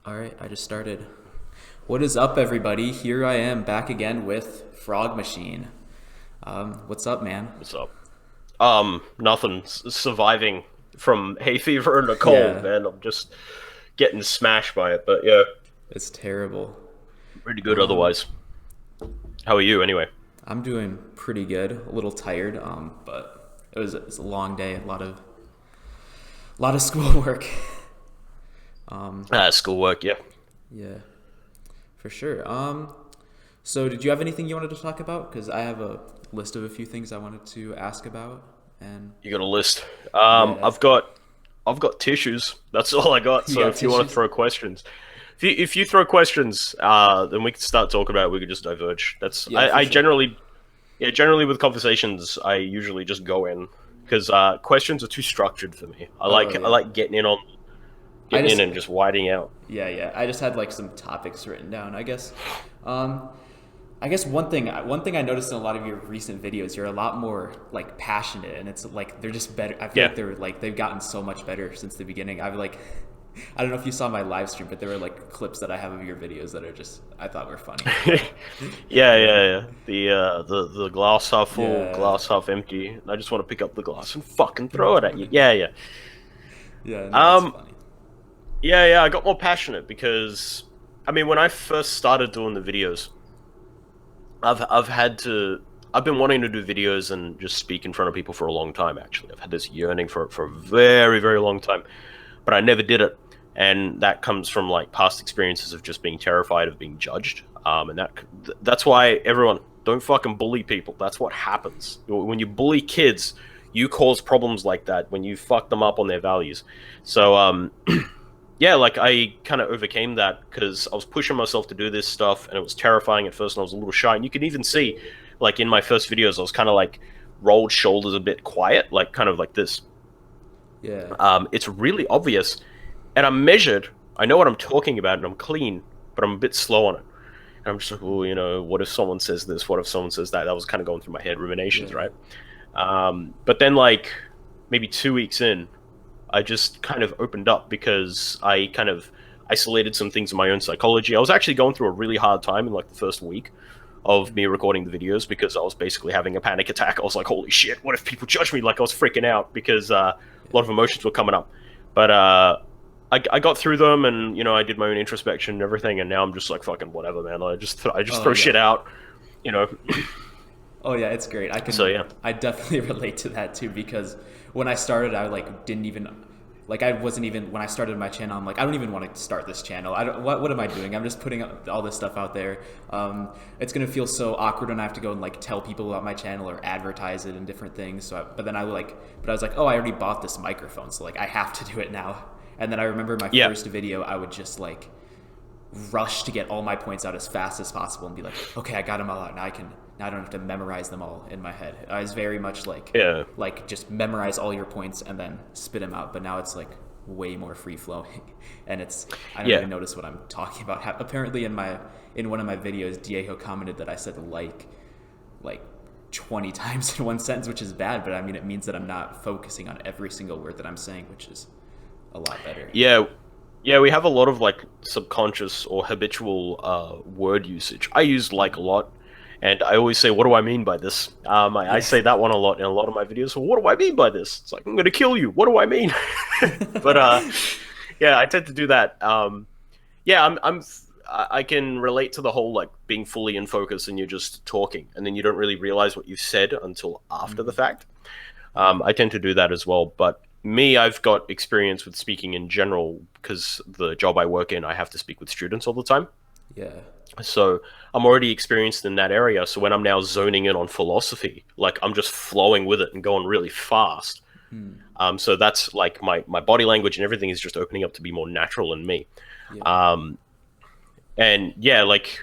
All right, I just started. What is up, everybody? Here I am back again with Frog Machine. What's up, man? What's up? Nothing. Surviving from hay fever and a cold, Yeah, man. I'm just getting smashed by it, but yeah, it's terrible. pretty good Um, otherwise. How are you, anyway? I'm doing pretty good. A little tired, but it's a long day. A lot of schoolwork. Um, Schoolwork, yeah. yeah, for sure. So did you have anything you wanted to talk about? Because I have a list of a few things I wanted to ask about, and You got a list. yeah, I've got tissues. That's all I got. you So got if you want to tissues. throw questions, if you throw questions, then we can start talking about it. We could just diverge. That's Yeah, for I sure. generally, yeah, generally with conversations, I usually just go in because questions are too structured for me. I Oh like I yeah. like I getting in just and just whiting out. Yeah. I just had like some topics written down. Um, I guess one thing I noticed in a lot of your recent videos, you're a lot more like passionate, and it's like they're just better. I feel Yeah. like they've gotten so much better since the beginning. I don't know if you saw my live stream, but there were like clips that I have of your videos that are just I thought were funny. Yeah, Yeah, yeah, yeah. The glass half full, yeah, glass half empty. I just want to pick up the glass and fucking throw it at you. Yeah, yeah. yeah. No, it's Um, funny. yeah, yeah. I got more passionate because, I mean, when I first started doing the videos, I've been wanting to do videos and just speak in front of people for a long time. Actually, I've had this yearning for it for a very, very long time, but I never did it. And that comes from like past experiences of just being terrified of being judged. And that's why everyone don't fucking bully people. That's what happens when you bully kids. You cause problems like that when you fuck them up on their values. So yeah, like I kind of overcame that because I was pushing myself to do this stuff, and it was terrifying at first, and I was a little shy. And you can even see, like in my first videos, I was kind of like rolled shoulders, a bit quiet, like kind of like this. Yeah, It's really obvious, and I'm measured. I know what I'm talking about, and I'm clean, but I'm a bit slow on it. And I'm just like, oh, what if someone says this? What if someone says that? That was kind of going through my head, ruminations, yeah, right? But then, like maybe 2 weeks in, I just kind of opened up because I kind of isolated some things in my own psychology. I was actually going through a really hard time in like the first week of me recording the videos because I was basically having a panic attack. I was like, holy shit, what if people judge me? Like I was freaking out because a lot of emotions were coming up. But I got through them, and I did my own introspection and everything, and now I'm just like fucking whatever, man. I just oh throw yeah. shit out, you know. Oh yeah, it's great. So yeah, I definitely relate to that too because when I started, I like didn't even like I wasn't even when I started my channel. I'm like I don't even want to start this channel. I don't. What am I doing? I'm just putting all this stuff out there. It's gonna feel so awkward when I have to go and like tell people about my channel or advertise it and different things. But I was like, oh, I already bought this microphone, so like I have to do it now. And then I remember my yeah, first video, I would just like rush to get all my points out as fast as possible and be like, okay, I got them all out. Now I don't have to memorize them all in my head. I was very much yeah, like just memorize all your points and then spit them out. But now it's like way more free flowing, and I don't yeah. even notice what I'm talking about. Apparently, in one of my videos, Diego commented that I said like 20 times in one sentence, which is bad. But I mean, it means that I'm not focusing on every single word that I'm saying, which is a lot better. Yeah, yeah, we have a lot of like subconscious or habitual word usage. I use like a lot, and I always say, "What do I mean by this?" I Yeah. say that one a lot in a lot of my videos. So, what do I mean by this? It's like I'm gonna kill you. What do I mean? But yeah, I tend to do that. Yeah, I can relate to the whole like being fully in focus and you're just talking, and then you don't really realize what you've said until after the fact. Yeah. I tend to do that as well. But me, I've got experience with speaking in general because the job I work in, I have to speak with students all the time. Yeah. So I'm already experienced in that area. So when I'm now zoning in on philosophy, like I'm just flowing with it and going really fast. So that's like my body language and everything is just opening up to be more natural in me. Yeah. Um, and yeah, like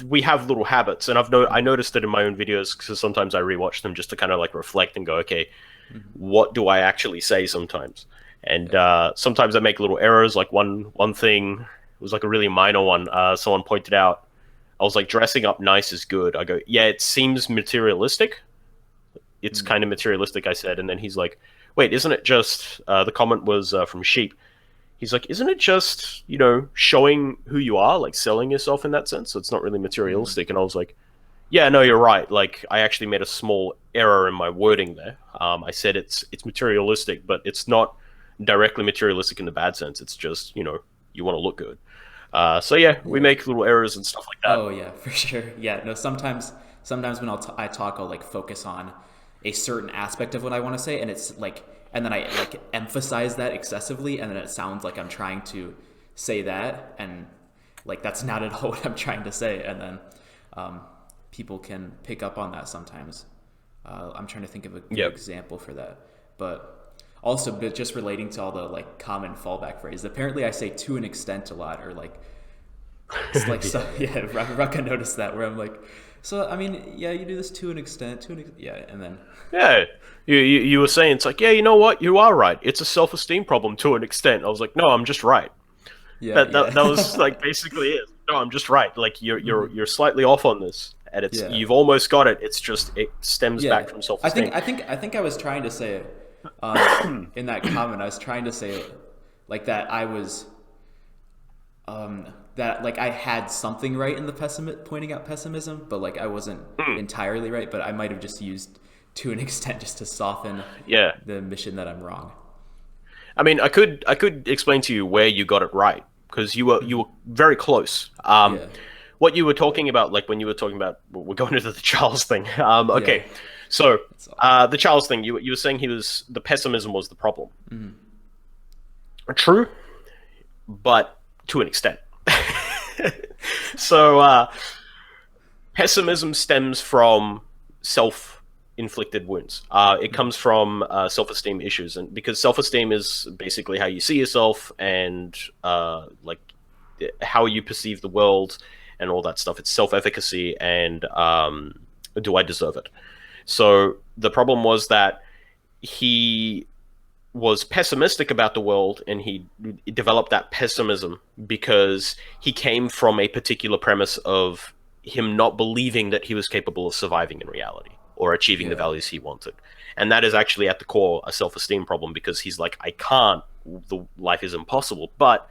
we have little habits, and I noticed it in my own videos because sometimes I rewatch them just to kind of like reflect and go, okay, what do I actually say sometimes? And Yeah. sometimes I make little errors. Like one thing was like a really minor one. Someone pointed out I was like, dressing up nice is good. I go, yeah, it seems materialistic. It's kind of materialistic, I said, and then he's like, wait, isn't it just the comment was from Sheep? he's like, isn't it just, showing who you are, like selling yourself in that sense? So it's not really materialistic. And I was like, yeah, no, you're right. Like, I actually made a small error in my wording there. I said it's materialistic, but it's not directly materialistic in the bad sense. It's just, you want to look good. So yeah, we Yeah. make little errors and stuff like that. Oh yeah, for sure. Yeah, no. Sometimes when I talk, I'll like focus on a certain aspect of what I want to say, and it's like, and then I like emphasize that excessively, and then it sounds like I'm trying to say that, and like that's not at all what I'm trying to say, and then um, people can pick up on that sometimes. I'm trying to think of a good Yep. example for that, but also, but just relating to all the like common fallback phrases. Apparently, I say to an extent a lot, or like it's like so, Yeah. yeah, Rucka noticed that where I'm like, so I mean, yeah, you do this to an extent, yeah, and then Yeah. You were saying it's like, yeah, you know what? You are right. It's a self-esteem problem to an extent. I was like, no, I'm just right. yeah, That was yeah, like basically it. No, I'm just right. Like you're hmm you're you're slightly off on this, and yeah, you've almost got it. It's just it stems yeah. back from I think self-esteem. I think I think I was trying to say it in that comment. I was trying to say it like that. I was that like I had something right in the pointing out pessimism, but like I wasn't Hmm. entirely right. But I might have just used to an extent just to soften Yeah. the admission that I'm wrong. I mean, I could explain to you where you got it right because you were very close. Yeah, What you were talking about, like when you were talking about, we're going into the Charles thing. yeah. Okay, so That's all. the Charles thing, you were saying the pessimism was the problem. True, but to an extent. So pessimism stems from self-inflicted wounds. It comes from self-esteem issues, and because self-esteem is basically how you see yourself and like how you perceive the world and all that stuff. It's self-efficacy and do I deserve it? So the problem was that he was pessimistic about the world and he developed that pessimism because he came from a particular premise of him not believing that he was capable of surviving in reality or achieving the Yeah, values he wanted. And that is actually at the core a self-esteem problem because he's like, I can't, the life is impossible. But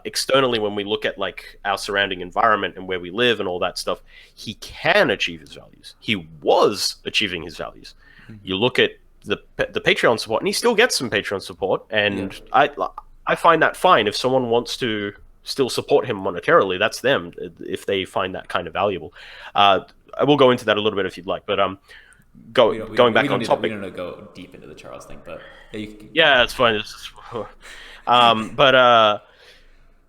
externally, when we look at like our surrounding environment and where we live and all that stuff, he can achieve his values. He was achieving his values. You look at the Patreon support, and he still gets some Patreon support, yeah, and I find that fine. If someone wants to still support him monetarily, that's them. If they find that kind of valuable, I will go into that a little bit if you'd like. But going back on we topic, don't need to go deep into the Charles thing, but yeah, yeah, it's fine. But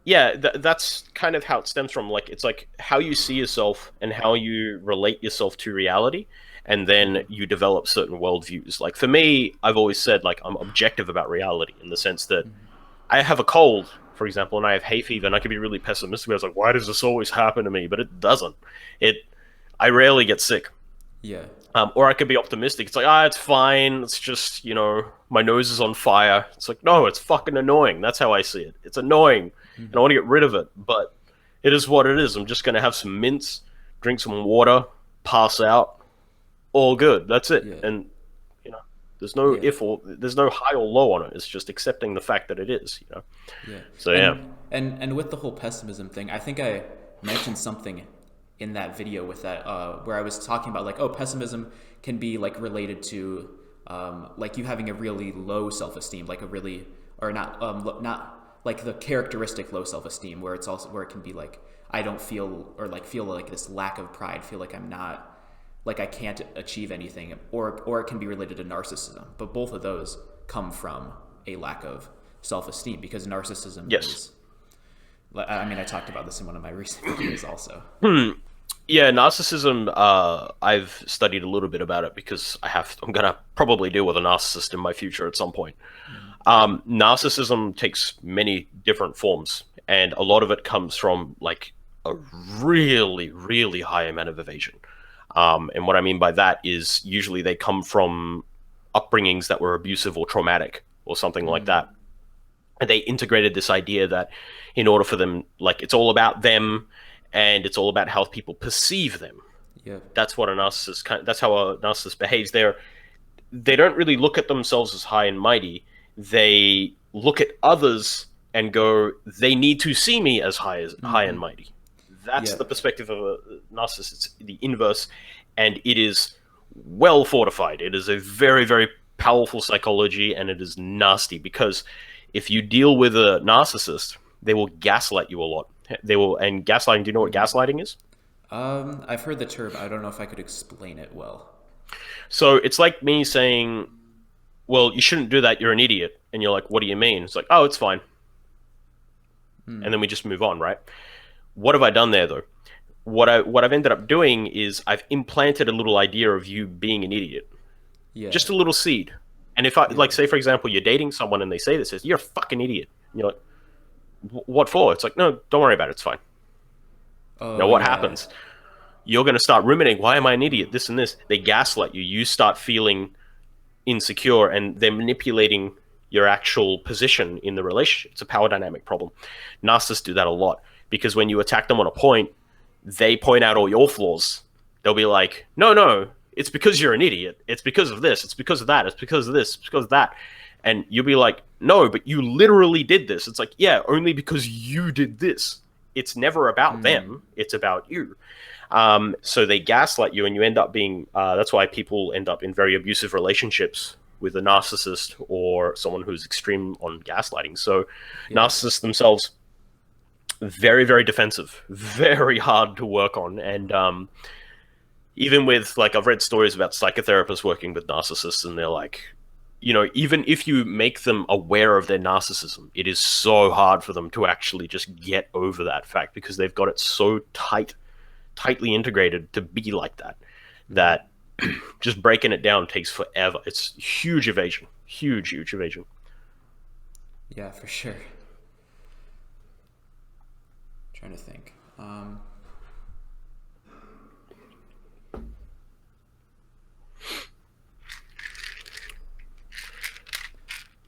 yeah, that's kind of how it stems from. Like, it's like how you see yourself and how you relate yourself to reality, and then you develop certain worldviews. Like for me, I've always said like I'm objective about reality in the sense that I have a cold, for example, and I have hay fever, and I can be really pessimistic. I was like, why does this always happen to me? But it doesn't. It I rarely get sick. yeah, Or I could be optimistic. It's like, it's fine. It's just, my nose is on fire. It's like, no, it's fucking annoying. That's how I see it. It's annoying, and I want to get rid of it. But it is what it is. I'm just gonna have some mints, drink some water, pass out, all good. That's it. yeah, And there's no yeah, if or there's no high or low on it. It's just accepting the fact that it is. yeah. So yeah. And with the whole pessimism thing, I think I mentioned something in that video with that where I was talking about like, oh, pessimism can be like related to like you having a really low self-esteem, like a really or not like the characteristic low self-esteem, where it's also where it can be like I don't feel or like feel like this lack of pride, feel like I'm not like I can't achieve anything, or it can be related to narcissism. But both of those come from a lack of self-esteem because narcissism Yes. is. I mean, I talked about this in one of my recent videos also. Yeah, narcissism. I've studied a little bit about it because I'm gonna probably deal with a narcissist in my future at some point. Narcissism takes many different forms, and a lot of it comes from like a really, really high amount of evasion. And what I mean by that is usually they come from upbringings that were abusive or traumatic or something like that. And they integrated this idea that in order for them, like it's all about them and it's all about how people perceive them. Yeah, That's what a narcissist that's how a narcissist behaves. They don't really look at themselves as high and mighty. They look at others and go, they need to see me as high and mighty. That's Yeah. the perspective of a narcissist. It's the inverse, and it is well fortified. It is a very, very powerful psychology, and it is nasty because if you deal with a narcissist, they will gaslight you a lot. They will, and gaslighting. Do you know what gaslighting is? I've heard the term. I don't know if I could explain it well. So it's like me saying, "Well, you shouldn't do that. You're an idiot." And you're like, "What do you mean?" It's like, "Oh, it's fine." And then we just move on, right? What have I done there, though? What I've ended up doing is I've implanted a little idea of you being an idiot, Yeah. just a little seed. And if I Yeah. like, say for example, you're dating someone and they say this, "You're a fucking idiot," and you're like, "What for?" It's like, "No, don't worry about it. It's fine." Oh, Now, what yeah. happens? You're going to start ruminating. Why am I an idiot? This and this. They gaslight you. You start feeling insecure, and they're manipulating your actual position in the relationship. It's a power dynamic problem. Narcissists do that a lot because when you attack them on a point, they point out all your flaws. They'll be like, no, it's because you're an idiot. It's because of this. It's because of that. It's because of this. It's because of that. And you'll be like, no, but you literally did this. It's like, yeah, only because you did this. It's never about them. It's about you. So they gaslight you, and you end up being. That's why people end up in very abusive relationships with a narcissist or someone who's extreme on gaslighting. So, narcissists themselves, very, very defensive, very hard to work on, and even with like I've read stories about psychotherapists working with narcissists, and they're like, even if you make them aware of their narcissism, it is so hard for them to actually just get over that fact because they've got it so tightly integrated to be like that just breaking it down takes forever. It's huge evasion. Huge evasion. Yeah, for sure. Trying to think.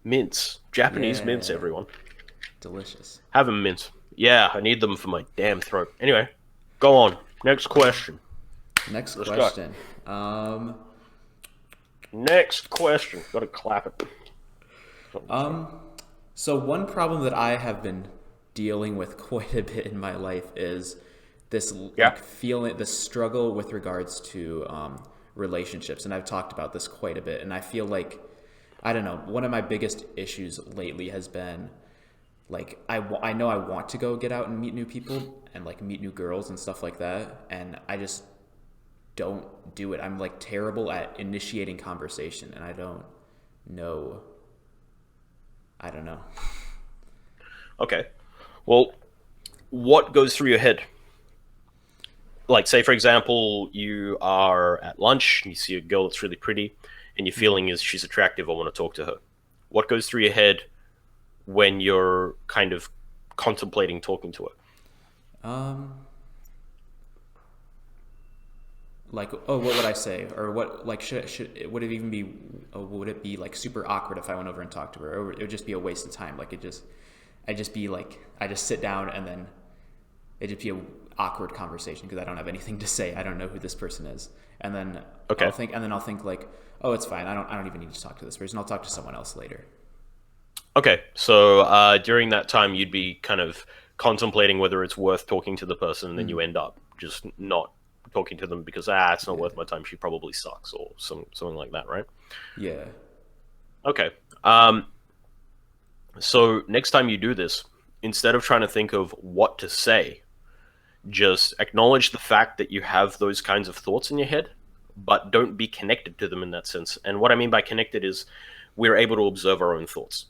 Mints. Japanese mints, everyone. Delicious. Have them mints. Yeah, I need them for my damn throat. Anyway, go on. Next question. Next Let's question. Next question. Gotta clap it. So one problem that I have been dealing with quite a bit in my life is this feeling, this struggle with regards to relationships, and I've talked about this quite a bit. And I feel like, I don't know, one of my biggest issues lately has been like I know I want to go get out and meet new people and like meet new girls and stuff like that, and I just don't do it. I'm like terrible at initiating conversation, and I don't know. Okay. Well, what goes through your head? Like, say, for example, you are at lunch, and you see a girl that's really pretty, and your feeling is she's attractive, I want to talk to her. What goes through your head when you're kind of contemplating talking to her? Like, oh, what would I say? Or what, like, would it even be, would it be like super awkward if I went over and talked to her? Or it would just be a waste of time? Like, I just sit down and then it'd just be a awkward conversation because I don't have anything to say. I don't know who this person is. And then I'll think like, oh, it's fine. I don't even need to talk to this person. I'll talk to someone else later. Okay, so during that time, you'd be kind of contemplating whether it's worth talking to the person, and then you end up just not talking to them because it's not worth my time. She probably sucks, or something like that, right? Yeah. Okay. So next time you do this, instead of trying to think of what to say, just acknowledge the fact that you have those kinds of thoughts in your head, but don't be connected to them in that sense. And what I mean by connected is we're able to observe our own thoughts.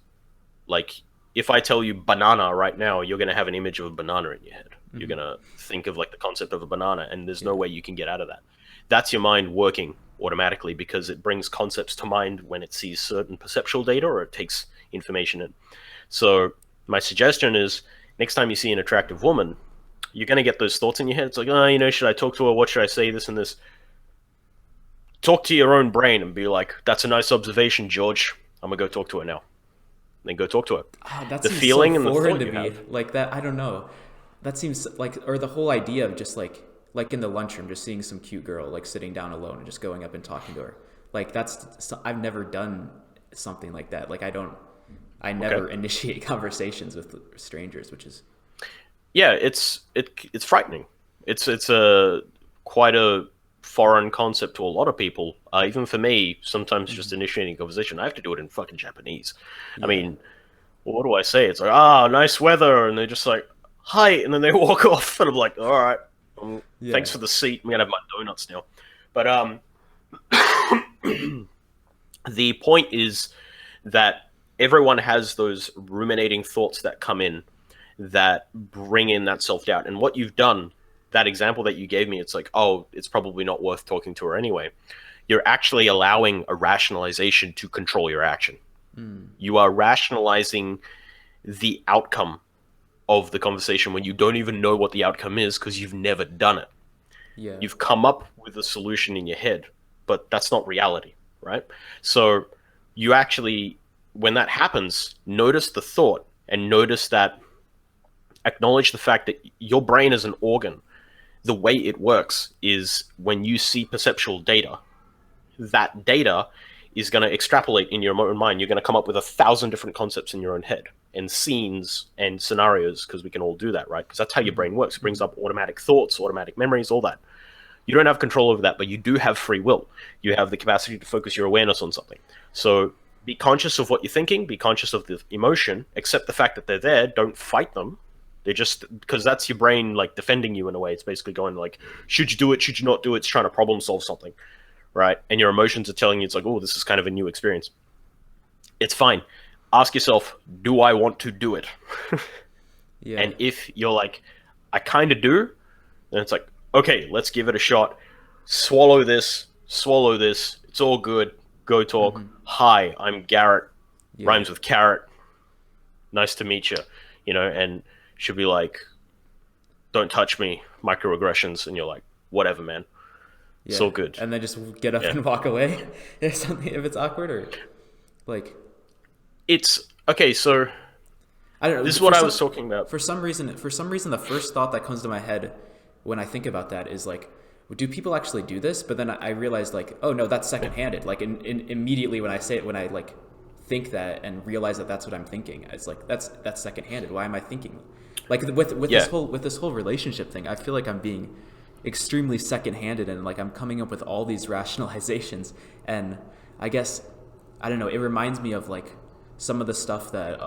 Like, if I tell you banana right now, you're going to have an image of a banana in your head. Mm-hmm. You're going to think of like the concept of a banana, and there's no way you can get out of that. That's your mind working automatically because it brings concepts to mind when it sees certain perceptual data or it takes information in. So my suggestion is next time you see an attractive woman, you're going to get those thoughts in your head. It's like, should I talk to her? What should I say? This and this. Talk to your own brain and be like, that's a nice observation, George. I'm going to go talk to her now. Then go talk to her. That the seems feeling so and the foreign thought to me. Like that, I don't know. That seems like, or the whole idea of just like in the lunchroom, just seeing some cute girl like sitting down alone and just going up and talking to her. Like I've never done something like that. Like I don't I never initiate conversations with strangers, which is Yeah, it's frightening. It's a quite a foreign concept to a lot of people. Even for me, sometimes just initiating a conversation, I have to do it in fucking Japanese. I yeah, mean, what do I say? It's like, ah, nice weather, and they're just like, hi, and then they walk off, and I'm like, all right, yeah, thanks for the seat. I'm gonna have my donuts now. But the point is that everyone has those ruminating thoughts that come in that bring in that self-doubt. And what you've done, that example that you gave me, it's like, oh, it's probably not worth talking to her anyway. You're actually allowing a rationalization to control your action. You are rationalizing the outcome of the conversation when you don't even know what the outcome is because you've never done it. yeah, You've come up with a solution in your head, but that's not reality, right? So you actually, when that happens, notice the thought and notice that, acknowledge the fact that your brain is an organ. The way it works is when you see perceptual data, that data is going to extrapolate in your own mind. You're going to come up with 1,000 different concepts in your own head and scenes and scenarios, because we can all do that, right? Because that's how your brain works. It brings up automatic thoughts, automatic memories, all that. You don't have control over that, but you do have free will. You have the capacity to focus your awareness on something. So be conscious of what you're thinking, be conscious of the emotion, accept the fact that they're there, don't fight them. They're just, because that's your brain like defending you in a way. It's basically going like, should you do it, should you not do it? It's trying to problem solve something, right? And your emotions are telling you, it's like, oh, this is kind of a new experience. It's fine. Ask yourself, do I want to do it? yeah, And if you're like, I kind of do, then it's like, okay, let's give it a shot. Swallow this. It's all good. Go talk. Hi, I'm Garrett. yeah, Rhymes with carrot. Nice to meet you. You know, and she'll be like, don't touch me. Microaggressions. And you're like, whatever, man. yeah. It's all good. And then just get up Yeah. and walk away if something, if it's awkward, or like, It's okay. So I don't know. this is For what I some- was talking about. For some reason, the first thought that comes to my head when I think about that is like, do people actually do this? But then I realized like, oh no, that's secondhanded. Like immediately when I say it, when I like think that and realize that that's what I'm thinking, it's like that's secondhanded. Why am I thinking? Like with Yeah. this whole relationship thing, I feel like I'm being extremely secondhanded, and like I'm coming up with all these rationalizations. And I guess I don't know. It reminds me of like some of the stuff that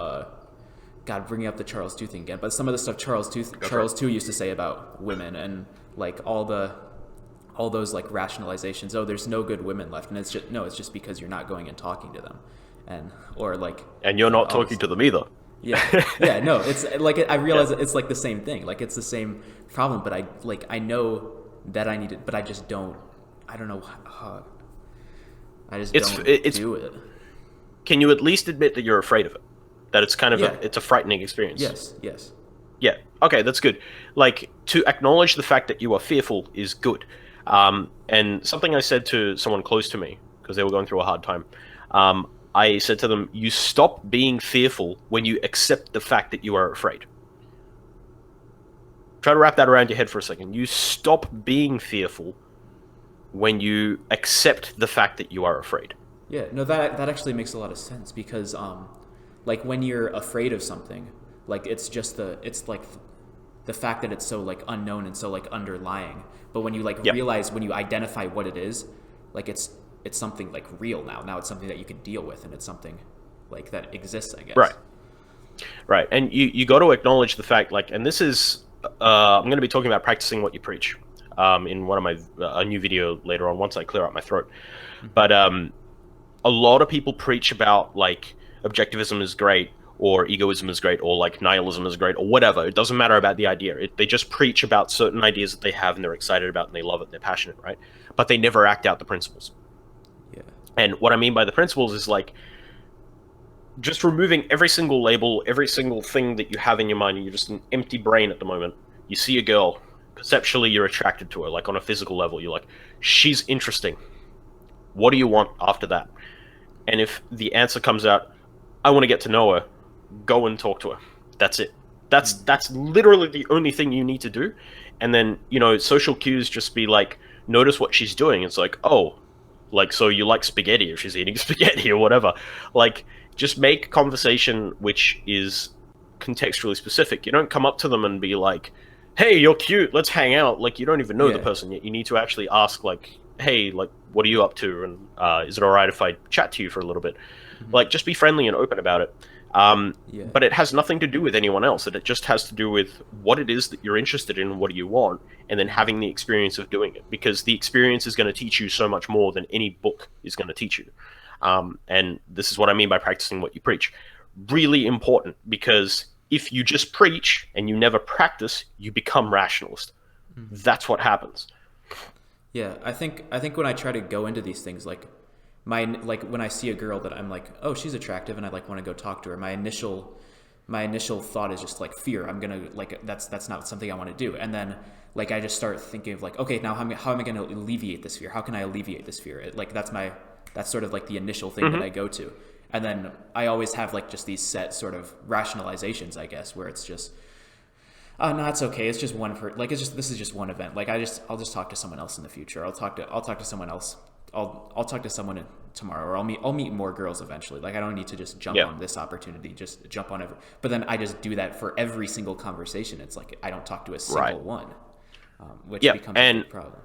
God, bringing up the Charles II thing again, but some of the stuff Charles II used to say about women, and like all those like rationalizations. Oh, there's no good women left, and it's just because you're not going and talking to them, and or like. And you're not all talking this- to them either. yeah, no, it's like I realize it's like the same thing, like it's the same problem, but I know that I need it, but I just don't. I don't know how. I just don't do it. Can you at least admit that you're afraid of it? That it's kind of it's a frightening experience. Yes. Yeah. Okay, that's good. Like, to acknowledge the fact that you are fearful is good. And something I said to someone close to me, because they were going through a hard time, I said to them, you stop being fearful when you accept the fact that you are afraid. Try to wrap that around your head for a second. You stop being fearful when you accept the fact that you are afraid. Yeah, no, that actually makes a lot of sense, because like when you're afraid of something, like it's like the fact that it's so like unknown and so like underlying. But when you like realize, when you identify what it is, like it's something like real now. Now it's something that you can deal with, and it's something like that exists, I guess. Right. And you got to acknowledge the fact, like, and this is I'm going to be talking about practicing what you preach in one of my a new video later on once I clear out my throat. But a lot of people preach about like objectivism is great, or egoism is great, or like nihilism is great, or whatever. It doesn't matter about the idea. They just preach about certain ideas that they have and they're excited about and they love it and they're passionate, right? But they never act out the principles. Yeah. And what I mean by the principles is like just removing every single label, every single thing that you have in your mind, and you're just an empty brain at the moment. You see a girl, conceptually you're attracted to her, like on a physical level, you're like, she's interesting. What do you want after that? And if the answer comes out, I want to get to know her, go and talk to her. That's it. That's literally the only thing you need to do. And then, social cues just be like, notice what she's doing. It's like, oh, like, so you like spaghetti if she's eating spaghetti or whatever. Like, just make conversation which is contextually specific. You don't come up to them and be like, hey, you're cute, let's hang out. Like, you don't even know the person yet. You need to actually ask, like, hey, like, what are you up to? And is it all right if I chat to you for a little bit? Like, just be friendly and open about it. But it has nothing to do with anyone else. It just has to do with what it is that you're interested in, what do you want, and then having the experience of doing it. Because the experience is going to teach you so much more than any book is going to teach you. And this is what I mean by practicing what you preach. Really important, because if you just preach and you never practice, you become rationalist. That's what happens. Yeah, I think when I try to go into these things, like when I see a girl that I'm like, oh, she's attractive, and I like want to go talk to her, my initial thought is just like fear. I'm gonna like that's not something I want to do, and then like I just start thinking of like, okay, now how am I going to alleviate this fear? How can I alleviate this fear? That's sort of like the initial thing that I go to. And then I always have like just these set sort of rationalizations, I guess, where it's just, oh no, it's okay. It's just this is just one event. Like I'll just talk to someone else in the future. I'll talk to someone else. I'll talk to someone tomorrow, or I'll meet more girls eventually. Like I don't need to just jump on this opportunity, just jump on every. But then I just do that for every single conversation. It's like I don't talk to a single one, which becomes a big problem.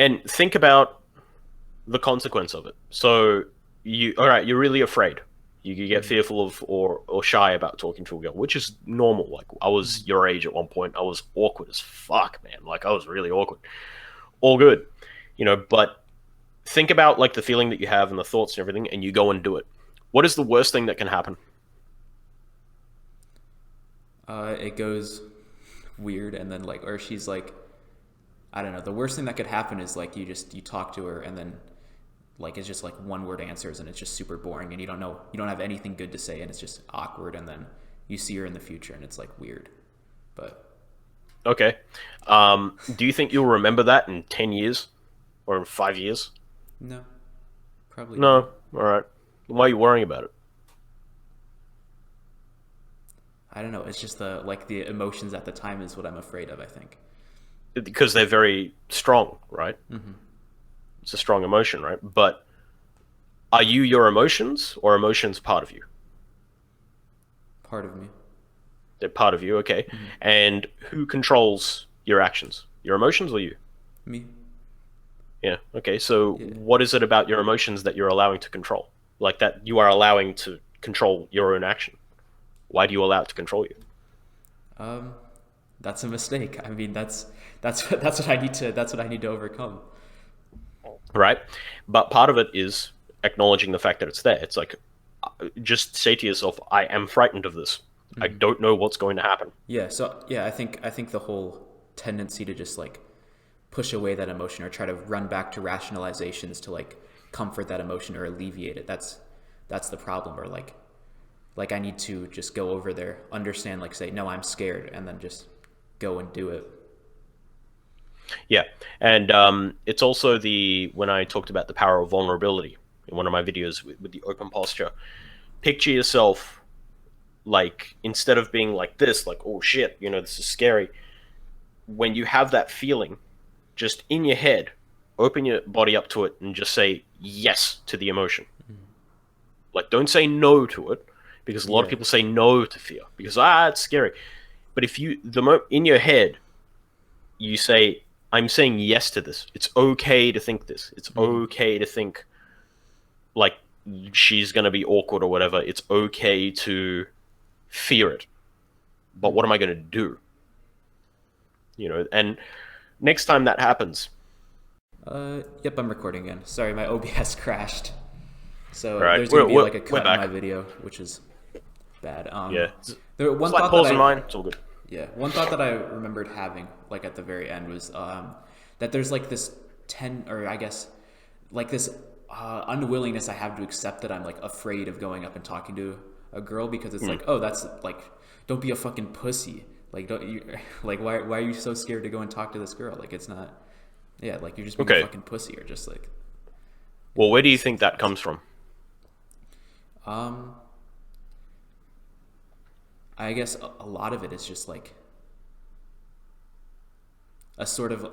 And think about the consequence of it. So you're really afraid. You get fearful of or shy about talking to a girl, which is normal. Like I was your age at one point. I was awkward as fuck, man. Like I was really awkward. All good, but think about like the feeling that you have and the thoughts and everything, and you go and do it. What is the worst thing that can happen? It goes weird, and then or she's like, I don't know. The worst thing that could happen is like you talk to her, and then like it's just like one word answers, and it's just super boring, and you don't have anything good to say, and it's just awkward, and then you see her in the future, and it's like weird. But okay, do you think you'll remember that in 10 years or in 5 years? No, probably no. All right. Why are you worrying about it? I don't know. It's just the emotions at the time is what I'm afraid of, I think. Because they're very strong, right? It's a strong emotion, right? But are you your emotions, or emotions part of you? Part of me. They're part of you, okay. And who controls your actions? Your emotions or you? Me. Yeah, okay. So what is it about your emotions that you're allowing to control? Like that you are allowing to control your own action? Why do you allow it to control you? That's a mistake. I mean, that's what I need to overcome. Right? But part of it is acknowledging the fact that it's there. It's like, just say to yourself, I am frightened of this. I don't know what's going to happen. Yeah. So yeah, I think the whole tendency to just like push away that emotion or try to run back to rationalizations to like comfort that emotion or alleviate it. That's the problem. Or like I need to just go over there, understand, like say, no, I'm scared, and then just go and do it. Yeah. And it's also when I talked about the power of vulnerability in one of my videos with the open posture, picture yourself like, instead of being like this, like, oh shit, this is scary. When you have that feeling, just in your head, open your body up to it and just say yes to the emotion. Like, don't say no to it, because a lot of people say no to fear because it's scary. But if you in your head you say, I'm saying yes to this. It's okay to think this. It's okay to think like she's going to be awkward or whatever. It's okay to fear it. But what am I going to do? And next time that happens. Yep, I'm recording again. Sorry, my OBS crashed. So there's going to be like a cut in my video, which is bad. There, one thought pause in mine. It's all good. Yeah, one thought that I remembered having, like at the very end, was that there's like this unwillingness I have to accept that I'm like afraid of going up and talking to a girl, because it's like, oh, that's like, don't be a fucking pussy. Like, don't you like why are you so scared to go and talk to this girl? Like, it's not. Yeah, like you're just being a fucking pussy, or just like. Well, where do you think that comes from? I guess a lot of it is just like a sort of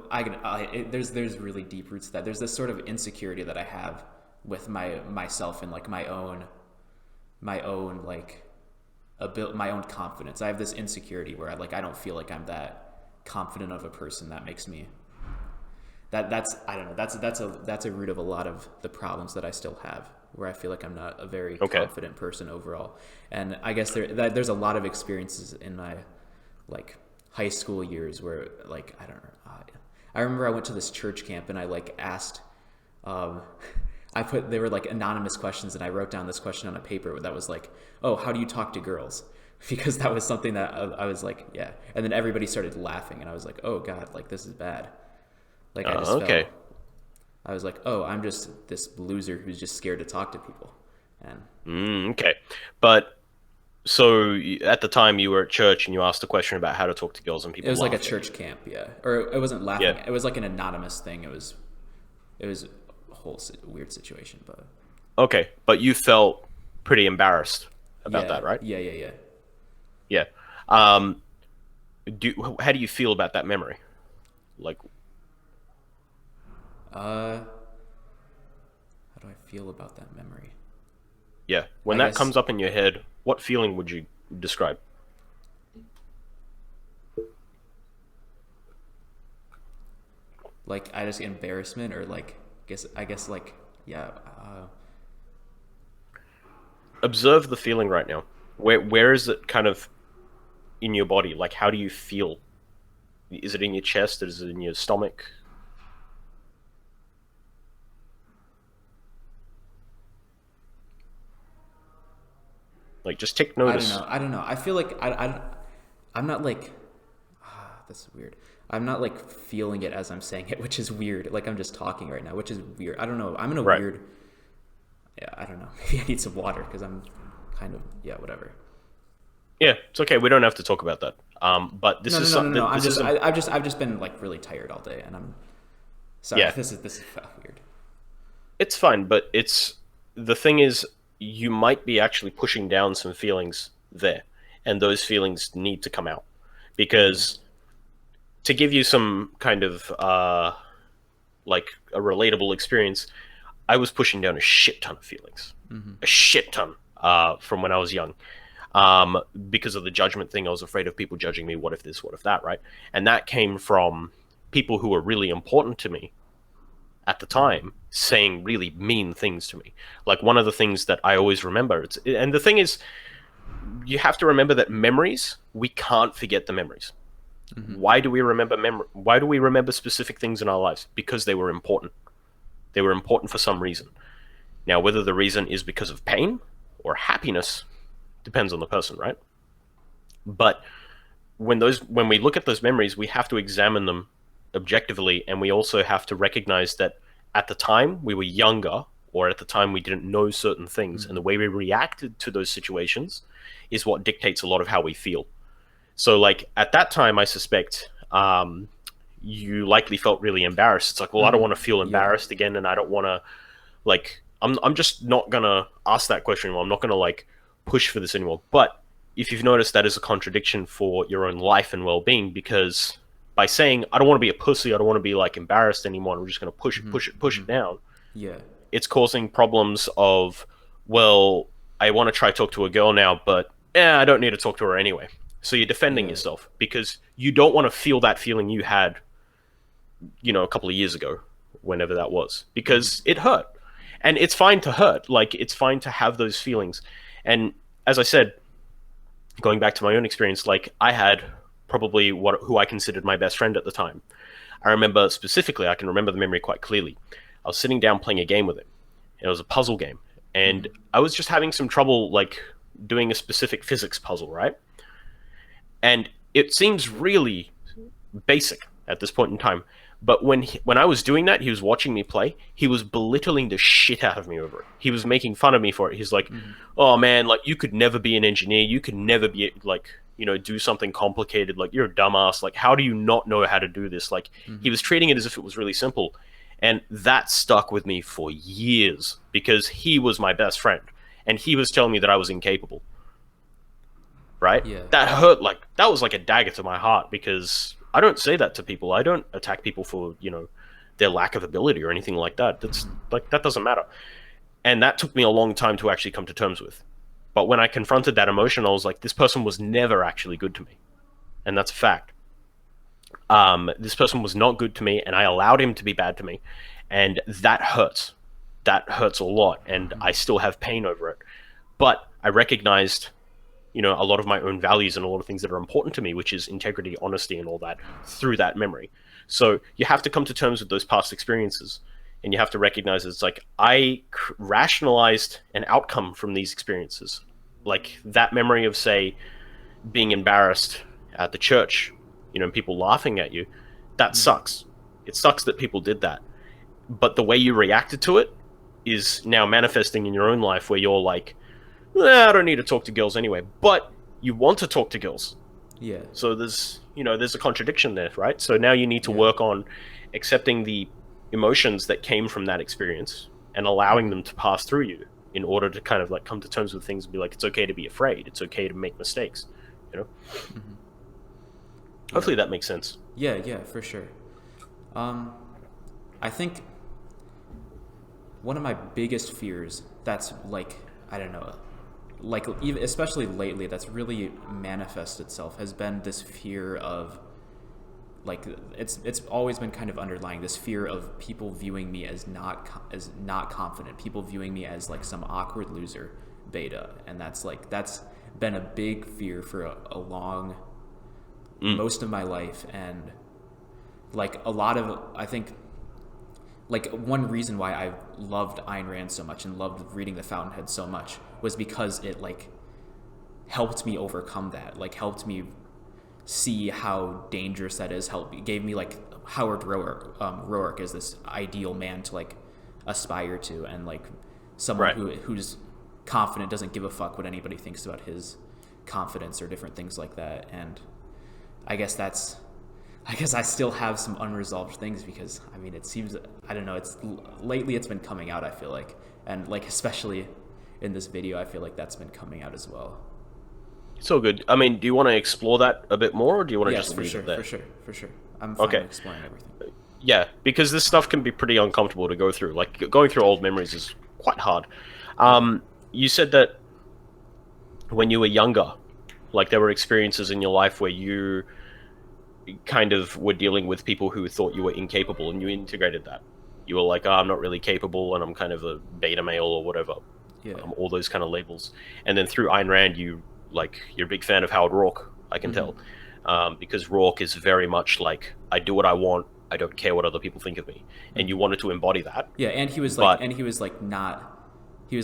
there's really deep roots to that. There's this sort of insecurity that I have with myself and like my own my own like my own confidence. I have this insecurity where I don't feel like I'm that confident of a person. That makes me that's I don't know. That's a root of a lot of the problems that I still have, where I feel like I'm not a very confident person overall. And I guess there's a lot of experiences in my like high school years where like I don't know. I remember I went to this church camp and I like asked. They were like anonymous questions, and I wrote down this question on a paper that was like, "Oh, how do you talk to girls?" Because that was something that I was like, yeah. And then everybody started laughing, and I was like, "Oh God, like this is bad." Like I just felt, I was like, "Oh, I'm just this loser who's just scared to talk to people." And okay, but so at the time you were at church and you asked a question about how to talk to girls, and people. It was laughed. like a church camp, yeah, or it wasn't laughing. Yeah. It was like an anonymous thing. It was a whole weird situation, but okay, but you felt pretty embarrassed about that, right? Yeah. How do you feel about that memory? Like, how do I feel about that memory? Yeah, when that comes up in your head, what feeling would you describe? Like, I just embarrassment, or like, I guess like, yeah. Observe the feeling right now. Where is it kind of in your body? Like, how do you feel? Is it in your chest? Is it in your stomach? Like, just take notice. I don't know. I feel like I'm not like, that's weird. I'm not like feeling it as I'm saying it, which is weird. Like I'm just talking right now, which is weird. I don't know. I'm in a weird, yeah, I don't know. Maybe I need some water because I'm kind of, yeah, whatever. Yeah, it's okay. We don't have to talk about that. But this is something. No. I've just been like really tired all day, and I'm sorry. Yeah. This is weird. It's fine, but the thing is, you might be actually pushing down some feelings there, and those feelings need to come out. Because to give you some kind of like a relatable experience, I was pushing down a shit ton of feelings, a shit ton from when I was young. Because of the judgment thing, I was afraid of people judging me. What if this? What if that? Right? And that came from people who were really important to me at the time saying really mean things to me. Like one of the things that I always remember, and the thing is, you have to remember that memories, we can't forget the memories. Why do we remember Why do we remember specific things in our lives? Because they were important. They were important for some reason. Now, whether the reason is because of pain or happiness depends on the person, right? But when we look at those memories, we have to examine them objectively, and we also have to recognize that at the time we were younger, or at the time we didn't know certain things, and the way we reacted to those situations is what dictates a lot of how we feel. So like at that time, I suspect you likely felt really embarrassed. It's like, well, I don't want to feel embarrassed again, and I don't want to like I'm just not gonna ask that question anymore. I'm not gonna like push for this anymore. But if you've noticed, that is a contradiction for your own life and well-being, because by saying I don't want to be a pussy, I don't want to be like embarrassed anymore, and we're just gonna push it down. Yeah, it's causing problems of, well, I want to try talk to a girl now, but I don't need to talk to her anyway. So you're defending yourself because you don't want to feel that feeling you had, a couple of years ago, whenever that was, because it hurt. And it's fine to hurt. Like, it's fine to have those feelings. And as I said, going back to my own experience, like I had probably who I considered my best friend at the time. I remember specifically, I can remember the memory quite clearly. I was sitting down playing a game with him. It was a puzzle game. And I was just having some trouble, like, doing a specific physics puzzle, right? And it seems really basic at this point in time. But when I was doing that, he was watching me play. He was belittling the shit out of me over it. He was making fun of me for it. He's like, oh, man, like, you could never be an engineer. You could never be, like, do something complicated. Like, you're a dumbass. Like, how do you not know how to do this? Like, he was treating it as if it was really simple. And that stuck with me for years because he was my best friend. And he was telling me that I was incapable. Right? Yeah. That hurt. Like, that was like a dagger to my heart because I don't say that to people. I don't attack people for, their lack of ability or anything like that. That's like, that doesn't matter. And that took me a long time to actually come to terms with. But when I confronted that emotion, I was like, this person was never actually good to me. And that's a fact. This person was not good to me, and I allowed him to be bad to me. And that hurts. That hurts a lot, and I still have pain over it. But I recognized, a lot of my own values and a lot of things that are important to me, which is integrity, honesty, and all that, through that memory. So you have to come to terms with those past experiences, and you have to recognize it's like I rationalized an outcome from these experiences. Like that memory of, say, being embarrassed at the church, people laughing at you, that sucks. It sucks that people did that. But the way you reacted to it is now manifesting in your own life, where you're like, I don't need to talk to girls anyway, but you want to talk to girls. Yeah. So there's a contradiction there, right? So now you need to work on accepting the emotions that came from that experience and allowing them to pass through you in order to kind of like come to terms with things and be like, it's okay to be afraid. It's okay to make mistakes, Hopefully that makes sense. Yeah, for sure. I think one of my biggest fears that's like, I don't know, like even especially lately, that's really manifested itself has been this fear of, like, it's always been kind of underlying, this fear of people viewing me as not confident, people viewing me as like some awkward loser, beta, and that's been a big fear for a long most of my life. And like a lot of, I think, like one reason why I loved Ayn Rand so much and loved reading The Fountainhead so much was because it like helped me overcome that, like helped me see how dangerous that is, gave me like Howard Roark is this ideal man to like aspire to, and like someone who's confident, doesn't give a fuck what anybody thinks about his confidence or different things like that. And I guess I still have some unresolved things, because I mean, it seems, I don't know, lately it's been coming out, I feel like, and like especially in this video, I feel like that's been coming out as well. It's all good. I mean, do you want to explore that a bit more, or do you want to just leave it there? For sure. I'm fine exploring everything. Yeah, because this stuff can be pretty uncomfortable to go through. Like, going through old memories is quite hard. You said that when you were younger, like there were experiences in your life where you kind of were dealing with people who thought you were incapable, and you integrated that. You were like, I'm not really capable, and I'm kind of a beta male or whatever. Yeah. All those kind of labels. And then through Ayn Rand, you're a big fan of Howard Roark, I can tell. Because Roark is very much like, I do what I want, I don't care what other people think of me. And you wanted to embody that. Yeah, and he was like, he was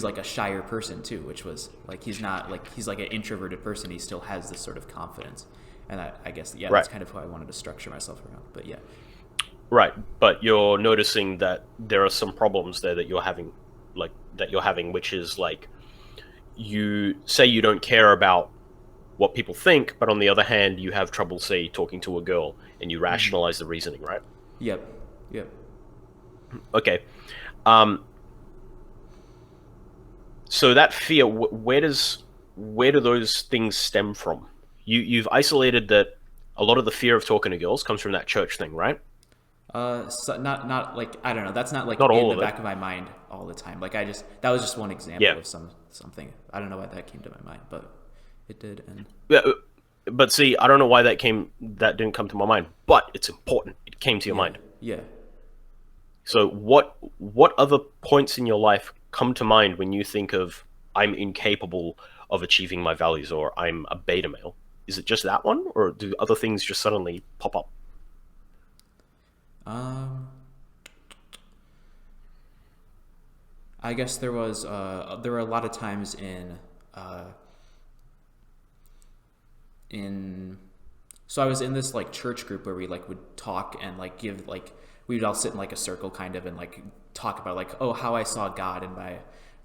like a shyer person too, which was like, he's like an introverted person. He still has this sort of confidence. And I guess, that's kind of who I wanted to structure myself around. But yeah. Right. But you're noticing that there are some problems there that you're having, which is like, you say you don't care about what people think, but on the other hand, you have trouble, say, talking to a girl, and you rationalize the reasoning, right? Yep. Okay. So that fear, where do those things stem from? You've isolated that a lot of the fear of talking to girls comes from that church thing, right? So not like, I don't know. That's not like not in the back of my mind all the time. Like that was just one example of something. I don't know why that came to my mind, but it did. And yeah, but see, I don't know why that didn't come to my mind, but it's important. It came to your mind. Yeah. So what other points in your life come to mind when you think of, I'm incapable of achieving my values, or I'm a beta male? Is it just that one, or do other things just suddenly pop up? I guess there were a lot of times so I was in this like church group where we like would talk and like give like, we would all sit in like a circle kind of and like talk about like, oh, how I saw God in my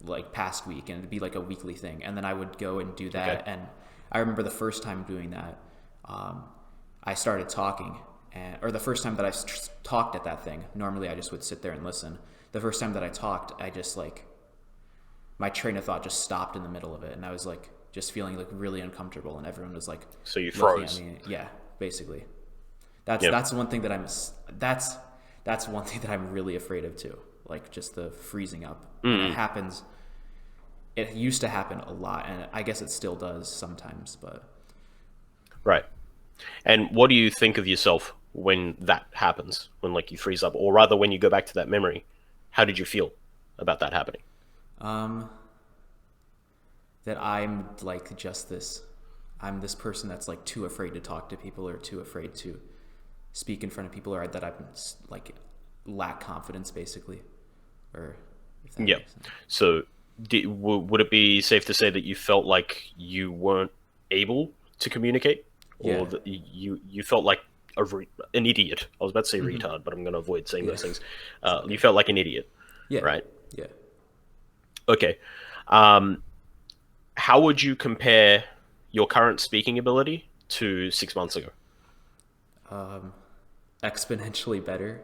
like past week, and it'd be like a weekly thing. And then I would go and do that. Okay. And I remember the first time doing that, I started talking, or the first time that I talked at that thing. Normally I just would sit there and listen. The first time that I talked, I just like, my train of thought just stopped in the middle of it, and I was like just feeling like really uncomfortable, and everyone was like, so you froze. At me. Yeah, basically. That's one thing that's one thing that I'm really afraid of too. Like just the freezing up. And it it used to happen a lot, and I guess it still does sometimes, but Right. And what do you think of yourself when that happens, when like you freeze up, or rather when you go back to that memory? How did you feel about that happening? that I'm like I'm this person that's like too afraid to talk to people, or too afraid to speak in front of people, or that I'm like lack confidence basically, or if that Yeah. makes sense. So would it be safe to say that you felt like you weren't able to communicate, Yeah. or that you felt like an idiot? I was about to say Mm-hmm. retard, but I'm going to avoid saying Yeah. those things. Okay. You felt like an idiot, Yeah. right? Yeah. Okay. Um, how would you compare your current speaking ability to 6 months ago? Exponentially better.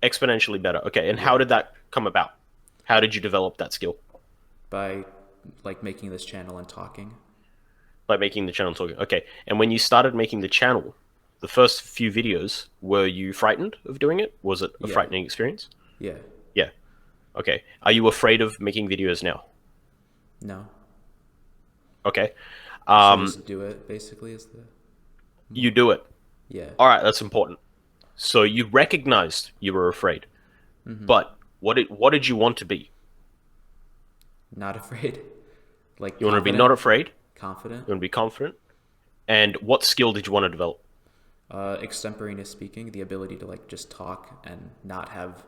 Exponentially better. Okay. And how Yeah. did that come about? How did you develop that skill? By like making this channel and talking. By making the channel talking. Okay. And when you started making the channel, the first few videos, were you frightened of doing it? Was it a Yeah. frightening experience? Yeah. Yeah. Okay. Are you afraid of making videos now? No. Okay. So just do it basically is the You do it. yeah. All right. That's important. So you recognized you were afraid, but what did you want to be? Not afraid. Like You want to be confident. not afraid. Confident. You want to be confident. And what skill did you want to develop? Extemporaneous speaking, the ability to like just talk and not have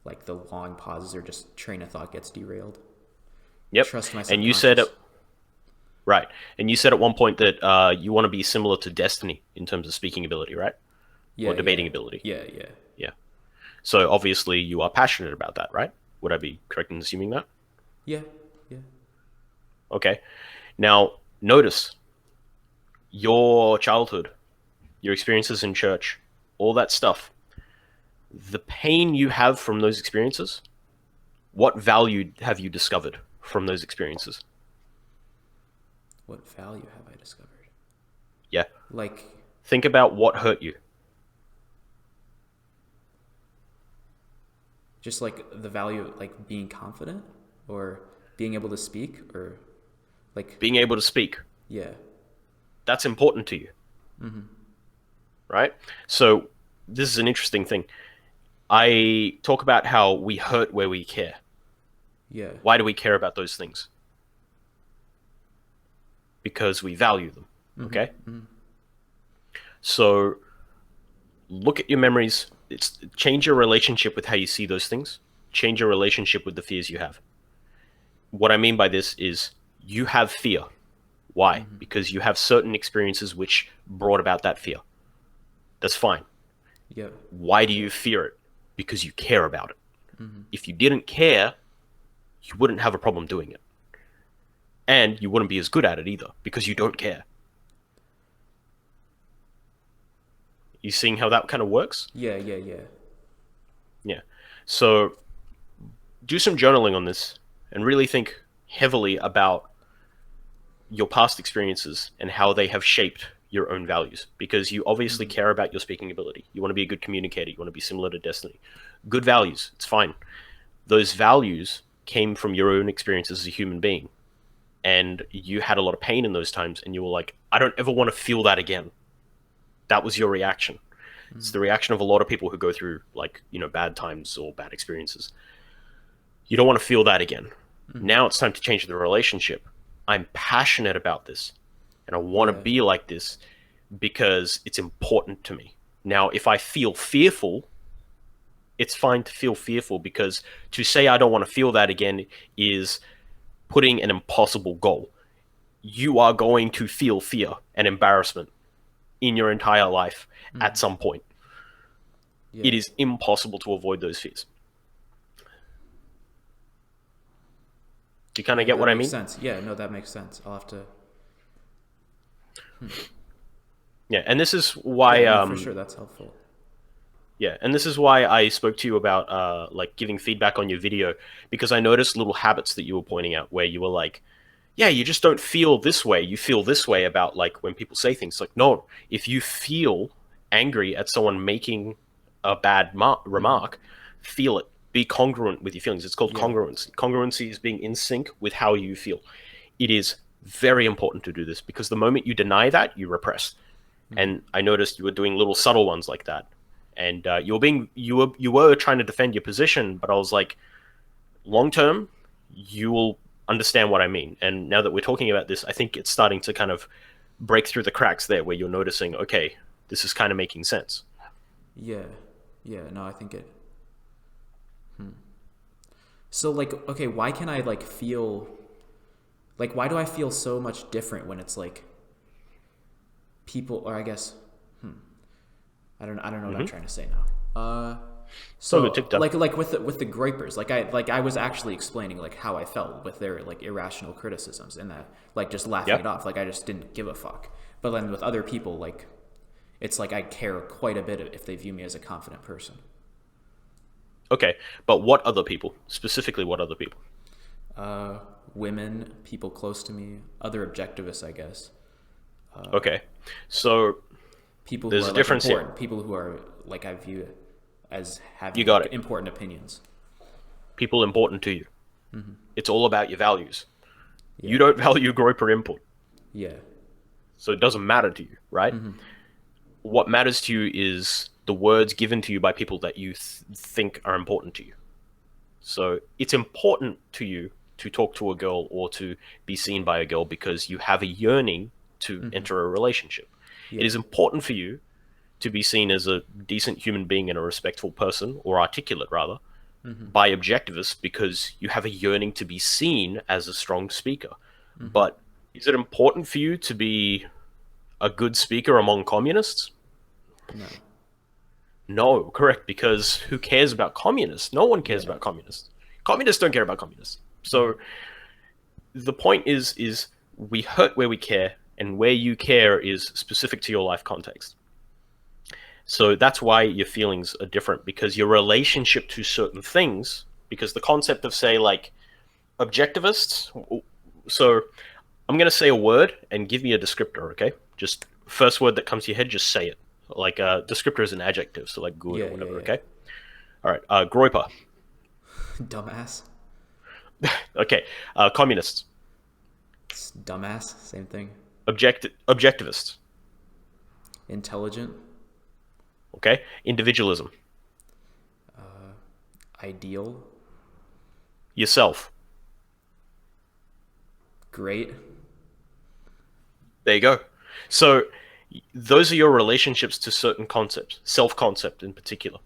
like the long pauses, or just train of thought gets derailed. Yep. Trust my And you said it subconscious. right. And you said at one point that you want to be similar to Destiny in terms of speaking ability, right? Yeah. Or debating Yeah. ability. Yeah. Yeah. Yeah. So obviously you are passionate about that, right? Would I be correct in assuming that? Yeah. Yeah. Okay. Now, notice your childhood, your experiences in church, all that stuff, the pain you have from those experiences, what value have you discovered from those experiences? What value have I discovered? Yeah. Like, Think about what hurt you. just like the value of like being confident, or being able to speak, or like, Being able to speak, yeah. that's important to you. Right? So, this is an interesting thing. I talk about how we hurt where we care. Yeah. Why do we care about those things? Because we value them. Okay? So, look at your memories. Change your relationship with how you see those things. Change your relationship with the fears you have. What I mean by this is you have fear. Why? Because you have certain experiences which brought about that fear. That's fine. Yeah. Why do you fear it? Because you care about it. If you didn't care, you wouldn't have a problem doing it. And you wouldn't be as good at it either, because you don't care. You seeing how that kind of works? Yeah. Yeah. Yeah. Yeah. So do some journaling on this and really think heavily about your past experiences and how they have shaped your own values, because you obviously care about your speaking ability. You want to be a good communicator. You want to be similar to Destiny. Good values. It's fine. Those values came from your own experiences as a human being. And you had a lot of pain in those times, and you were like, I don't ever want to feel that again. That was your reaction. It's the reaction of a lot of people who go through like, bad times or bad experiences. You don't want to feel that again. Now it's time to change the relationship. I'm passionate about this, and I want to be like this because it's important to me. Now, if I feel fearful, it's fine to feel fearful, because to say I don't want to feel that again is putting an impossible goal. You are going to feel fear and embarrassment in your entire life at some point. Yeah. It is impossible to avoid those fears. Do you kind of get what I mean? Makes sense. Yeah. No, that makes sense. I'll have to. Yeah, and this is why Yeah, no, for sure, that's helpful. yeah, and this is why I spoke to you about like giving feedback on your video, because I noticed little habits that you were pointing out where you were like, yeah, you just don't feel this way. You feel this way about like when people say things. Like, no, if you feel angry at someone making a bad remark, feel it, be congruent with your feelings. It's called Yeah. congruency. Congruency is being in sync with how you feel. It is very important to do this, because the moment you deny that, you repress. And I noticed you were doing little subtle ones like that, and you were trying to defend your position, but I was like, long term, you will understand what I mean. And now that we're talking about this, I think it's starting to kind of break through the cracks there, where you're noticing, okay, this is kind of making sense. Yeah. No, I think it. So like, okay, why can I like feel, like, why do I feel so much different when it's like people, or I guess, I don't know what I'm trying to say now. So like with the gripers, like I was actually explaining like how I felt with their like irrational criticisms, and that like just laughing it off, like I just didn't give a fuck. But then with other people, like it's like I care quite a bit if they view me as a confident person. Okay, but what other people? Specifically, what other people? Women, people close to me, other objectivists, I guess. Okay, so People there's who are a difference like important, here. people who are like I view as having You got like, it. important opinions. People important to you. It's all about your values. Yeah. You don't value groper input, Yeah. so it doesn't matter to you, right? What matters to you is the words given to you by people that you think are important to you. So it's important to you to talk to a girl or to be seen by a girl because you have a yearning to enter a relationship. Yeah. It is important for you to be seen as a decent human being and a respectful person, or articulate rather, by objectivists, because you have a yearning to be seen as a strong speaker. But is it important for you to be a good speaker among communists? No. No, correct, because who cares about communists? No one cares Yeah. about communists. Communists don't care about communists. So the point is we hurt where we care, and where you care is specific to your life context. So that's why your feelings are different, because your relationship to certain things, because the concept of, say, like objectivists. So I'm going to say a word and give me a descriptor, okay? Just first word that comes to your head, just say it. Like a descriptor is an adjective, so like good or whatever, okay? All right, groiper. Dumbass. Okay, communists. It's dumbass. Same thing. Objectivist. Intelligent. Okay, individualism. Ideal. Yourself. Great. There you go. So those are your relationships to certain concepts, self-concept in particular.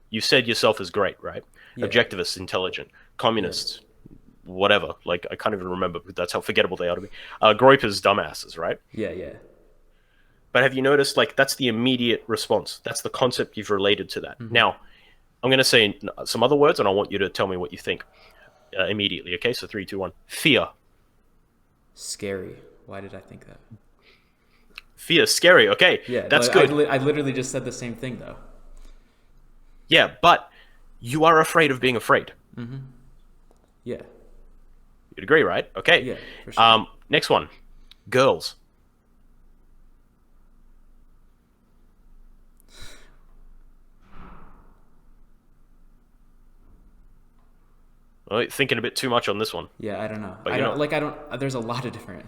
You said yourself is great, right? Yeah. Objectivist, intelligent, communists, whatever. Like, I can't even remember, but that's how forgettable they are to me. Groipers, dumbasses, right? Yeah. But have you noticed, like, that's the immediate response. That's the concept you've related to that. Now, I'm going to say some other words, and I want you to tell me what you think immediately, okay? So 3, 2, 1. Fear. Scary. Why did I think that? Fear, scary, okay. Yeah, that's like, good. I literally just said the same thing though. Yeah, but you are afraid of being afraid. Yeah. You'd agree, right? Okay. Yeah, for sure. Next one. Girls. Well, thinking a bit too much on this one. Yeah, I don't know. But I you don't know- like. I don't. There's a lot of different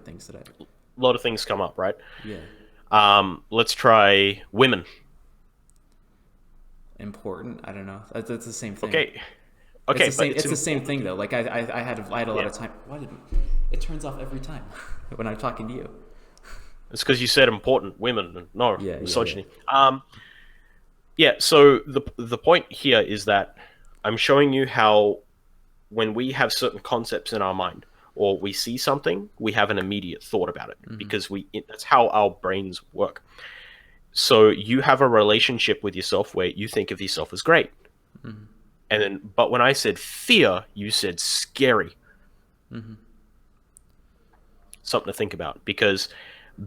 things that I. A lot of things come up, right? Yeah. Let's try women. Important. I don't know. That's the same thing. Okay. It's the but same. It's the same thing though. Like I had a lot Yeah. of time. Why did it turns off every time when I'm talking to you? It's because you said important women. No, Yeah, misogyny. Yeah. So the point here is that I'm showing you how when we have certain concepts in our mind, or we see something, we have an immediate thought about it, because that's how our brains work. So you have a relationship with yourself where you think of yourself as great. And then, but when I said fear, you said scary. Something to think about, because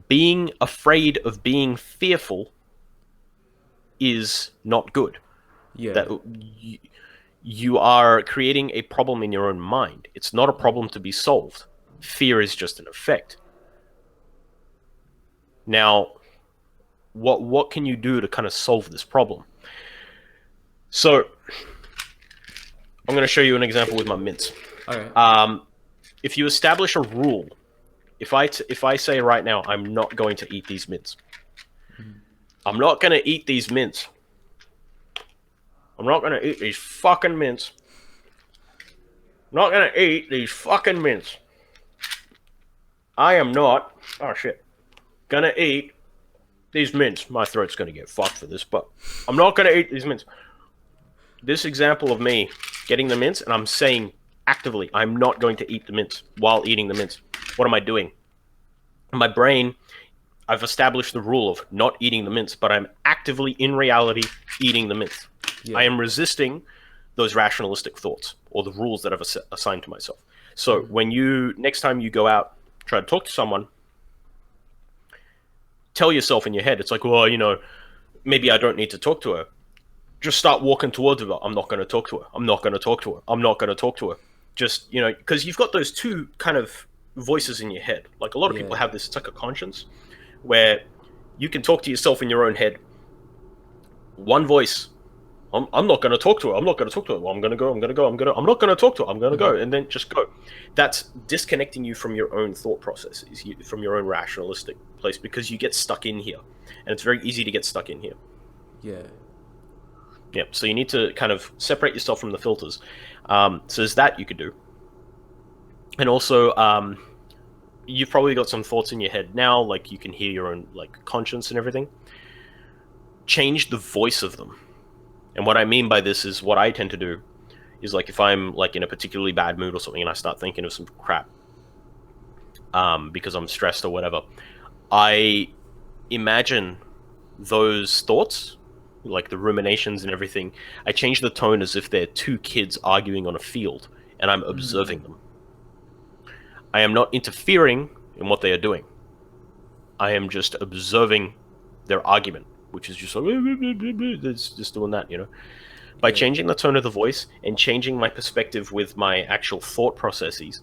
being afraid of being fearful is not good. Yeah. That you are creating a problem in your own mind. It's not a problem to be solved. Fear is just an effect. Now, what can you do to kind of solve this problem? So I'm going to show you an example with my mints. All right. If you establish a rule, if I say right now, I'm not going to eat these mints. I'm not going to eat these mints. I'm not going to eat these fucking mints. I'm not going to eat these fucking mints. I am not, oh shit, going to eat these mints. My throat's going to get fucked for this, but I'm not going to eat these mints. This example of me getting the mints, and I'm saying actively, I'm not going to eat the mints while eating the mints. What am I doing? My brain, I've established the rule of not eating the mints, but I'm actively, in reality, eating the mints. Yeah. I am resisting those rationalistic thoughts or the rules that I've assigned to myself. So when you, next time you go out, try to talk to someone, tell yourself in your head, it's like, well, you know, maybe I don't need to talk to her. Just start walking towards her. I'm not going to talk to her. I'm not going to talk to her. I'm not going to talk to her. Just, you know, because you've got those two kind of voices in your head. Like a lot of people have this, it's like a conscience where you can talk to yourself in your own head. One voice, I'm not going to talk to her. I'm not going to talk to her. Well, I'm going to go. I'm not going to talk to her. I'm going to go. And then just go. That's disconnecting you from your own thought processes, from your own rationalistic place, because you get stuck in here. And it's very easy to get stuck in here. Yeah. Yeah, so you need to kind of separate yourself from the filters. So there's that you could do. And also, you've probably got some thoughts in your head now, like you can hear your own like conscience and everything. Change the voice of them. And what I mean by this is what I tend to do is like if I'm like in a particularly bad mood or something and I start thinking of some crap because I'm stressed or whatever, I imagine those thoughts, like the ruminations and everything, I change the tone as if they're two kids arguing on a field and I'm observing them. I am not interfering in what they are doing. I am just observing their argument, which is just like, it's just doing that, you know. By changing the tone of the voice and changing my perspective with my actual thought processes,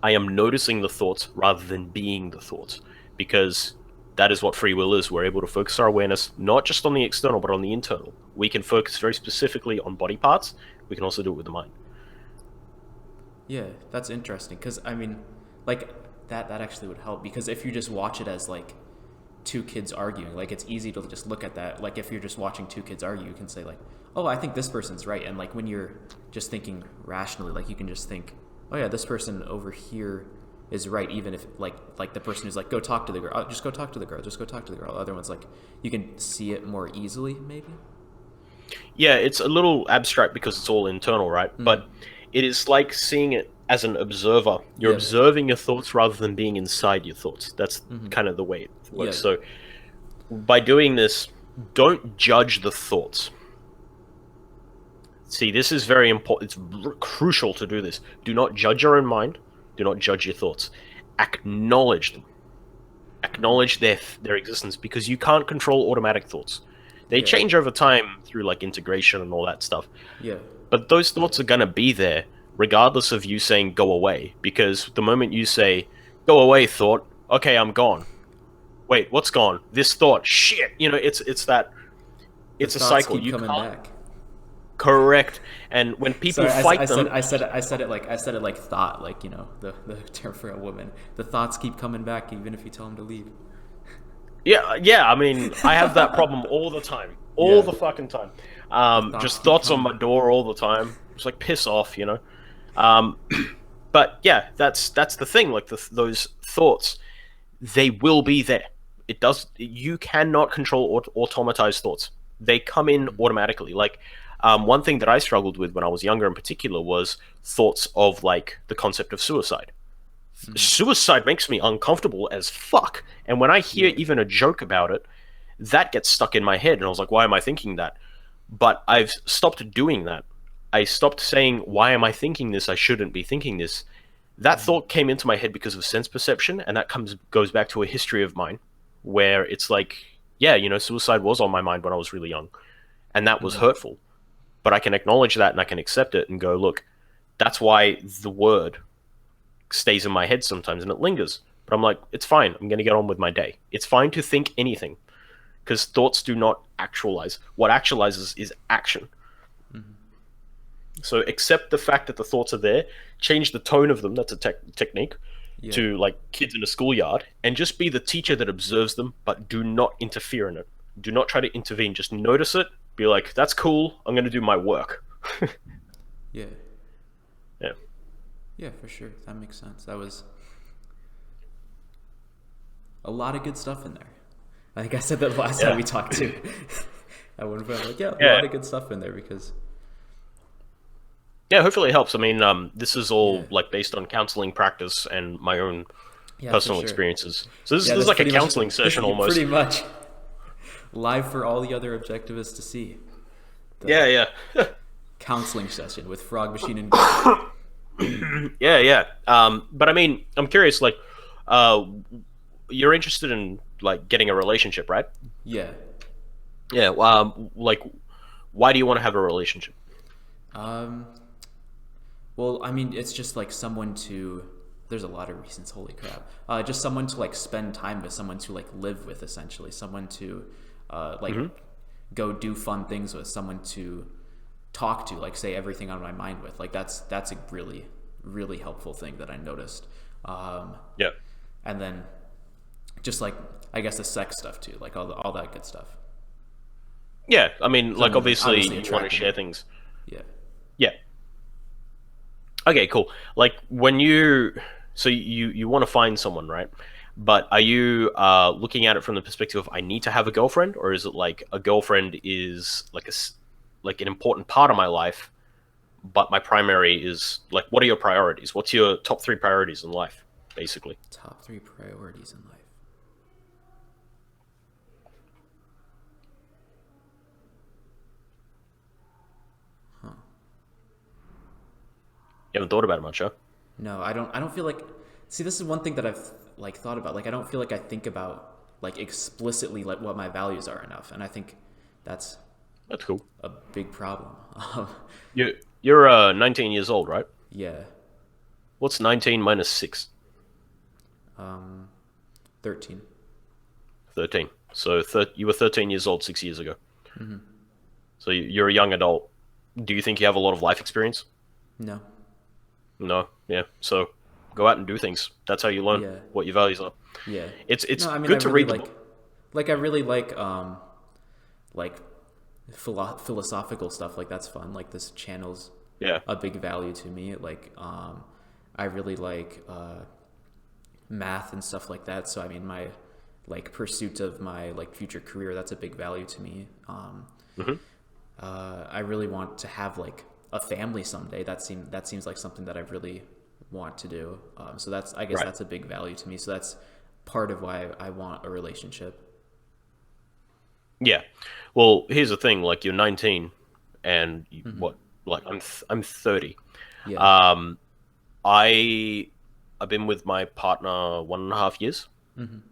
I am noticing the thoughts rather than being the thoughts, because that is what free will is. We're able to focus our awareness not just on the external, but on the internal. We can focus very specifically on body parts. We can also do it with the mind. Yeah, that's interesting, because I mean, like that actually would help, because if you just watch it as like two kids arguing, like it's easy to just look at that. Like if you're just watching two kids argue, you can say like, oh, I think this person's right. And like when you're just thinking rationally, like you can just think, oh yeah, this person over here is right, even if like the person who's like, go talk to the girl, just go talk to the girl, just go talk to the girl. The other one's like, you can see it more easily, maybe. Yeah, it's a little abstract because it's all internal, right? But it is like seeing it as an observer. You're observing your thoughts rather than being inside your thoughts. That's kind of the way it works. So by doing this, don't judge the thoughts. See, this is very important. It's crucial to do this. Do not judge your own mind. Do not judge your thoughts. Acknowledge them. Acknowledge their existence, because you can't control automatic thoughts. They change over time through like integration and all that stuff. Yeah. But those thoughts are going to be there regardless of you saying go away, because the moment you say go away thought, okay, I'm gone. Wait, what's gone? This thought, shit. You know, it's that, it's a cycle. You can't. Back. Correct. And when people fight them, I said it like thought, like, you know, the term for a woman. The thoughts keep coming back even if you tell them to leave. Yeah. I mean, I have that problem all the time, all the fucking time. Just thoughts on my door all the time. It's like, piss off, you know. But yeah, that's the thing. Like those thoughts, they will be there. You cannot control or automatize thoughts. They come in automatically. Like, one thing that I struggled with when I was younger in particular was thoughts of like the concept of suicide. Suicide makes me uncomfortable as fuck. And when I hear even a joke about it, that gets stuck in my head. And I was like, why am I thinking that? But I've stopped doing that. I stopped saying, why am I thinking this? I shouldn't be thinking this. That thought came into my head because of sense perception. And that goes back to a history of mine where it's like, yeah, you know, suicide was on my mind when I was really young. And that was hurtful. But I can acknowledge that and I can accept it and go, look, that's why the word stays in my head sometimes and it lingers. But I'm like, it's fine. I'm going to get on with my day. It's fine to think anything, because thoughts do not actualize. What actualizes is action. So accept the fact that the thoughts are there, change the tone of them, that's a technique, Yeah. to like kids in a schoolyard, and just be the teacher that observes them, but do not interfere in it. Do not try to intervene, just notice it, be like, that's cool, I'm going to do my work. Yeah. Yeah. Yeah, for sure. That makes sense. That was a lot of good stuff in there. I think I said that the last time we talked too. At one point, I'm like, yeah, a lot of good stuff in there because. Yeah, hopefully it helps. I mean, this is all Yeah. like based on counseling practice and my own Yeah, personal for sure. experiences. So this Yeah, is that's like a pretty much counseling session almost. Pretty much live for all the other objectivists to see. Yeah. Counseling session with Frog Machine and Gold. Yeah. But I mean, I'm curious. Like, you're interested in like getting a relationship, right? Yeah. Yeah. Like, why do you want to have a relationship? Well, I mean, it's just like someone to. There's a lot of reasons. Holy crap! Just someone to like spend time with, someone to like live with, essentially, someone to like go do fun things with, someone to talk to, like say everything on my mind with. Like that's a really really helpful thing that I noticed. Yeah. And then just like I guess the sex stuff too, like all that good stuff. Yeah. I mean, like obviously you want to attracting share me. things. Yeah. Yeah. Okay, cool. Like when so you want to find someone, right? But are you looking at it from the perspective of I need to have a girlfriend, or is it like a girlfriend is like like an important part of my life, but my primary is like what are your priorities? What's your top 3 priorities in life, basically? Top 3 priorities in life. You haven't thought about it much, huh? No, I don't. I don't feel like. See, this is one thing that I've like thought about. Like, I don't feel like I think about like explicitly like what my values are enough, and I think that's That's cool. a big problem. You're 19 years old, right? Yeah. What's 19 minus 6? 13. 13. So you were 13 years old 6 years ago. So you're a young adult. Do you think you have a lot of life experience? No. No. Yeah. So go out and do things. That's how you learn Yeah. what your values are. Yeah. It's No, I mean, good I to really read the like, book. I really like philosophical stuff. Like that's fun. Like this channel's Yeah. a big value to me. Like, I really like math and stuff like that. So I mean, my like pursuit of my like future career, that's a big value to me. I really want to have like a family someday. That seems like something that I really want to do. So that's I guess Right. that's a big value to me. So that's part of why I want a relationship. Yeah. Well, here's the thing. Like you're 19, and what? Like I'm 30. Yeah. I've been with my partner 1.5 years.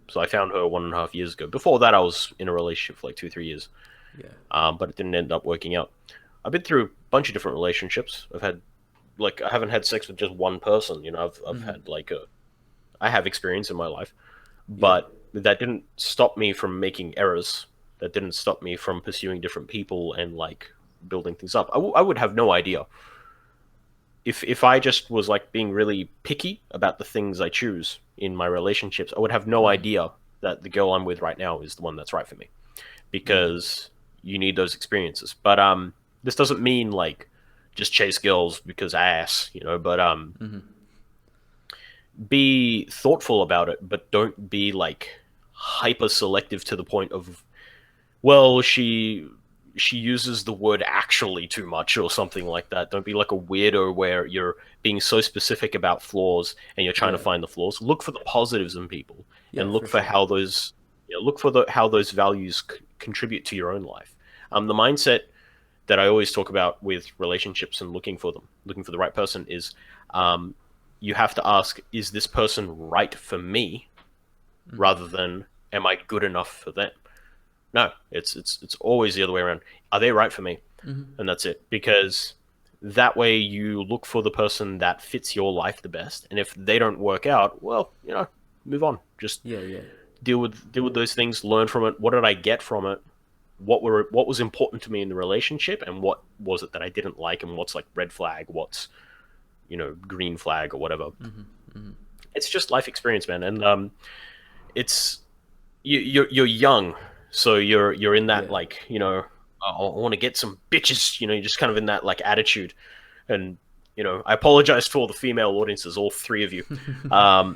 So I found her 1.5 years ago. Before that, I was in a relationship for like 2-3 years. Yeah. But it didn't end up working out. I've been through a bunch of different relationships. I've had, like, I haven't had sex with just one person. You know, I've had like I have experience in my life, but that didn't stop me from making errors. That didn't stop me from pursuing different people and like building things up. I would have no idea if I just was like being really picky about the things I choose in my relationships. I would have no idea that the girl I'm with right now is the one that's right for me, because you need those experiences. But this doesn't mean like just chase girls because ass, you know. But be thoughtful about it, but don't be like hyper selective to the point of, well, she uses the word actually too much or something like that. Don't be like a weirdo where you're being so specific about flaws and you're trying to Yeah. find the flaws. Look for the positives in people, Yeah, and look for for sure. how those how those values contribute to your own life. The mindset that I always talk about with relationships and looking for the right person is, you have to ask, is this person right for me, rather than am I good enough for them? No, it's always the other way around. Are they right for me? And that's it. Because that way you look for the person that fits your life the best. And if they don't work out, well, you know, move on. Just Yeah. deal with those things, learn from it. What did I get from it? what was important to me in the relationship, and what was it that I didn't like, and what's like red flag, what's, you know, green flag or whatever. It's just life experience, man. And it's you're young, so you're in that like, you know, I want to get some bitches, you know, you're just kind of in that like attitude. And you know, I apologize to all the female audiences, all three of you. I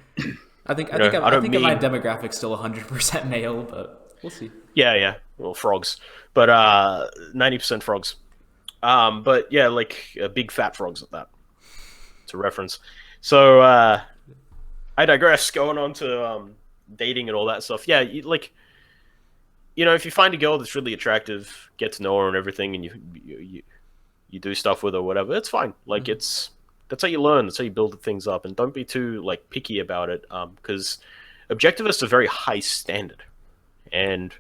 think my demographic's still 100% male, but we'll see. Yeah, well, frogs, but 90% frogs. But yeah, like big fat frogs at that. To reference. So I digress. Going on to dating and all that stuff. Yeah, like, you know, if you find a girl that's really attractive, get to know her and everything, and you do stuff with her, whatever, it's fine. Like, that's how you learn. That's how you build things up, and don't be too like picky about it. Because objectivists are very high standard, and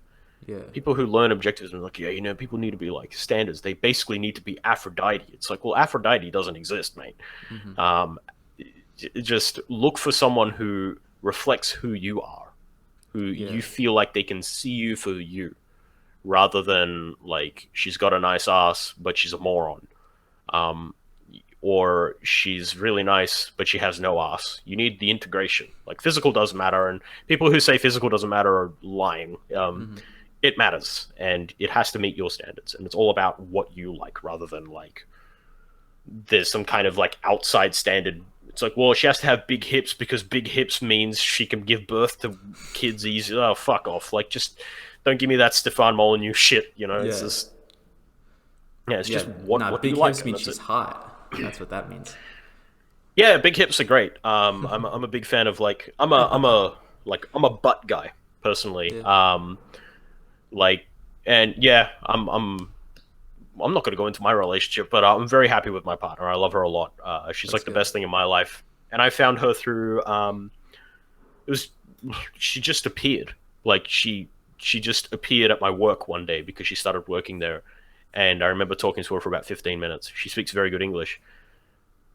people who learn objectivism are like, yeah, you know, people need to be like standards. They basically need to be Aphrodite. It's like, well, Aphrodite doesn't exist, mate. Just look for someone who reflects who you are, who you feel like they can see you for you, rather than like, she's got a nice ass but she's a moron, or she's really nice but she has no ass. You need the integration. Like, physical doesn't matter, and people who say physical doesn't matter are lying. It matters, and it has to meet your standards, and it's all about what you like, rather than like there's some kind of like outside standard. It's like, well, she has to have big hips because big hips means she can give birth to kids easy. Oh, fuck off. Like, just don't give me that Stefan Molyneux shit, you know? It's just... Yeah, it's just what big you like. Hips means she's hot. That's what that means. Yeah, big hips are great. I'm a big fan of, like... I'm a butt guy, personally. Like, and yeah, I'm not going to go into my relationship, but I'm very happy with my partner. I love her a lot. She's like the best thing in my life. And I found her through, she just appeared. Like, she just appeared at my work one day because she started working there. And I remember talking to her for about 15 minutes. She speaks very good English.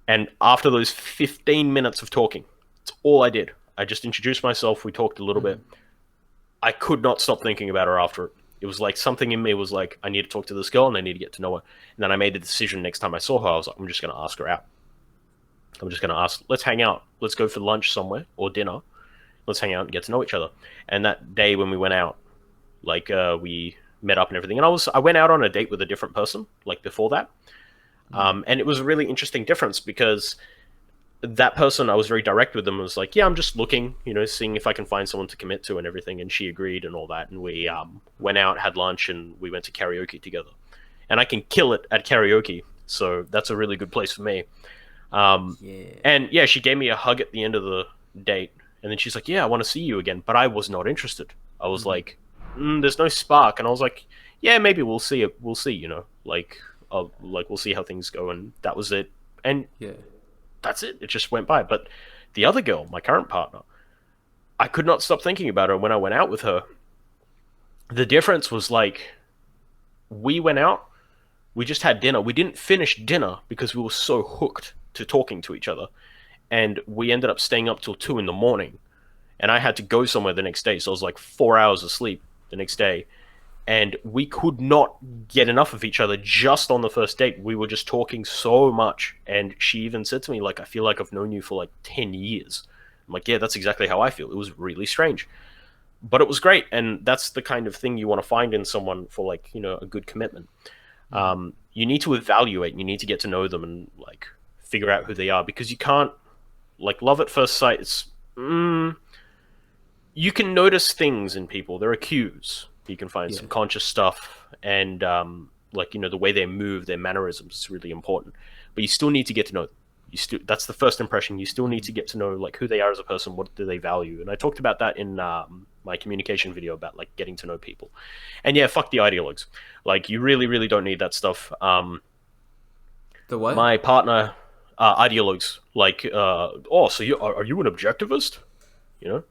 And after those 15 minutes of talking, it's all I did. I just introduced myself. We talked a little bit. I could not stop thinking about her after it. It was like something in me was like, I need to talk to this girl and I need to get to know her. And then I made the decision next time I saw her, I was like, I'm just going to ask her out. I'm just going to ask, let's hang out. Let's go for lunch somewhere or dinner. Let's hang out and get to know each other. And that day when we went out, like we met up and everything. And I went out on a date with a different person, like before that. And it was a really interesting difference because that person, I was very direct with them. I was like, yeah, I'm just looking, you know, seeing if I can find someone to commit to and everything. And she agreed and all that. And we went out, had lunch, and we went to karaoke together. And I can kill it at karaoke, so that's a really good place for me. And yeah, she gave me a hug at the end of the date. And then she's like, yeah, I want to see you again. But I was not interested. I was like, there's no spark. And I was like, yeah, maybe we'll see it. We'll see, you know, like we'll see how things go. And that was it. And that's it. It just went by. But the other girl, my current partner, I could not stop thinking about her when I went out with her. The difference was like, we went out, we just had dinner. We didn't finish dinner because we were so hooked to talking to each other. And we ended up staying up till 2 a.m. And I had to go somewhere the next day. So it was like 4 hours of sleep the next day. And we could not get enough of each other just on the first date. We were just talking so much. And she even said to me, like, I feel like I've known you for like 10 years. I'm like, yeah, that's exactly how I feel. It was really strange. But it was great. And that's the kind of thing you want to find in someone for, like, you know, a good commitment. You need to evaluate. You need to get to know them and, like, figure out who they are. Because you can't, like, love at first sight. It's, you can notice things in people. There are cues. You can find subconscious stuff, and like, you know, the way they move, their mannerisms is really important. But you still need to get to know them. That's the first impression. You still need to get to know, like, who they are as a person, what do they value. And I talked about that in my communication video about, like, getting to know people. And yeah, fuck the ideologues. Like, you really, really don't need that stuff. The what? My partner, ideologues, like, so are you an objectivist? You know,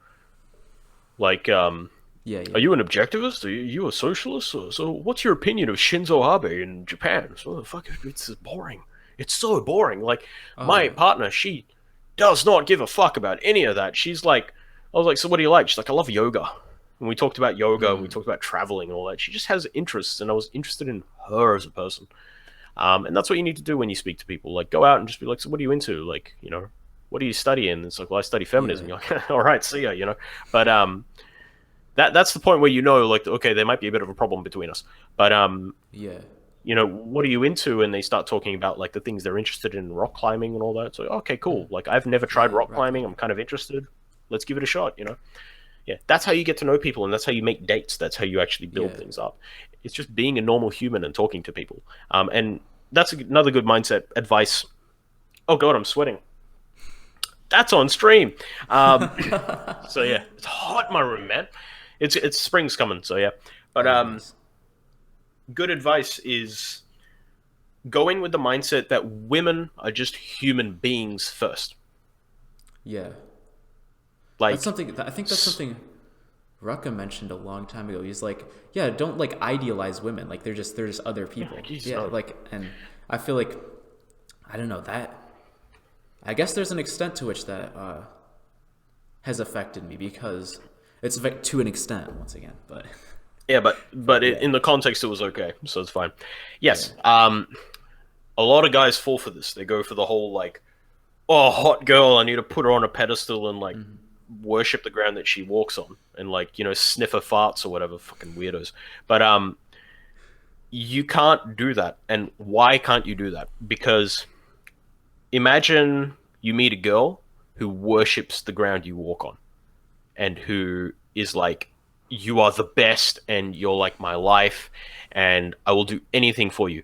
like, are you an objectivist? Are you a socialist? So what's your opinion of Shinzo Abe in Japan? So fuck, it's boring. It's so boring. Like, my partner, she does not give a fuck about any of that. She's like, I was like, so what do you like? She's like, I love yoga. And we talked about yoga, and we talked about traveling and all that. She just has interests, and I was interested in her as a person. And that's what you need to do when you speak to people. Like, go out and just be like, so what are you into? Like, you know, what do you study in? It's like, well, I study feminism. Yeah. You're like, all right, see ya, you know. But that's the point where you know, like, okay, there might be a bit of a problem between us. But Yeah. you know, what are you into? And they start talking about like the things they're interested in, rock climbing and all that. So, okay, cool. Like, I've never tried rock climbing. I'm kind of interested. Let's give it a shot, you know? Yeah, that's how you get to know people, and that's how you make dates. That's how you actually build things up. It's just being a normal human and talking to people. And that's another good mindset advice. Oh, God, I'm sweating. That's on stream. So, yeah, it's hot in my room, man. It's spring's coming, so yeah. But Nice. good advice is go in with the mindset that women are just human beings first. Yeah. Like, That's something, I think that's something Rucka mentioned a long time ago. He's like, yeah, don't like idealize women. Like they're just other people. Yeah. Like, and I feel like, I don't know that, I guess there's an extent to which that, has affected me because it's to an extent once again, but yeah, but in the context, it was okay. So it's fine. Yes. A lot of guys fall for this. They go for the whole like, oh, hot girl, I need to put her on a pedestal and like worship the ground that she walks on and like, you know, sniff her farts or whatever, fucking weirdos. But you can't do that. And why can't you do that? Because imagine you meet a girl who worships the ground you walk on and who is like, you are the best and you're like my life and I will do anything for you.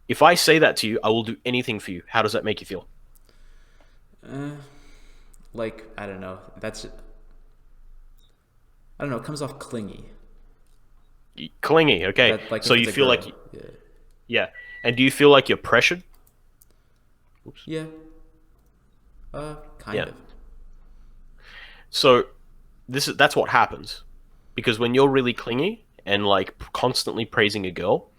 If I say that to you, I will do anything for you. How does that make you feel? like, I don't know. That's, I don't know. It comes off clingy. Clingy, okay. That, like, so if you it's a feel girl. like, yeah. And do you feel like you're pressured? Yeah. Kind of. So that's what happens. Because when you're really clingy and like constantly praising a girl,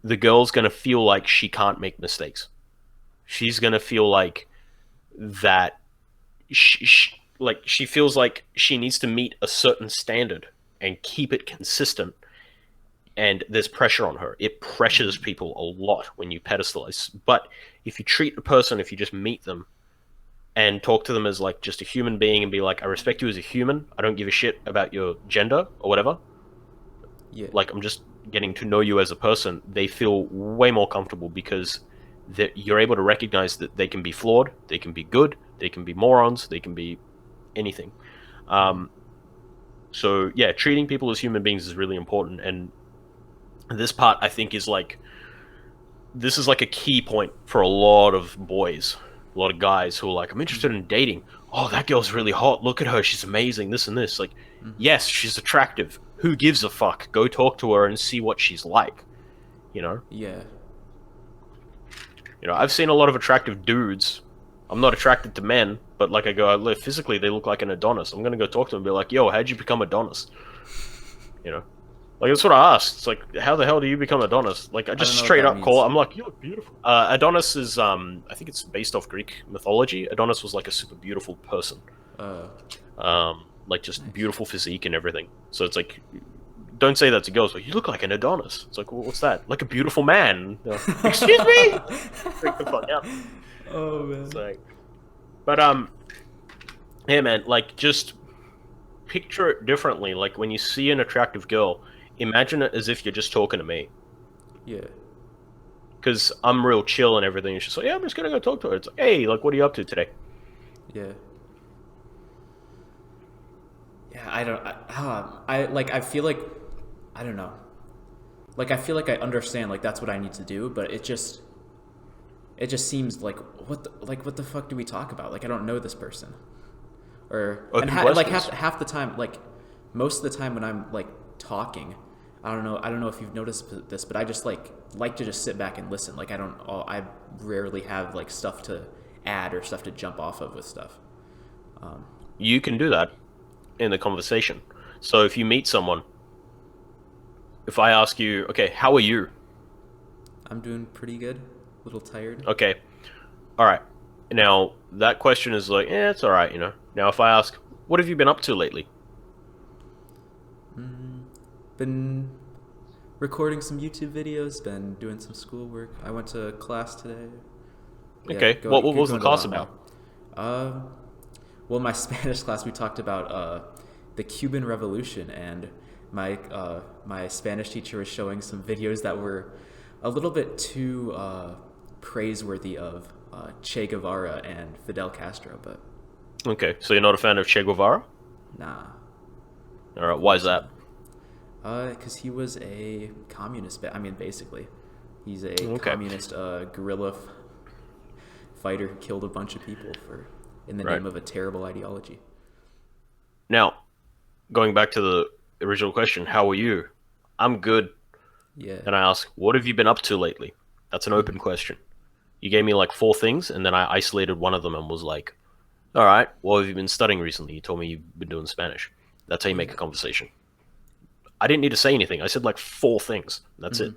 the girl's going to feel like she can't make mistakes. She's going to feel like that she feels like she needs to meet a certain standard and keep it consistent, and there's pressure on her. It pressures people a lot when you pedestalize. But if you treat a person, if you just meet them and talk to them as like just a human being and be like, I respect you as a human, I don't give a shit about your gender or whatever, like I'm just getting to know you as a person, they feel way more comfortable because that you're able to recognize that they can be flawed, they can be good, they can be morons, they can be anything. So yeah, treating people as human beings is really important, and this part I think is like, this is like a key point for a lot of boys, a lot of guys who are like, I'm interested in dating. Oh, that girl's really hot. Look at her. She's amazing. This and this. Like, yes, she's attractive. Who gives a fuck? Go talk to her and see what she's like. You know? Yeah. You know, I've seen a lot of attractive dudes. I'm not attracted to men, but like I go, physically they look like an Adonis. I'm gonna go talk to them and be like, yo, how'd you become Adonis? You know? Like, that's what I asked. It's like, how the hell do you become Adonis? Like, I just straight up call. I'm like, you look beautiful. Adonis is, I think it's based off Greek mythology. Adonis was like a super beautiful person. Like just beautiful physique and everything. So it's like, don't say that to girls. Like, you look like an Adonis. It's like, well, what's that? Like a beautiful man. Excuse me. Freak the fuck out. Oh man. It's like, but yeah, man. Like, just picture it differently. Like when you see an attractive girl, imagine it as if you're just talking to me. Yeah. Because I'm real chill and everything. It's just like, yeah, I'm just gonna go talk to her. It's like, hey, like, what are you up to today? Yeah. Yeah, I feel like, I don't know. Like, I feel like I understand, like, that's what I need to do, but it just seems like, what the fuck do we talk about? Like, I don't know this person. Or, and like, half the time, like, most of the time when I'm, like, talking, I don't know if you've noticed this, but I just, like to just sit back and listen. Like, I rarely have, like, stuff to add or stuff to jump off of with stuff. You can do that in the conversation. So if you meet someone, if I ask you, okay, how are you? I'm doing pretty good. A little tired. Okay. All right. Now, that question is like, it's all right, you know. Now, if I ask, what have you been up to lately? been recording some YouTube videos, been doing some schoolwork. I went to class today. Okay. What was the class about? Well, my Spanish class, we talked about the Cuban Revolution, and my Spanish teacher was showing some videos that were a little bit too praiseworthy of Che Guevara and Fidel Castro, but Okay, so you're not a fan of Che Guevara? nah. All right, why is that? Because he was a communist. I mean, basically, he's a Okay. communist guerrilla fighter who killed a bunch of people in the Right. name of a terrible ideology. Now, going back to the original question, how are you? I'm good. Yeah. And I ask, what have you been up to lately? That's an open question. You gave me like 4 things, and then I isolated one of them and was like, all right, what have you been studying recently? You told me you've been doing Spanish. That's how you make a conversation. I didn't need to say anything. I said like 4 things. That's it.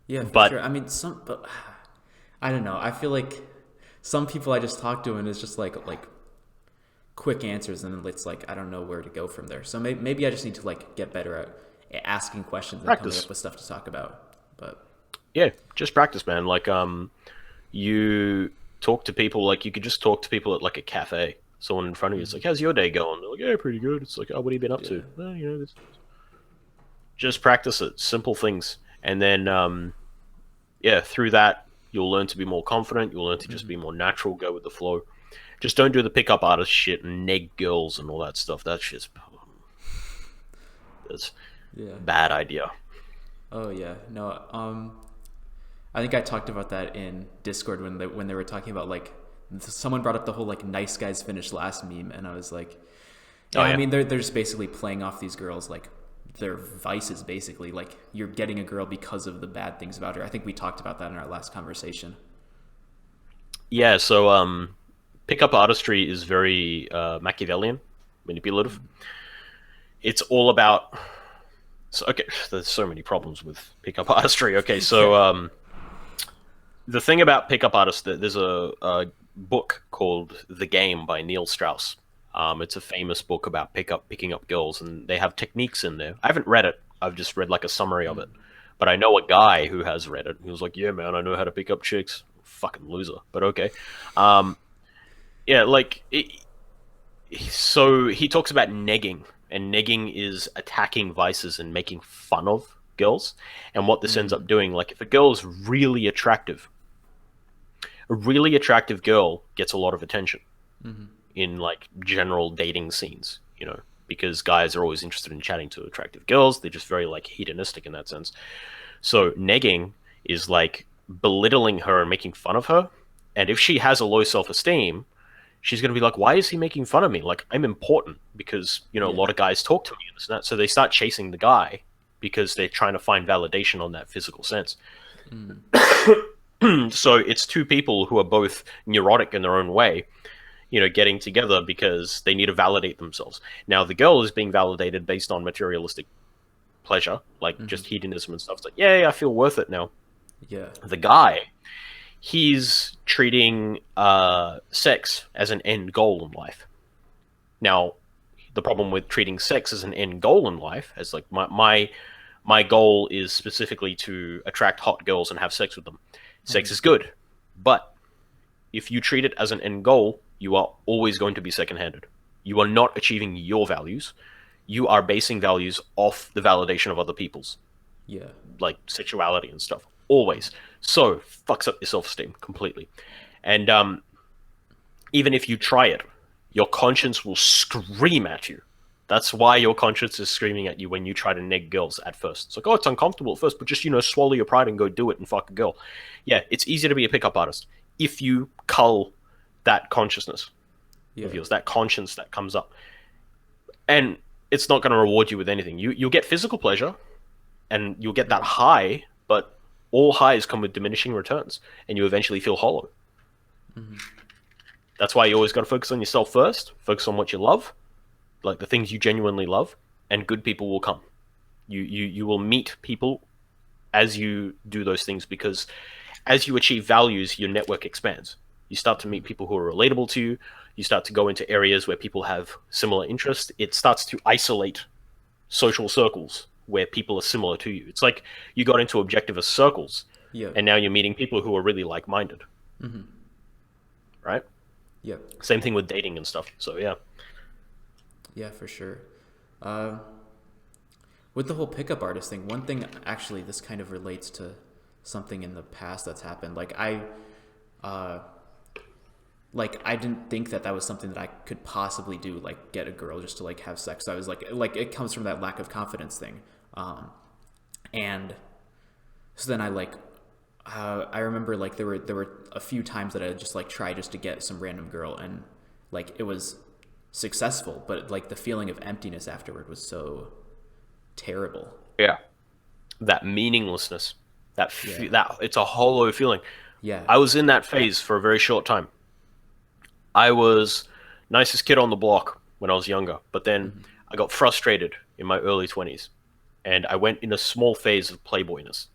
Yeah, for But- sure. I mean, but I don't know. I feel like some people I just talk to and it's just like quick answers, and it's like I don't know where to go from there. So maybe I just need to like get better at asking questions and coming Practice. up with stuff to talk about. But Yeah, just practice, man. Like, you talk to people, like you could just talk to people at like a cafe. Someone in front of you, it's like, how's your day going? They're like, yeah, pretty good. It's like, oh, what have you been up to? Well, you know, this. Just practice it. Simple things. And then, yeah, through that, you'll learn to be more confident. You'll learn to just be more natural, go with the flow. Just don't do the pickup artist shit and neg girls and all that stuff. That's just... That's yeah. bad idea. Oh yeah. No. I think I talked about that in Discord when they were talking about like someone brought up the whole like nice guys finish last meme, and I was like, yeah, Oh, yeah. I mean they're just basically playing off these girls like their vices, basically. Like you're getting a girl because of the bad things about her. I think we talked about that in our last conversation. Yeah, so pickup artistry is very Machiavellian, manipulative. It's all about... So, okay, there's so many problems with pickup artistry. Okay, so the thing about pickup artists, there's a book called The Game by Neil Strauss. It's a famous book about picking up girls, and they have techniques in there. I haven't read it. I've just read like a summary of it. But I know a guy who has read it. He was like, yeah, man, I know how to pick up chicks. Fucking loser, but okay. Yeah, like... So he talks about negging, and negging is attacking vices and making fun of girls. And what this ends up doing, like if a girl is really attractive, a really attractive girl gets a lot of attention in like general dating scenes, you know, because guys are always interested in chatting to attractive girls. They're just very like hedonistic in that sense. So negging is like belittling her and making fun of her. And if she has a low self-esteem, she's going to be like, why is he making fun of me? Like, I'm important because, you know, a lot of guys talk to me and this and that. So they start chasing the guy because they're trying to find validation on that physical sense. So it's 2 people who are both neurotic in their own way, you know, getting together because they need to validate themselves. Now, the girl is being validated based on materialistic pleasure, like just hedonism and stuff. It's like, yeah, I feel worth it now. Yeah. The guy... he's treating sex as an end goal in life. Now, the problem with treating sex as an end goal in life, as like my goal is specifically to attract hot girls and have sex with them. Sex is good, but if you treat it as an end goal, you are always going to be second-handed. You are not achieving your values. You are basing values off the validation of other people's. Yeah. Like sexuality and stuff. Always. So fucks up your self-esteem completely. And even if you try it, your conscience will scream at you. That's why your conscience is screaming at you when you try to neg girls at first. It's like, oh, it's uncomfortable at first, but just, you know, swallow your pride and go do it and fuck a girl. Yeah, it's easier to be a pickup artist if you cull that consciousness of yours, that conscience that comes up. And it's not going to reward you with anything. You'll get physical pleasure and you'll get that high, but all highs come with diminishing returns, and you eventually feel hollow. That's why you always got to focus on yourself first, focus on what you love, like the things you genuinely love, and good people will come. You will meet people as you do those things, because as you achieve values, your network expands. You start to meet people who are relatable to you. You start to go into areas where people have similar interests. It starts to isolate social circles where people are similar to you. It's like you got into objectivist circles, Yeah. and now you're meeting people who are really like-minded, right? Yeah. Same thing with dating and stuff. So yeah. Yeah, for sure. Uh, with the whole pickup artist thing, one thing actually, this kind of relates to something in the past that's happened. Uh, I didn't think that was something that I could possibly do, like get a girl just to like have sex. So I was like it comes from that lack of confidence thing. And so then I remember like there were a few times that I just like tried just to get some random girl, and like it was successful, but like the feeling of emptiness afterward was so terrible. Yeah. That meaninglessness, Yeah. that it's a hollow feeling. Yeah. I was in that phase for a very short time. I was nicest kid on the block when I was younger, but then I got frustrated in my early 20s, and I went in a small phase of playboyness.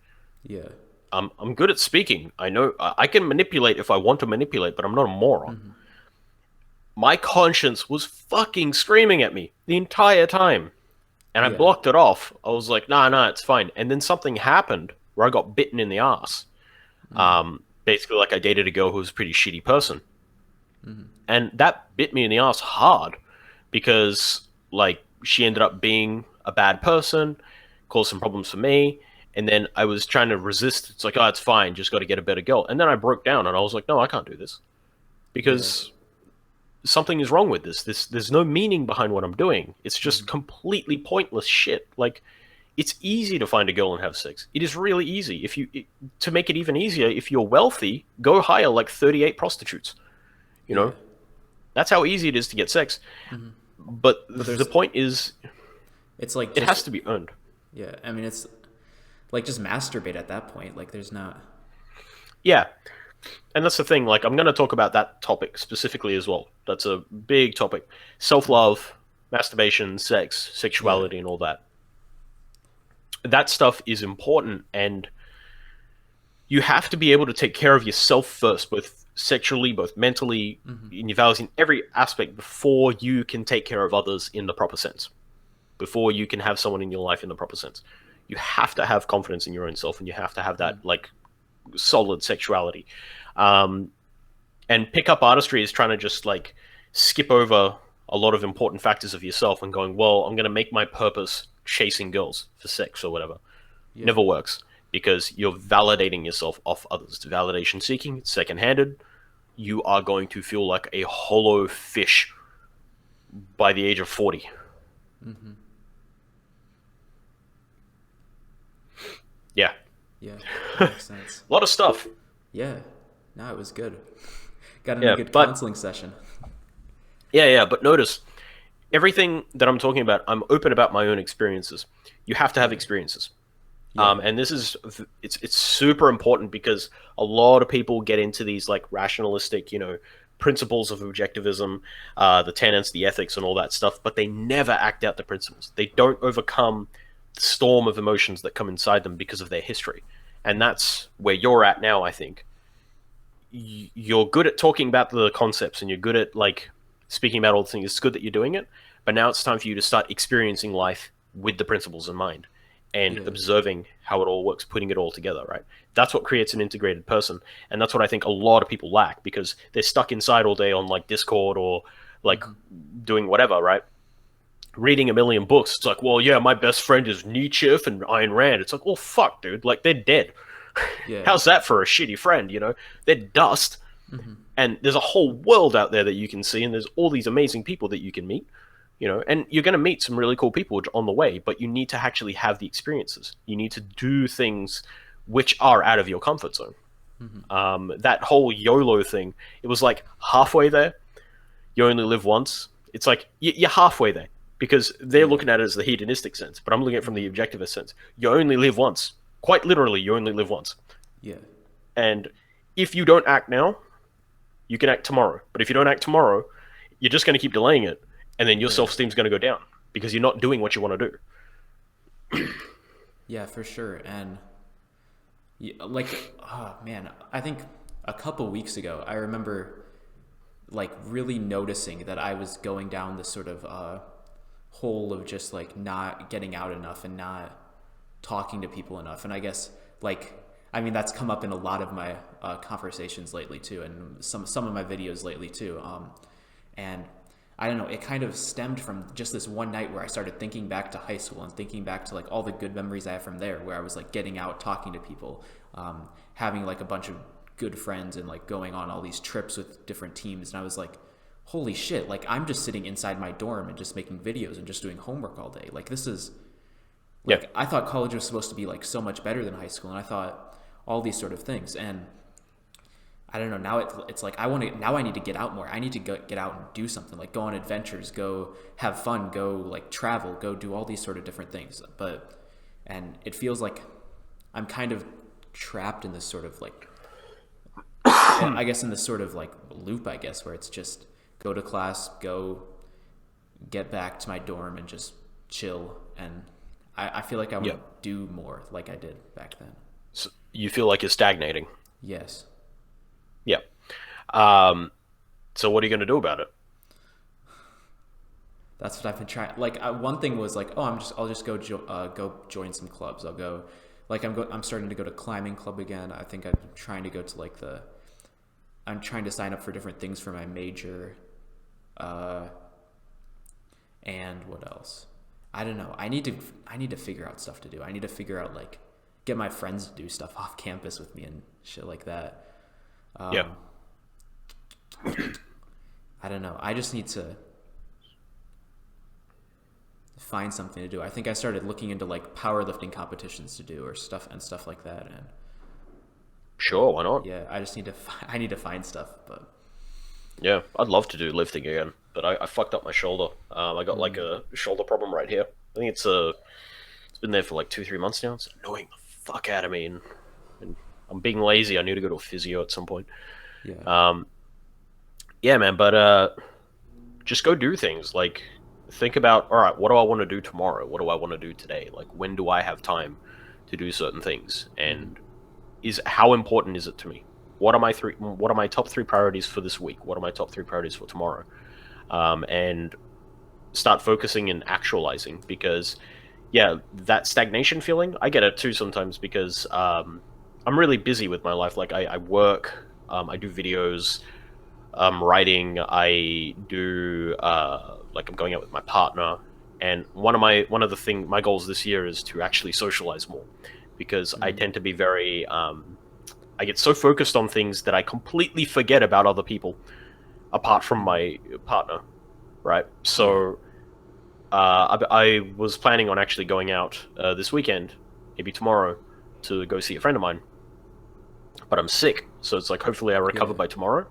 Yeah. I'm good at speaking. I know I can manipulate if I want to manipulate, but I'm not a moron. My conscience was fucking screaming at me the entire time, and I Yeah. blocked it off. I was like, nah, it's fine. And then something happened where I got bitten in the ass. Basically, like I dated a girl who was a pretty shitty person. And that bit me in the ass hard because, like, she ended up being a bad person, caused some problems for me. And then I was trying to resist. It's like, oh, it's fine. Just got to get a better girl. And then I broke down and I was like, no, I can't do this because something is wrong with this. There's no meaning behind what I'm doing. It's just completely pointless shit. Like, it's easy to find a girl and have sex. It is really easy. To make it even easier, if you're wealthy, go hire like 38 prostitutes. You know, that's how easy it is to get sex. But the point is, it's like it has to be earned. Yeah, I mean, it's like just masturbate at that point. Like, there's not. Yeah, and that's the thing. Like, I'm going to talk about that topic specifically as well. That's a big topic: self-love, masturbation, sex, sexuality, and all that. That stuff is important, and you have to be able to take care of yourself first, both sexually, both mentally, in your values, in every aspect, before you can take care of others in the proper sense. Before you can have someone in your life in the proper sense, you have to have confidence in your own self, and you have to have that like solid sexuality. And pickup artistry is trying to just like skip over a lot of important factors of yourself and going, well, I'm going to make my purpose chasing girls for sex or whatever. Never works, because you're validating yourself off others. Validation seeking, second-handed. You are going to feel like a hollow fish by the age of 40. Yeah. Yeah, that makes sense. A lot of stuff. Yeah. No, it was good. Got in a good counseling session. Yeah, but notice, everything that I'm talking about, I'm open about my own experiences. You have to have experiences. And this is, it's super important, because a lot of people get into these like rationalistic, principles of objectivism, the tenets, the ethics, and all that stuff, but they never act out the principles. They don't overcome the storm of emotions that come inside them because of their history. And that's where you're at now, I think. You're good at talking about the concepts, and you're good at like speaking about all the things. It's good that you're doing it, but now it's time for you to start experiencing life with the principles in mind, and observing how it all works, putting it all together, right? That's what creates an integrated person. And that's what I think a lot of people lack, because they're stuck inside all day on like Discord or like doing whatever, right? Reading a million books. It's like, well, yeah, my best friend is Nietzsche and Ayn Rand. It's like, well, fuck, dude. Like, they're dead. How's that for a shitty friend, They're dust. And there's a whole world out there that you can see, and there's all these amazing people that you can meet. And you're going to meet some really cool people on the way, but you need to actually have the experiences. You need to do things which are out of your comfort zone. That whole YOLO thing, it was like halfway there. You only live once. It's like you're halfway there, because they're looking at it as the hedonistic sense, but I'm looking at it from the objectivist sense. You only live once. Quite literally, you only live once. Yeah. And if you don't act now, you can act tomorrow. But if you don't act tomorrow, you're just going to keep delaying it. And then your self-esteem is going to go down, because you're not doing what you want to do. Yeah, for sure. And oh man, I think a couple weeks ago, I remember like really noticing that I was going down this sort of hole of just like not getting out enough and not talking to people enough. And I guess like, I mean, that's come up in a lot of my conversations lately too, and some of my videos lately too. And I don't know, it kind of stemmed from just this one night where I started thinking back to high school and thinking back to like all the good memories I have from there, where I was like getting out, talking to people, having like a bunch of good friends and like going on all these trips with different teams. And I was like, holy shit, like I'm just sitting inside my dorm and just making videos and just doing homework all day. Like this is like, I thought college was supposed to be like so much better than high school. And I thought all these sort of things. And I don't know, now it's like now I need to get out more. I need to get out and do something, like go on adventures, go have fun, go like travel, go do all these sort of different things. And it feels like I'm kind of trapped in this sort of like, I guess in this sort of like loop, I guess, where it's just go to class, go get back to my dorm and just chill. And I feel like I want to do more like I did back then. So you feel like you're stagnating? Yes. Yeah. So what are you going to do about it? That's what I've been trying. Like one thing was like, oh, I'll just go join some clubs. I'll go, like I'm starting to go to climbing club again. I think I'm trying to go to like I'm trying to sign up for different things for my major. And what else? I don't know. I need to figure out stuff to do. I need to figure out like get my friends to do stuff off campus with me and shit like that. I don't know. I just need to find something to do. I think I started looking into like powerlifting competitions to do or stuff like that. And sure, why not? Yeah, I just need to find stuff. But yeah, I'd love to do lifting again, but I fucked up my shoulder. I got like a shoulder problem right here. I think it's been there for like 2-3 months now. It's annoying the fuck out of me, and I'm being lazy. I need to go to a physio at some point. Yeah. Yeah, man. But just go do things. Like think about, all right, what do I want to do tomorrow? What do I want to do today? Like when do I have time to do certain things? And how important is it to me? What are my top 3 priorities for this week? What are my top 3 priorities for tomorrow? And start focusing and actualizing, because that stagnation feeling, I get it too sometimes, because I'm really busy with my life. Like I work, I do videos, writing, I do like I'm going out with my partner, and one of my goals this year is to actually socialize more, because I tend to be very I get so focused on things that I completely forget about other people apart from my partner, right? So I was planning on actually going out this weekend, maybe tomorrow, to go see a friend of mine, but I'm sick, so it's like hopefully I recover by tomorrow,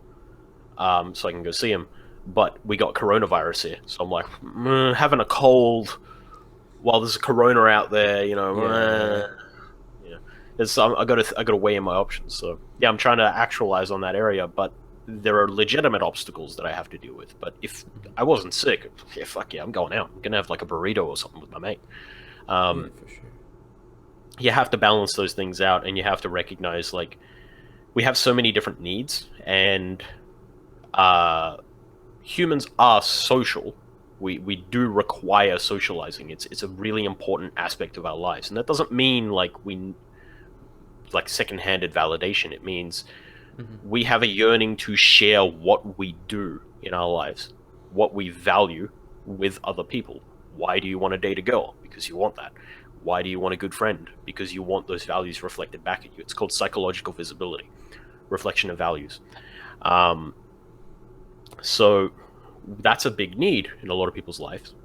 so I can go see him. But we got coronavirus here, so I'm like having a cold while there's a corona out there, you know. I gotta weigh in my options. So yeah, I'm trying to actualize on that area, but there are legitimate obstacles that I have to deal with. But if I wasn't sick, fuck yeah, I'm going out. I'm gonna have like a burrito or something with my mate. For sure. You have to balance those things out, and you have to recognize like we have so many different needs, and humans are social. We do require socializing. It's a really important aspect of our lives, and that doesn't mean like second-handed validation. It means we have a yearning to share what we do in our lives, what we value with other people. Why do you want to date a girl? Because you want that. Why do you want a good friend? Because you want those values reflected back at you. It's called psychological visibility, reflection of values. So that's a big need in a lot of people's lives.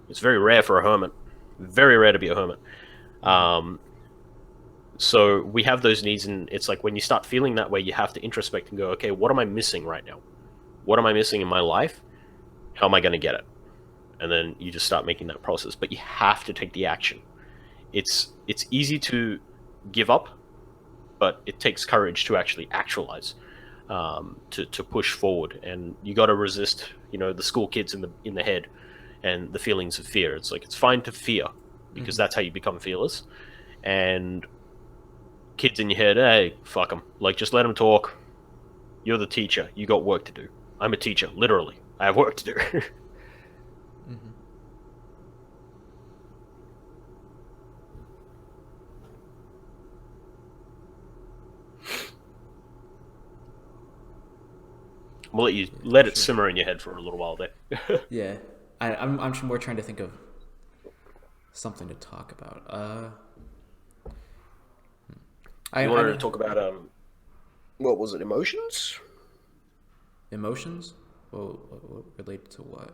It's very rare for a hermit. Very rare to be a hermit. So we have those needs, and it's like when you start feeling that way, you have to introspect and go, okay, what am I missing right now? What am I missing in my life? How am I going to get it? And then you just start making that process. But you have to take the action. It's easy to give up, but it takes courage to actually actualize, to push forward. And you got to resist, the school kids in the head and the feelings of fear. It's like, it's fine to fear, because that's how you become fearless. And kids in your head, hey, fuck them. Like, just let them talk. You're the teacher. You got work to do. I'm a teacher, literally. I have work to do. We'll let you Yeah, for let it sure. simmer in your head for a little while there. Yeah, I'm more trying to think of something to talk about. You I wanted to mean, talk about what was it? Emotions? emotions. Well, related to what?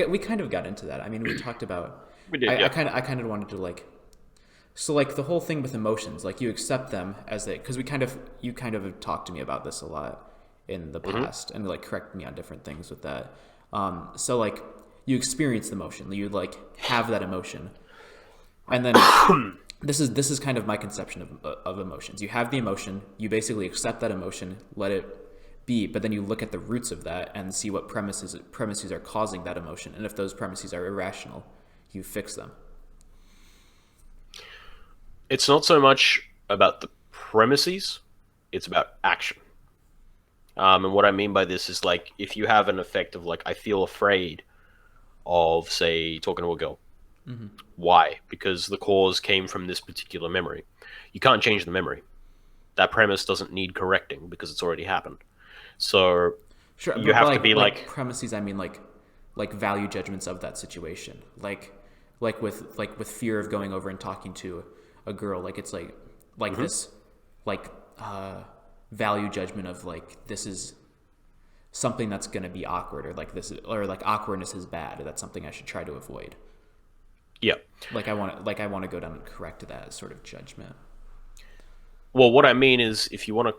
We kind of got into that. I mean, we talked about. We did, yeah. I kind of wanted to like. So like the whole thing with emotions, like you accept them as they, because you kind of have talked to me about this a lot in the Hmm. past and like correct me on different things with that. So like you experience the emotion, you like have that emotion, and then this is kind of my conception of emotions. You have the emotion, you basically accept that emotion, let it be, but then you look at the roots of that and see what premises are causing that emotion, and if those premises are irrational, you fix them. It's not so much about the premises; it's about action. And what I mean by this is like if you have an effect of like I feel afraid of say talking to a girl. Why? Because the cause came from this particular memory. You can't change the memory. That premise doesn't need correcting because it's already happened. So Sure, you but have to be like like, premises, I mean like value judgments of that situation. Like with fear of going over and talking to a girl, like it's like mhm. this like value judgment of like this is something that's going to be awkward, or like this is, or like awkwardness is bad, or that's something I should try to avoid. Yeah. I want to go down and correct that sort of judgment. Well, what I mean is if you want to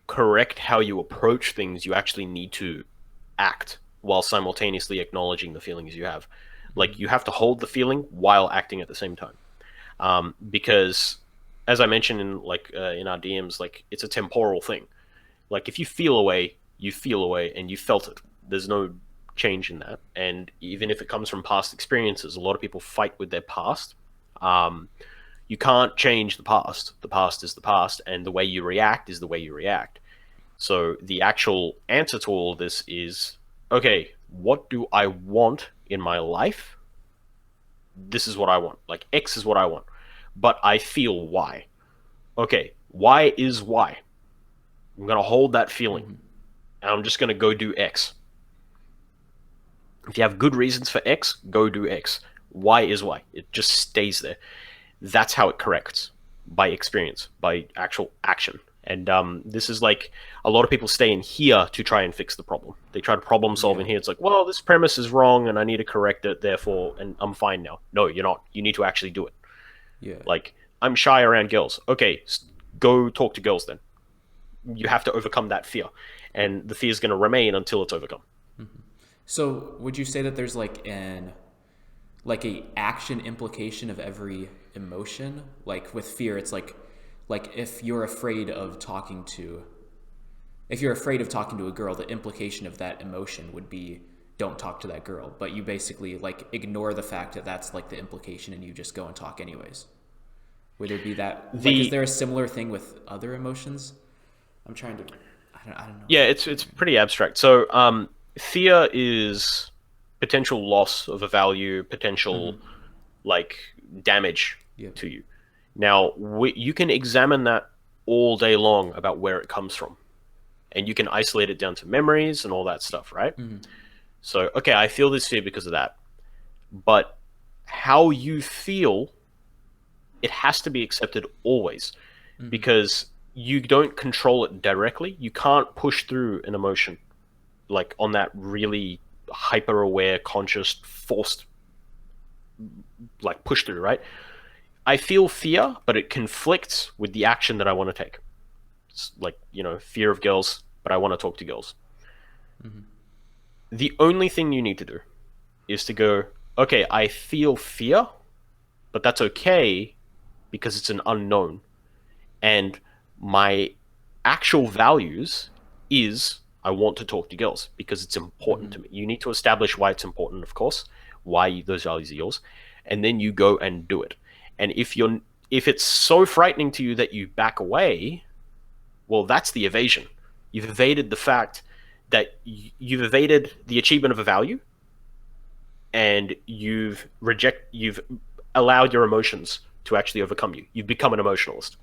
correct how you approach things, you actually need to act while simultaneously acknowledging the feelings you have. Like you have to hold the feeling while acting at the same time. Because as I mentioned in our DMs, like it's a temporal thing. Like if you feel away, you feel away, and you felt it. There's no change in that. And even if it comes from past experiences, a lot of people fight with their past. Um, you can't change the past. The past is the past, and the way you react is the way you react. So the actual answer to all of this is okay, what do I want in my life? This is what I want. Like X is what I want. But I feel Y. Okay, Y is Y. I'm going to hold that feeling, and I'm just going to go do X. If you have good reasons for X, go do X. Y is Y. It just stays there. That's how it corrects by experience, by actual action. And this is like a lot of people stay in here to try and fix the problem. They try to problem solve Yeah, in here. It's like, well, this premise is wrong and I need to correct it, therefore, and I'm fine now. No, you're not. You need to actually do it. yeah. Like, I'm shy around girls. Okay, go talk to girls then. You have to overcome that fear. And the fear is going to remain until it's overcome. So would you say that there's like a action implication of every emotion? Like with fear, it's like if you're afraid of talking to a girl, the implication of that emotion would be don't talk to that girl. But you basically like ignore the fact that that's like the implication, and you just go and talk anyways. Would there be that like is The there a similar thing with other emotions? I'm trying to I don't know. Yeah, it's pretty abstract. So, fear is potential loss of a value, potential like damage Yep. to you. Now, you can examine that all day long about where it comes from, and you can isolate it down to memories and all that stuff, right? So, okay, I feel this fear because of that, but how you feel, it has to be accepted always because you don't control it directly. You can't push through an emotion like on that really hyper aware, conscious, forced like push through, right? I feel fear, but it conflicts with the action that I want to take. It's like, fear of girls, but I want to talk to girls. The only thing you need to do is to go, okay, I feel fear, but that's okay because it's an unknown. And my actual values is I want to talk to girls because it's important to me. You need to establish why it's important, of course, why those values are yours, and then you go and do it. And if it's so frightening to you that you back away, well, that's the evasion. You've evaded the fact that you've evaded the achievement of a value, and you've allowed your emotions to actually overcome you. You've become an emotionalist.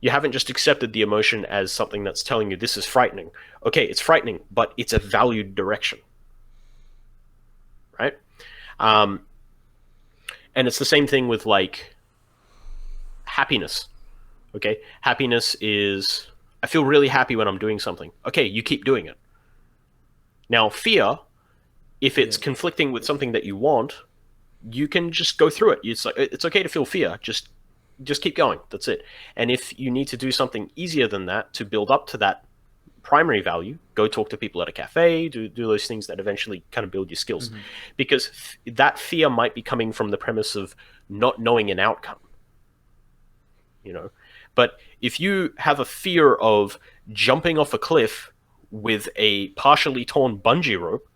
You haven't just accepted the emotion as something that's telling you this is frightening. Okay, it's frightening, but it's a valued direction, right? Um, and it's the same thing with like happiness. Okay, happiness is, I feel really happy when I'm doing something. Okay, you keep doing it. Now, fear, if it's conflicting with something that you want, you can just go through it. It's like, it's okay to feel fear. Just keep going. That's it. And if you need to do something easier than that to build up to that primary value, go talk to people at a cafe, do those things that eventually kind of build your skills. Because that fear might be coming from the premise of not knowing an outcome, you know. But if you have a fear of jumping off a cliff with a partially torn bungee rope,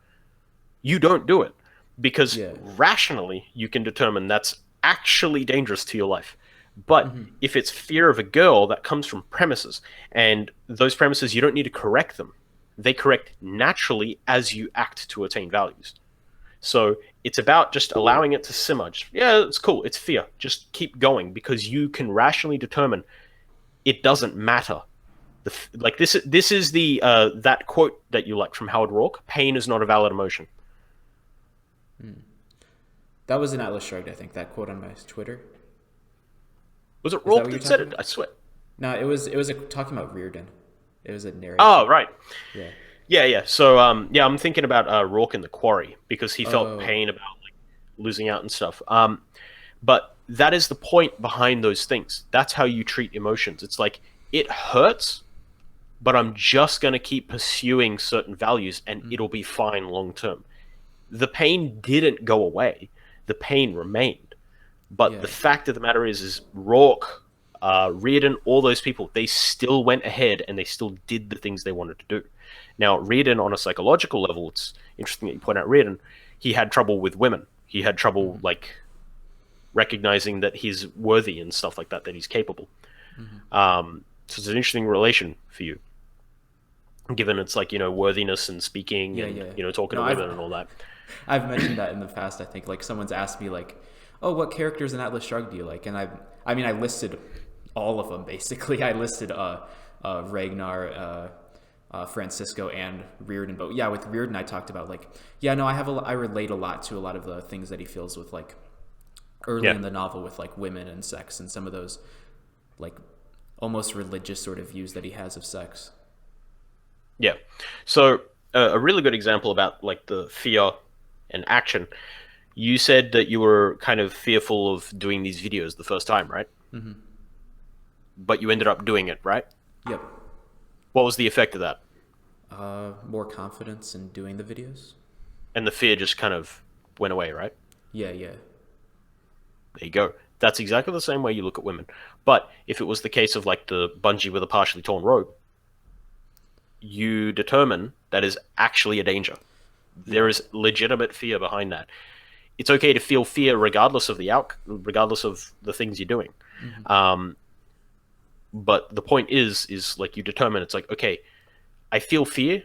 you don't do it, because rationally you can determine that's actually dangerous to your life. But if it's fear of a girl, that comes from premises, and those premises, you don't need to correct them. They correct naturally as you act to attain values. So it's about just allowing it to simmer. Just, yeah, it's cool. It's fear. Just keep going, because you can rationally determine it doesn't matter. Like this is the that quote that you like from Howard Roark: "Pain is not a valid emotion." That was an Atlas Shrugged, I think. That quote on my Twitter. Was it Roark that said it? I swear. No, it was talking about Reardon. It was a narrative. Oh, right. Yeah. So I'm thinking about Roark in The Quarry, because he felt pain about like losing out and stuff. But that is the point behind those things. That's how you treat emotions. It's like, it hurts, but I'm just going to keep pursuing certain values and it'll be fine long term. The pain didn't go away. The pain remained. But the fact of the matter is Roark, Reardon, all those people, they still went ahead and they still did the things they wanted to do. Now, Reardon, on a psychological level, it's interesting that you point out Reardon, he had trouble with women. He had trouble, like, recognizing that he's worthy and stuff like that, that he's capable. So it's an interesting relation for you, given it's like, worthiness and speaking and, talking to women and all that. I've mentioned that in the past. I think like someone's asked me like, oh, what characters in Atlas Shrugged do you like? And I listed all of them basically. I listed Ragnar, Francisco, and Reardon. But yeah, with Reardon, I talked about like, I relate a lot to a lot of the things that he feels with like early in the novel with like women and sex and some of those like almost religious sort of views that he has of sex. Yeah. So a really good example about like the fear and action. You said that you were kind of fearful of doing these videos the first time, right? But you ended up doing it, right? Yep. What was the effect of that? More confidence in doing the videos. And the fear just kind of went away, right? Yeah. There you go. That's exactly the same way you look at women. But if it was the case of like the bungee with a partially torn rope, you determine that is actually a danger. There is legitimate fear behind that. It's okay to feel fear regardless of regardless of the things you're doing. But the point is like you determine, it's like, okay, I feel fear.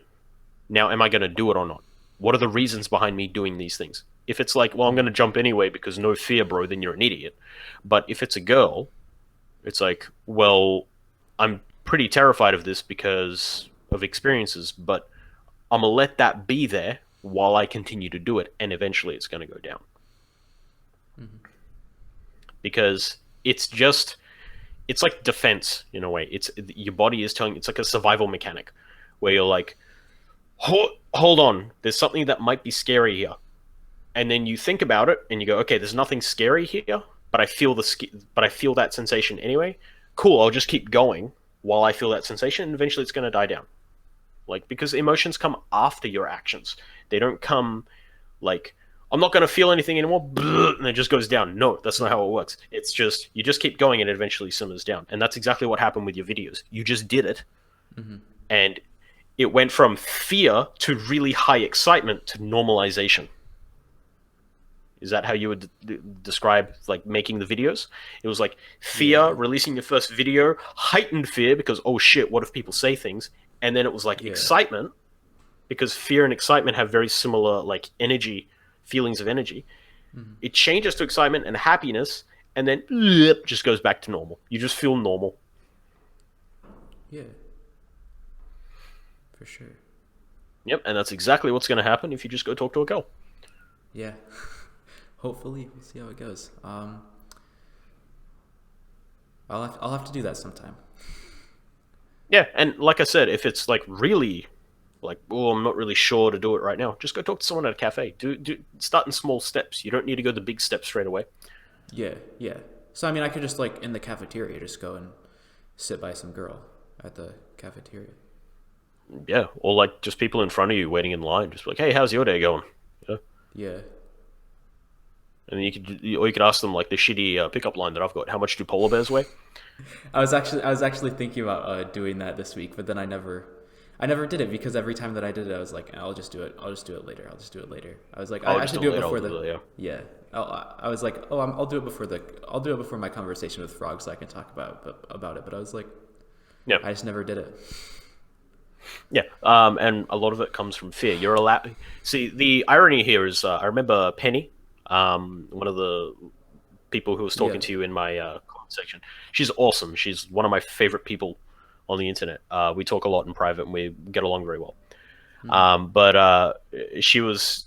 Now, am I going to do it or not? What are the reasons behind me doing these things? If it's like, well, I'm going to jump anyway because no fear, bro, then you're an idiot. But if it's a girl, it's like, well, I'm pretty terrified of this because of experiences, but I'm going to let that be there while I continue to do it, and eventually it's going to go down. Because it's like defense in a way. It's your body is telling, it's like a survival mechanic where you're like, hold on, there's something that might be scary here. And then you think about it and you go, okay, there's nothing scary here, but I feel that sensation anyway. Cool, I'll just keep going while I feel that sensation, and eventually it's going to die down. Like, because emotions come after your actions. They don't come like, I'm not going to feel anything anymore, and it just goes down. No, that's not how it works. It's just, you just keep going and it eventually simmers down. And that's exactly what happened with your videos. You just did it, and it went from fear to really high excitement to normalization. Is that how you would describe like making the videos? It was like fear, releasing your first video, heightened fear because, oh shit, what if people say things? And then it was like excitement, because fear and excitement have very similar like energy, feelings of energy. It changes to excitement and happiness, and then just goes back to normal. You just feel normal. Yeah, for sure. Yep, and that's exactly what's going to happen if you just go talk to a girl. Yeah. Hopefully, we'll see how it goes. I'll have to do that sometime. Yeah, and like I said, if it's like really, like, oh, I'm not really sure to do it right now, just go talk to someone at a cafe. Start in small steps. You don't need to go the big steps straight away. Yeah, yeah. So I mean, I could just like in the cafeteria, just go and sit by some girl at the cafeteria. Yeah, or like just people in front of you waiting in line, just be like, hey, how's your day going? Yeah. Yeah. And or you could ask them like the shitty pickup line that I've got. How much do polar bears weigh? I was actually thinking about doing that this week, but then I never did it because every time that I did it, I was like, I'll just do it. I'll just do it later. I'll just do it later. I was like, I should do it before yeah. I was like, oh, I'll do it before my conversation with Frog, so I can talk about it. But I was like, yeah, I just never did it. Yeah, and a lot of it comes from fear. You're allowed. See, the irony here is, I remember Penny, one of the people who was talking to you in my comment section. She's awesome. She's one of my favorite people on the internet. We talk a lot in private, and we get along very well. But she was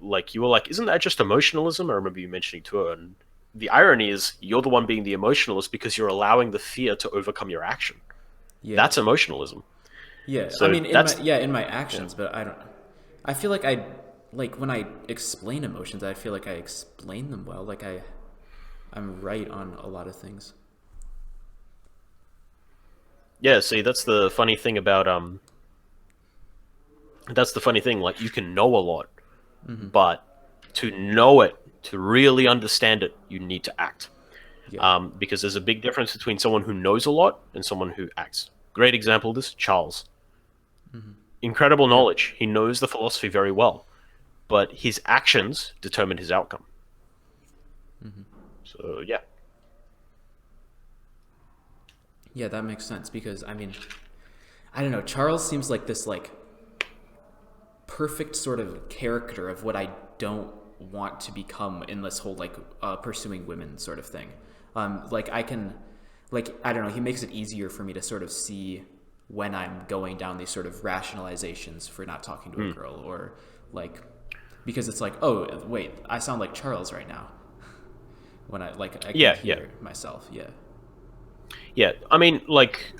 like, you were like, isn't that just emotionalism? I remember you mentioning to her, and the irony is, you're the one being the emotionalist because you're allowing the fear to overcome your action. Yeah. That's emotionalism. Yeah, so I mean, in my actions, but I feel like when I explain emotions, I feel like I explain them well. Like I'm right on a lot of things. Yeah, see, that's the funny thing about that's the funny thing. Like, you can know a lot, but to know it, to really understand it, you need to act. Yeah. Because there's a big difference between someone who knows a lot and someone who acts. Great example of this, Charles. Incredible knowledge. He knows the philosophy very well, but his actions determine his outcome. So, yeah. Yeah, that makes sense because, I mean, I don't know, Charles seems like this, like, perfect sort of character of what I don't want to become in this whole, like, pursuing women sort of thing. Like, I don't know, he makes it easier for me to sort of see when I'm going down these sort of rationalizations for not talking to a girl, or, like, because it's like, oh, wait, I sound like Charles right now. When I can hear myself, Yeah, I mean, like,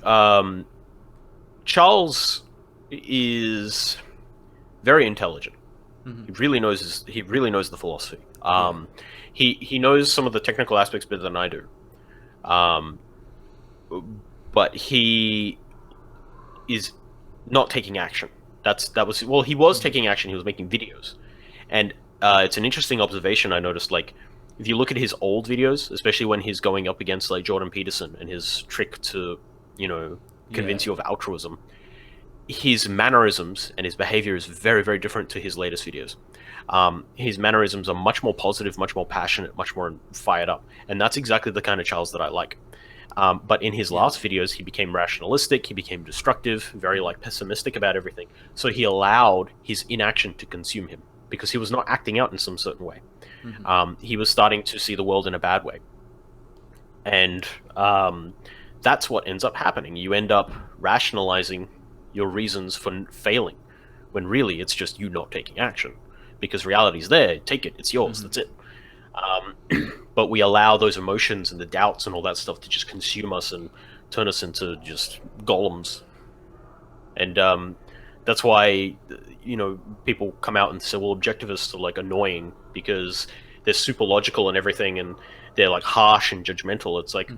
Charles is very intelligent. He really knows the philosophy. He knows some of the technical aspects better than I do. But he is not taking action. He was taking action. He was making videos, and it's an interesting observation I noticed. Like, if you look at his old videos, especially when he's going up against like Jordan Peterson and his trick to, convince you of altruism, his mannerisms and his behavior is very, very different to his latest videos. His mannerisms are much more positive, much more passionate, much more fired up, and that's exactly the kind of Charles that I like. But in his last videos, he became rationalistic, he became destructive, very like pessimistic about everything. So he allowed his inaction to consume him because he was not acting out in some certain way. He was starting to see the world in a bad way. And that's what ends up happening. You end up rationalizing your reasons for failing, when really it's just you not taking action. Because reality's there, take it, it's yours, that's it. But we allow those emotions and the doubts and all that stuff to just consume us and turn us into just golems. And that's why, people come out and say, well, objectivists are like annoying because they're super logical and everything, and they're like harsh and judgmental. It's like,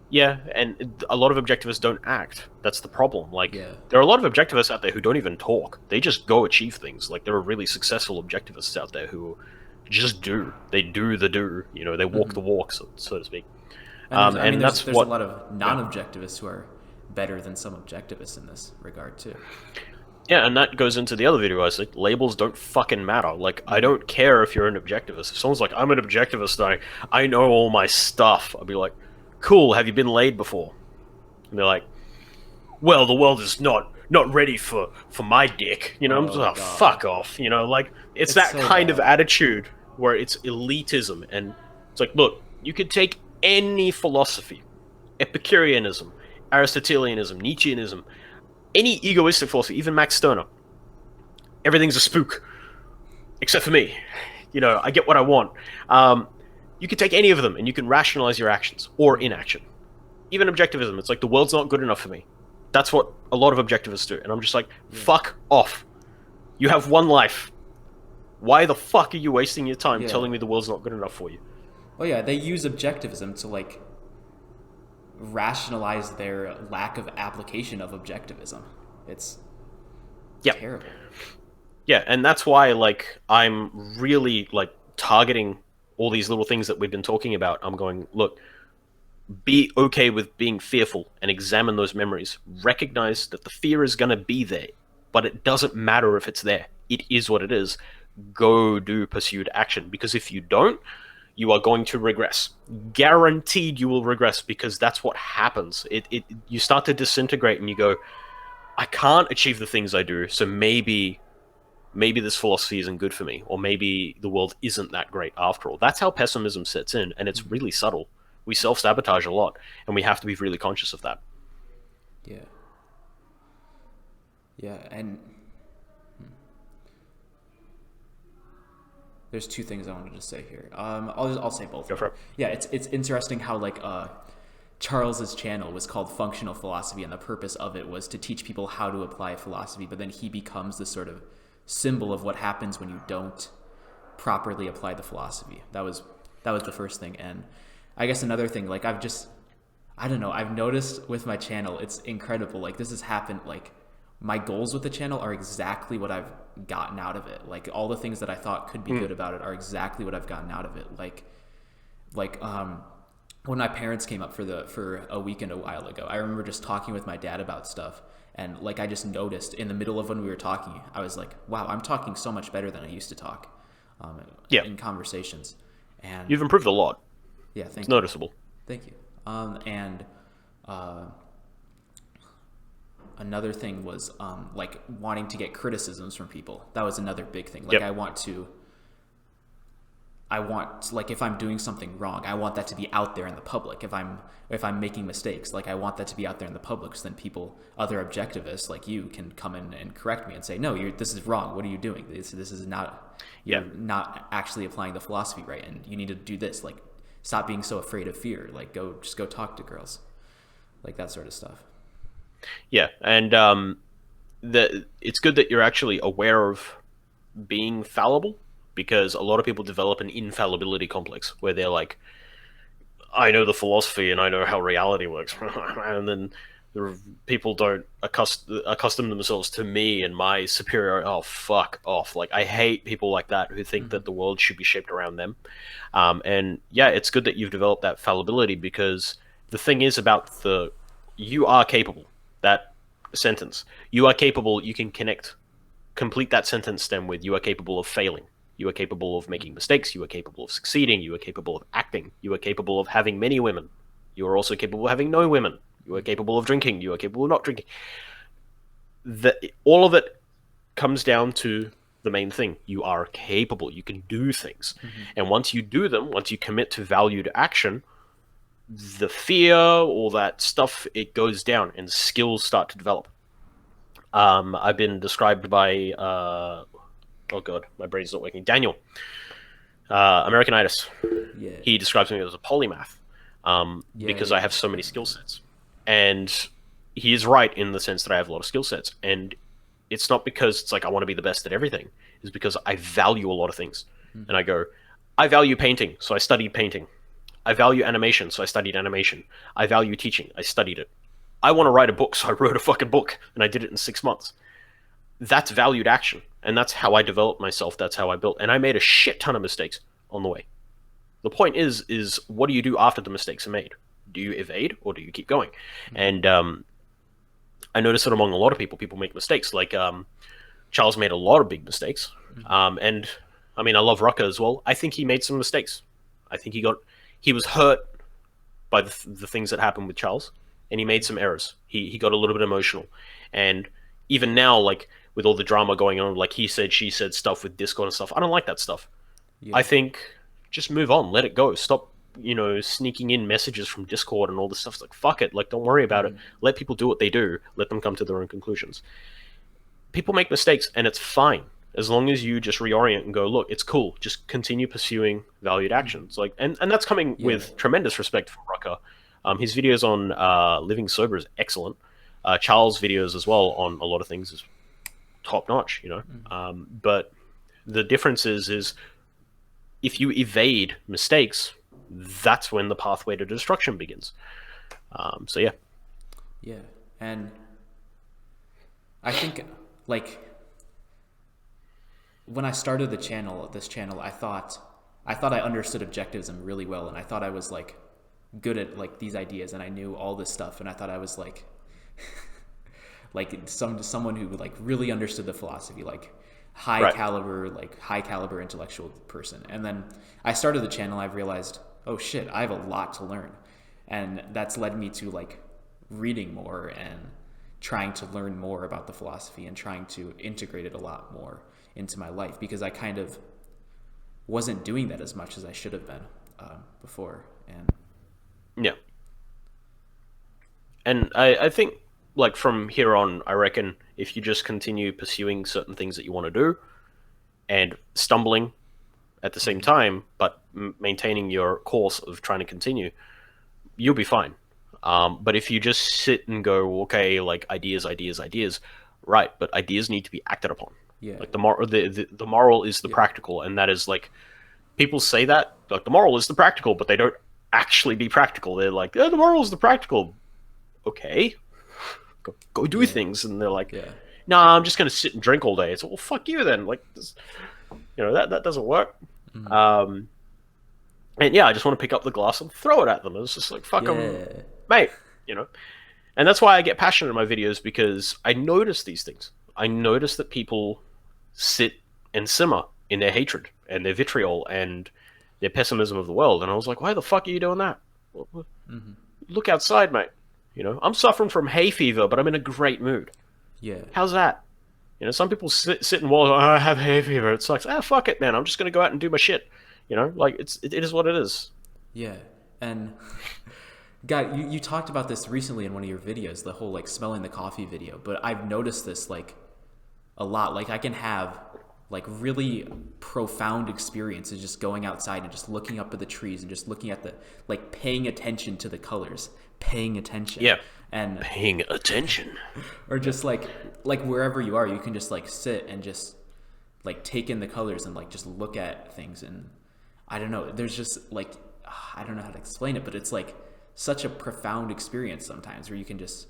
yeah, and a lot of objectivists don't act. That's the problem. Like, there are a lot of objectivists out there who don't even talk. They just go achieve things. Like, there are really successful objectivists out there who just do. They do the do. They walk the walk, so to speak. And there's a lot of non-objectivists who are better than some objectivists in this regard too. Yeah, and that goes into the other video I said, labels don't fucking matter. Like, I don't care if you're an objectivist. If someone's like, I'm an objectivist, I know all my stuff, I'll be like, cool, have you been laid before? And they're like, well, the world is not ready for my dick. I'm just like, fuck off. Like, it's that so kind of attitude where it's elitism. And it's like, look, you could take any philosophy, Epicureanism, Aristotelianism, Nietzscheanism, any egoistic philosophy, even Max Stirner, everything's a spook, except for me. You know, I get what I want. You can take any of them and you can rationalize your actions or inaction. Even objectivism, it's like the world's not good enough for me. That's what a lot of objectivists do. And I'm just like, fuck off. You have one life. Why the fuck are you wasting your time telling me the world's not good enough for you? Oh yeah, they use objectivism to like rationalize their lack of application of objectivism. It's terrible. Yeah, and that's why like I'm really like targeting all these little things that we've been talking about. I'm going, look, be okay with being fearful and examine those memories. Recognize that the fear is going to be there, but it doesn't matter if it's there. It is what it is. Go do pursued action, because if you don't, you are going to regress. Guaranteed you will regress, because that's what happens. You start to disintegrate and you go, I can't achieve the things I do, so maybe this philosophy isn't good for me, or maybe the world isn't that great after all. That's how pessimism sets in, and it's really subtle. We self-sabotage a lot, and we have to be really conscious of that. Yeah, and there's two things I wanted to say here. I'll say both. Go for it. Yeah, it's interesting how like Charles's channel was called Functional Philosophy, and the purpose of it was to teach people how to apply philosophy. But then he becomes this sort of symbol of what happens when you don't properly apply the philosophy. That was the first thing. And I guess another thing, like I've noticed with my channel, it's incredible. Like this has happened. Like my goals with the channel are exactly what I've gotten out of it. Like all the things that I thought could be good about it are exactly what I've gotten out of it. Like when my parents came up for a weekend a while ago, I remember just talking with my dad about stuff. And like I just noticed in the middle of when we were talking, I was like, wow, I'm talking so much better than I used to talk in conversations. And you've improved a lot. Yeah, thank you. It's noticeable. Thank you. Another thing was like wanting to get criticisms from people. That was another big thing. Like I want like if I'm doing something wrong, I want that to be out there in the public. If I'm making mistakes, like I want that to be out there in the public, so then other objectivists like you can come in and correct me and say, no, this is wrong. What are you doing? This is not, you're not actually applying the philosophy right, and you need to do this. Like, stop being so afraid of fear. Like, just go talk to girls, like that sort of stuff. Yeah, and it's good that you're actually aware of being fallible, because a lot of people develop an infallibility complex where they're like, I know the philosophy and I know how reality works, and then people don't accustom themselves to me and my superior. Oh, fuck off. Like, I hate people like that who think that the world should be shaped around them. And yeah, it's good that you've developed that fallibility, because the thing is about you are capable. That sentence, you are capable, you can complete that sentence stem with, you are capable of failing. You are capable of making mistakes. You are capable of succeeding. You are capable of acting. You are capable of having many women. You are also capable of having no women. You are capable of drinking. You are capable of not drinking. All of it comes down to the main thing. You are capable. You can do things. And once you do them, once you commit to valued action, the fear, all that stuff, it goes down and skills start to develop. I've been described by... oh god, my brain's not working. Daniel, Americanitis. Yeah. He describes me as a polymath because I have so many skill sets. And he is right in the sense that I have a lot of skill sets. And it's not because it's like I want to be the best at everything. It's because I value a lot of things. And I go, I value painting, so I studied painting. I value animation, so I studied animation. I value teaching, I studied it. I want to write a book, so I wrote a fucking book, and I did it in 6 months. That's valued action, and that's how I developed myself. That's how I built, and I made a shit ton of mistakes on the way. The point is what do you do after the mistakes are made? Do you evade, or do you keep going? And I notice that among a lot of people make mistakes. Like Charles made a lot of big mistakes, and I mean, I love Rucker as well. I think he made some mistakes. I think he was hurt by the things that happened with Charles, and he made some errors. He got a little bit emotional, and even now, like, with all the drama going on, like he said, she said stuff with Discord and stuff, I don't like that stuff. I think just move on, let it go. Stop sneaking in messages from Discord and all this stuff. It's like, fuck it. Like, don't worry about it. Let people do what they do. Let them come to their own conclusions. People make mistakes, and it's fine. As long as you just reorient and go, look, it's cool. Just continue pursuing valued actions. Like, and that's coming with tremendous respect from Rucker. His videos on living sober is excellent. Charles' videos as well on a lot of things is top notch, but the difference is if you evade mistakes, that's when the pathway to destruction begins. So yeah, and I think like when I started this channel, I thought I understood objectivism really well, and I thought I was like good at like these ideas, and I knew all this stuff, and I thought I was like like someone who like really understood the philosophy, like high caliber intellectual person. And then I started the channel. I've realized, oh shit, I have a lot to learn, and that's led me to like reading more and trying to learn more about the philosophy and trying to integrate it a lot more into my life, because I kind of wasn't doing that as much as I should have been before. And I think, like, from here on, I reckon if you just continue pursuing certain things that you want to do and stumbling at the same time, but maintaining your course of trying to continue, you'll be fine. But if you just sit and go, okay, like ideas, right, but ideas need to be acted upon. Like the moral is the practical, and that is like, people say that, like, the moral is the practical, but they don't actually be practical. They're like, the moral is the practical. Okay. Go do things, and they're like, nah, I'm just gonna sit and drink all day. It's, well, fuck you then. Like, this, that doesn't work. And I just want to pick up the glass and throw it at them. It's just like, fuck them, mate. And that's why I get passionate in my videos, because I notice these things. I notice that people sit and simmer in their hatred and their vitriol and their pessimism of the world, and I was like, why the fuck are you doing that? Look outside, mate. I'm suffering from hay fever, but I'm in a great mood. How's that? Some people sit and wallow, I have hay fever. It's like, fuck it, man. I'm just going to go out and do my shit. Like, it is what it is. Yeah. And God, you talked about this recently in one of your videos, the whole like smelling the coffee video, but I've noticed this like a lot. Like, I can have like really profound experiences just going outside and just looking up at the trees and just looking at like paying attention to the colors, paying attention. And paying attention. Or just like wherever you are, you can just like sit and just like take in the colors and like just look at things. And I don't know, there's just like, I don't know how to explain it, but it's like such a profound experience sometimes, where you can just,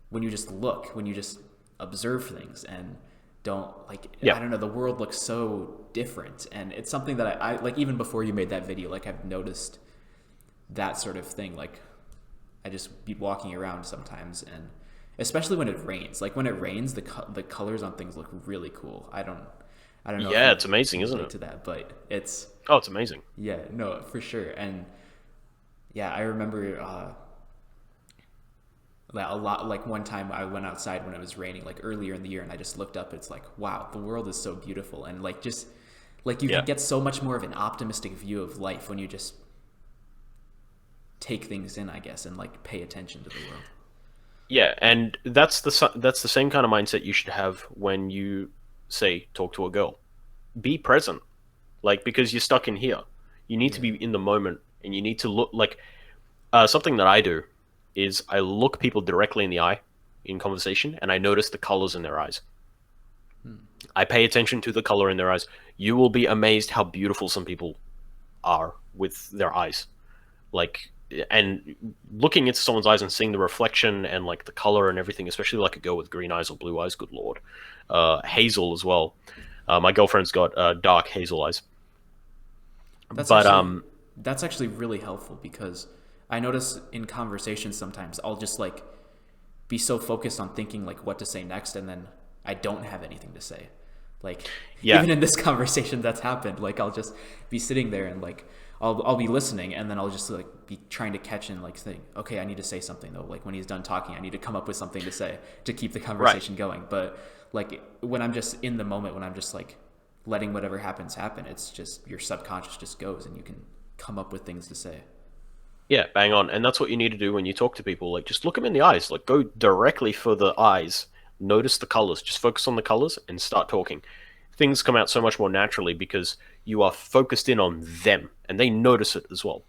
when you just observe things and don't like, I don't know, the world looks so different. And it's something that I like, even before you made that video, like I've noticed that sort of thing. Like, I just be walking around sometimes, and especially when it rains. Like, when it rains, the colors on things look really cool. I don't know. Yeah, it's amazing, isn't it? To that, but it's amazing. Yeah, no, for sure. And yeah, I remember that a lot. Like, one time I went outside when it was raining, like earlier in the year, and I just looked up. It's like, wow, the world is so beautiful, and like just like you can get so much more of an optimistic view of life when you just take things in, I guess, and like pay attention to the world. Yeah, and that's the same kind of mindset you should have when you say talk to a girl. Be present, like, because you're stuck in here. You need to be in the moment, and you need to look like something that I do is I look people directly in the eye in conversation, and I notice the colors in their eyes. I pay attention to the color in their eyes. You will be amazed how beautiful some people are with their eyes. Like, and looking into someone's eyes and seeing the reflection and like the color and everything, especially like a girl with green eyes or blue eyes, good lord. Hazel as well. My girlfriend's got dark hazel eyes. That's actually really helpful, because I notice in conversations sometimes I'll just like be so focused on thinking like what to say next, and then I don't have anything to say. Like, even in this conversation that's happened, like I'll just be sitting there and like I'll be listening, and then I'll just like be trying to catch and like think, okay, I need to say something though. Like, when he's done talking, I need to come up with something to say to keep the conversation going. But like, when I'm just in the moment, when I'm just like letting whatever happens happen, it's just your subconscious just goes, and you can come up with things to say. Yeah, bang on. And that's what you need to do when you talk to people. Like, just look them in the eyes. Like, go directly for the eyes. Notice the colors. Just focus on the colors and start talking. Things come out so much more naturally because you are focused in on them, and they notice it as well.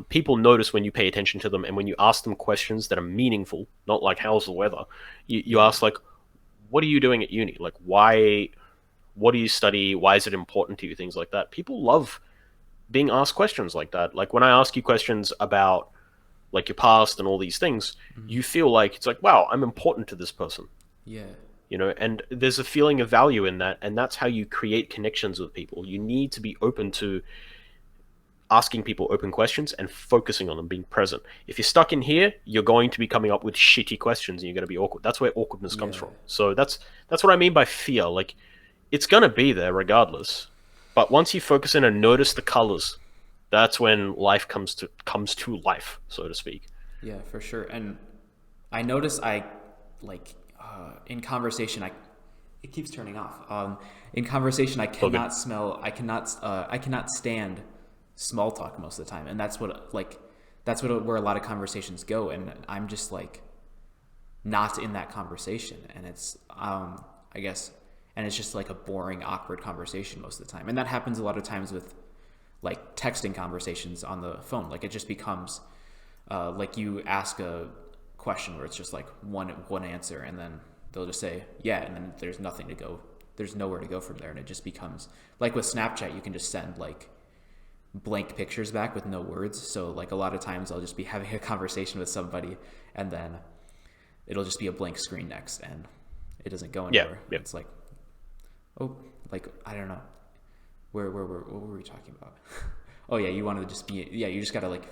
People notice when you pay attention to them and when you ask them questions that are meaningful, not like how's the weather. You Yeah, ask like, what are you doing at uni? Like, why? What do you study? Why is it important to you? Things like that. People love being asked questions like that. Like when I ask you questions about like your past and all these things, mm-hmm. you feel like it's like, wow, I'm important to this person. Yeah, You know, and there's a feeling of value in that, and that's how you create connections with people. You need to be open to asking people open questions and focusing on them, being present. If you're stuck in here, you're going to be coming up with shitty questions and you're going to be awkward. That's where awkwardness comes yeah, from. So that's what I mean by fear. Like it's going to be there regardless. But once you focus in and notice the colors, that's when life comes to life, so to speak. yeah, for sure. And I notice I like in conversation I it keeps turning off. In conversation So good. I cannot stand small talk most of the time, and that's what where a lot of conversations go, and I'm just like not in that conversation, and it's I guess, and it's just like a boring, awkward conversation most of the time, and that happens a lot of times with like texting conversations on the phone. Like it just becomes like you ask a question where it's just like one answer, and then they'll just say yeah, and then there's nowhere to go from there, and it just becomes like with Snapchat you can just send like blank pictures back with no words. So like a lot of times I'll just be having a conversation with somebody, and then it'll just be a blank screen next, and it doesn't go Yeah, anywhere. yeah. It's like, oh, like I don't know, where what were we talking about? Oh yeah, you wanted to just be, yeah, you just gotta like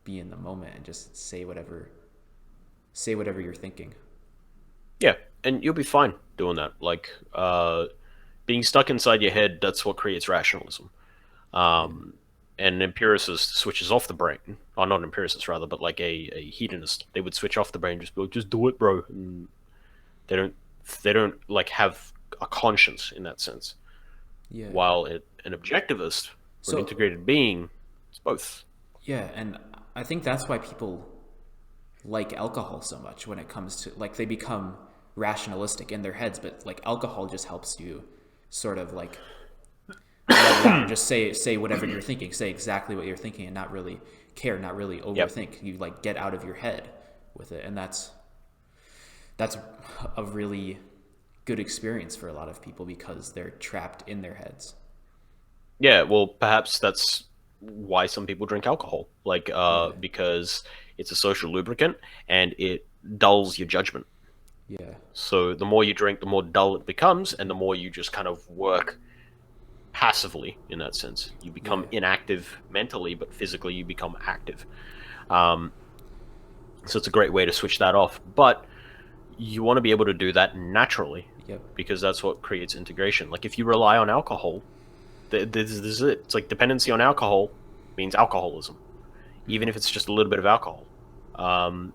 be in the moment and just say whatever you're thinking. Yeah, and you'll be fine doing that. Like being stuck inside your head, that's what creates rationalism. Yeah, Um, an empiricist switches off the brain, or not an empiricist rather, but like a hedonist, they would switch off the brain, just be like, just do it, bro. And they don't, they don't like have a conscience in that sense. yeah. While an objectivist or an So integrated being, it's both. yeah, and I think that's why people like alcohol so much when it comes to like they become rationalistic in their heads, but like alcohol just helps you sort of like let it out and just say whatever you're thinking, say exactly what you're thinking, and not really care, not really Yep. overthink. You like get out of your head with it, and that's a really good experience for a lot of people because they're trapped in their heads. Yeah. Well, perhaps that's why some people drink alcohol, like Yeah, because it's a social lubricant and it dulls your judgment. yeah, So the more you drink, the more dull it becomes, and the more you just kind of work passively in that sense. You become yeah, inactive mentally, but physically you become active. Um, so it's a great way to switch that off. But you want to be able to do that naturally yep, because that's what creates integration. Like if you rely on alcohol, this is it. It's like dependency on alcohol means alcoholism, even mm-hmm. if it's just a little bit of alcohol. Um,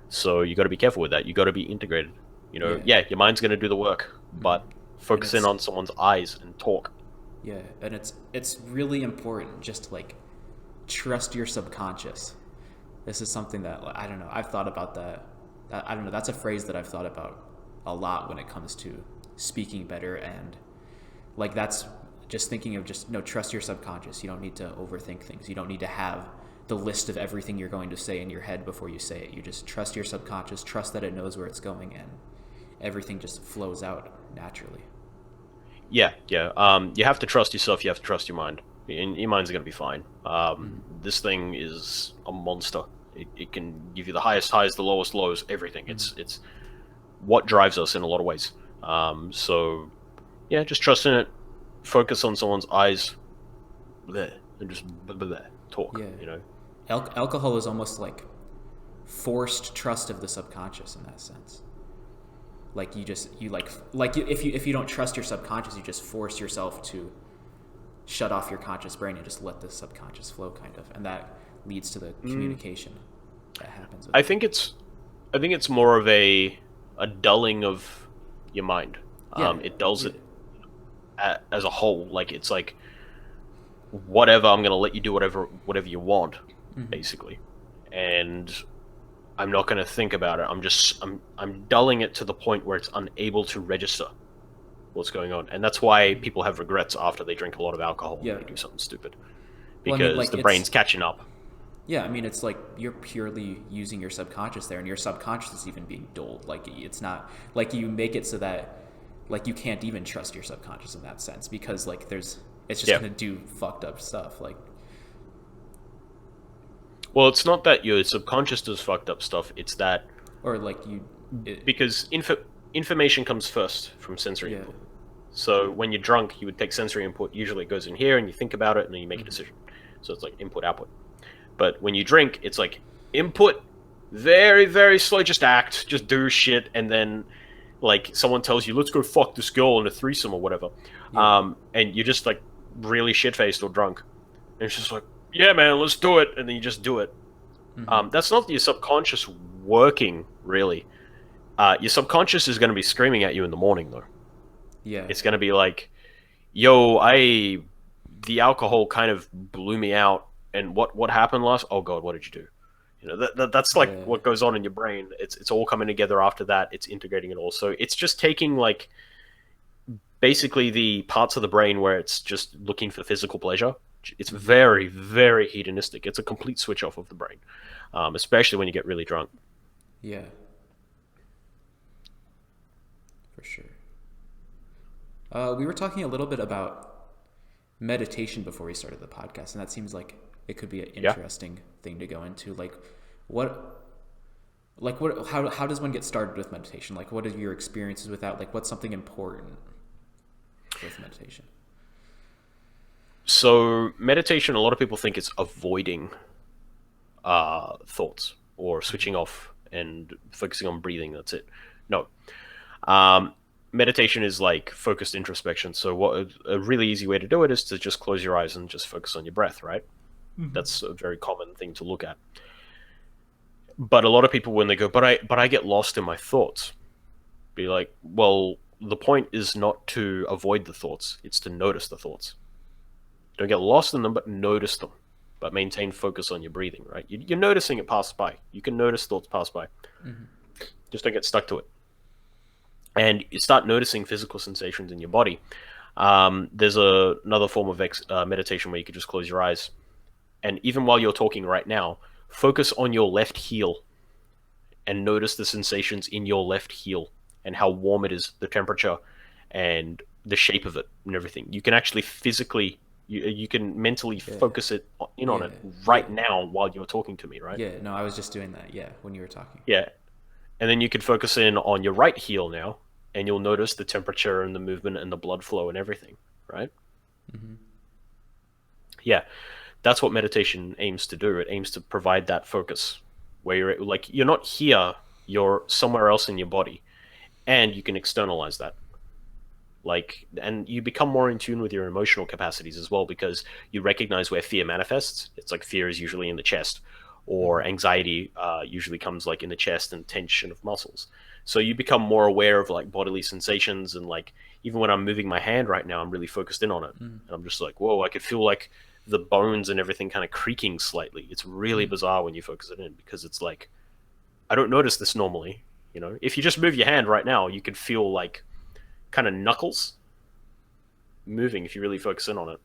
so you got to be careful with that. You got to be integrated. You know, Yeah, yeah, your mind's going to do the work, mm-hmm. but And focus in it's on someone's eyes and talk. yeah, and it's really important just to like trust your subconscious. This is something that I don't know. I've thought about that. I don't know. That's a phrase that I've thought about a lot when it comes to speaking better, and like that's just thinking of just no, trust your subconscious. You don't need to overthink things. You don't need to have the list of everything you're going to say in your head before you say it. You just trust your subconscious, trust that it knows where it's going, and everything just flows out naturally. Yeah, yeah. You have to trust yourself. You have to trust your mind. And your mind's gonna be fine. Mm-hmm. This thing is a monster. It can give you the highest highs, the lowest lows, everything. Mm-hmm. It's what drives us in a lot of ways. So yeah, just trust in it. Focus on someone's eyes, bleh, and just bleh, talk. Yeah, You know. alcohol is almost like forced trust of the subconscious in that sense. Like if you don't trust your subconscious, you just force yourself to shut off your conscious brain and just let the subconscious flow, kind of, and that leads to the Mm, communication that happens with I it. think it's I think it's more of a dulling of your mind. Yeah, It dulls yeah, it as a whole. Like it's like whatever, I'm going to let you do whatever you want, Mm-hmm. basically. And I'm not going to think about it. I'm dulling it to the point where it's unable to register what's going on. And that's why people have regrets after they drink a lot of alcohol Yeah. and they do something stupid. Well, I mean, Because like the brain's catching up. yeah, I mean, it's like you're purely using your subconscious there, and your subconscious is even being dulled. Like it's not like you make it so that like you can't even trust your subconscious in that sense because like it's just Yeah. gonna do fucked up stuff. Like Well, it's not that your subconscious does fucked up stuff. It's that or like because information comes first from sensory yeah. input. So when you're drunk, you would take sensory input. Usually it goes in here, and you think about it, and then you make a decision. So it's like input output. But when you drink, it's like input, very very slow. Just act, just do shit, and then like someone tells you, "Let's go fuck this girl in a threesome or whatever," Yeah. and you're just like really shit faced or drunk, and it's just like, "Yeah, man, let's do it," and then you just do it. That's not your subconscious working, really. Your subconscious is going to be screaming at you in the morning, though. Yeah. It's going to be like, yo, the alcohol kind of blew me out, and what happened last? Oh god, what did you do? You know, that's like what goes on in your brain. It's all coming together after that. It's integrating it all. So it's just taking like basically the parts of the brain where it's just looking for physical pleasure. It's very very hedonistic. It's a complete switch off of the brain, especially when you get really drunk. Yeah. For sure. We were talking a little bit about meditation before we started the podcast, and that seems like it could be an interesting thing to go into. How does one get started with meditation? Like, what are your experiences with that? Like, what's something important with meditation? So meditation, a lot of people think it's avoiding thoughts or switching off and focusing on breathing. That's it. No. Meditation is like focused introspection. So what a really easy way to do it is to just close your eyes and just focus on your breath, right? That's a very common thing to look at. But a lot of people, when they go, but I get lost in my thoughts, be like, well, the point is not to avoid the thoughts, it's to notice the thoughts. Don't get lost in them, but notice them. But maintain focus on your breathing, right? You're noticing it pass by. You can notice thoughts pass by. Just don't get stuck to it. And you start noticing physical sensations in your body. There's another form of meditation where you could just close your eyes. And even while you're talking right now, focus on your left heel and notice the sensations in your left heel and how warm it is, the temperature, and the shape of it and everything. You can actually physically, you can mentally focus it on it right now while you're talking to me, right? Yeah, no, I was just doing that, when you were talking. Yeah. And then you can focus in on your right heel now, and you'll notice the temperature and the movement and the blood flow and everything, right? Yeah. That's what meditation aims to do. It aims to provide that focus where you're like, you're not here, you're somewhere else in your body, and you can externalize that. Like, and you become more in tune with your emotional capacities as well, because you recognize where fear manifests. It's like fear is usually in the chest, or anxiety usually comes like in the chest and tension of muscles. So you become more aware of like bodily sensations, and like even when I'm moving my hand right now, I'm really focused in on it. And I'm just like, whoa, I could feel like the bones and everything kind of creaking slightly. It's really bizarre when you focus it in, because it's like, I don't notice this normally. You know, if you just move your hand right now, you could feel like kind of knuckles moving if you really focus in on it.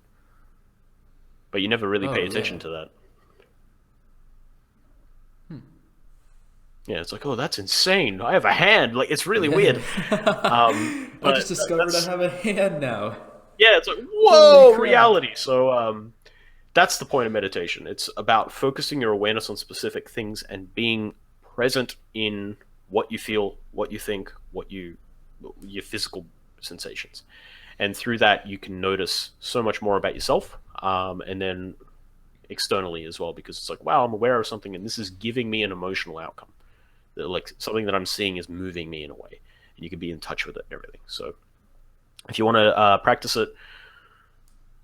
But you never really pay attention to that. Yeah, it's like, oh, that's insane. I have a hand. Like, it's really weird. I just discovered I have a hand now. Yeah, it's like, whoa, reality. So that's the point of meditation. It's about focusing your awareness on specific things and being present in what you feel, what you think, your physical sensations. And through that, you can notice so much more about yourself, and then externally as well, because it's like, wow, I'm aware of something, and this is giving me an emotional outcome. Like, something that I'm seeing is moving me in a way, and you can be in touch with it and everything. So if you want to practice it,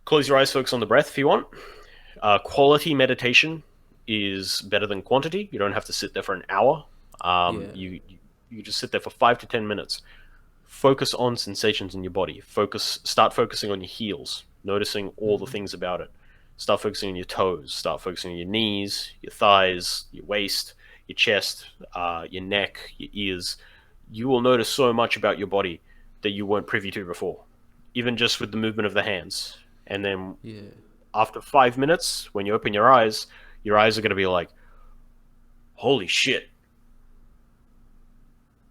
close your eyes, focus on the breath if you want. Quality meditation is better than quantity. You don't have to sit there for an hour. You just sit there for 5 to 10 minutes. Focus on sensations in your body. Start focusing on your heels, noticing all the things about it. Start focusing on your toes. Start focusing on your knees, your thighs, your waist, your chest, your neck, your ears. You will notice so much about your body that you weren't privy to before, even just with the movement of the hands. And then Yeah. after 5 minutes, when you open your eyes are going to be like, holy shit,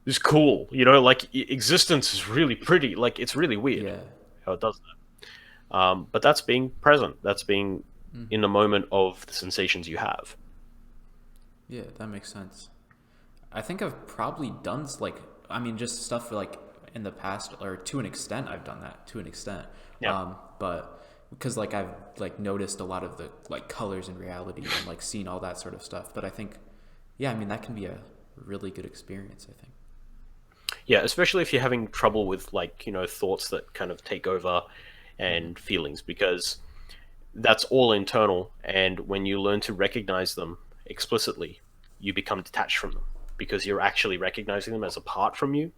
this is cool. You know, like existence is really pretty. Like it's really weird Yeah. how it does that. But that's being present. That's being in Hmm. the moment of the sensations you have. Yeah, that makes sense. I think I've probably done like, I mean, just stuff like in the past, or to an extent, I've done that to an extent. Yeah. But because like I've like noticed a lot of the like colors in reality and like seen all that sort of stuff. But I think, yeah, I mean, that can be a really good experience, I think. Yeah, especially if you're having trouble with like, thoughts that kind of take over Hmm. and feelings, because that's all internal, and when you learn to recognize them explicitly, you become detached from them because you're actually recognizing them as apart from you.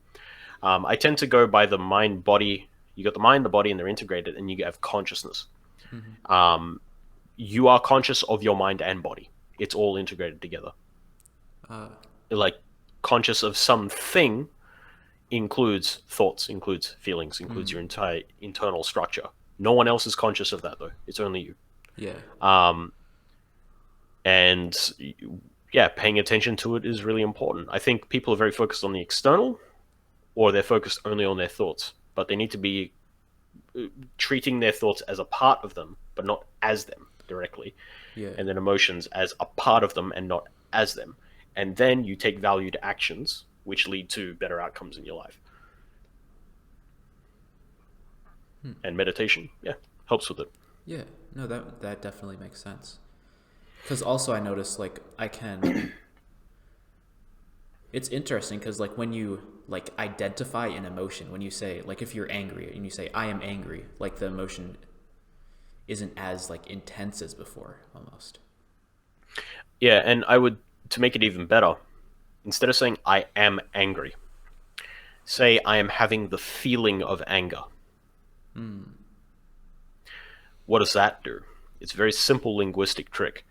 I tend to go by the mind body. You got the mind, the body, and they're integrated, and you have consciousness. Hmm. Um, you are conscious of your mind and body. It's all integrated together. Uh, Like conscious of something includes thoughts, includes feelings, includes your mm, entire internal structure. No one else is conscious of that though. It's only you. yeah. Um, and yeah, paying attention to it is really important. I think people are very focused on the external, or they're focused only on their thoughts, but they need to be treating their thoughts as a part of them, but not as them directly, Yeah. and then emotions as a part of them and not as them. And then you take valued actions, which lead to better outcomes in your life. Hmm. And meditation, yeah, helps with it. Yeah. No, that definitely makes sense. Because also I noticed like I can. It's interesting because like when you like identify an emotion, when you say like if you're angry and you say I am angry, like the emotion isn't as like intense as before almost. Yeah, and I would, to make it even better, instead of saying I am angry, say I am having the feeling of anger. Hmm. What does that do? It's a very simple linguistic trick,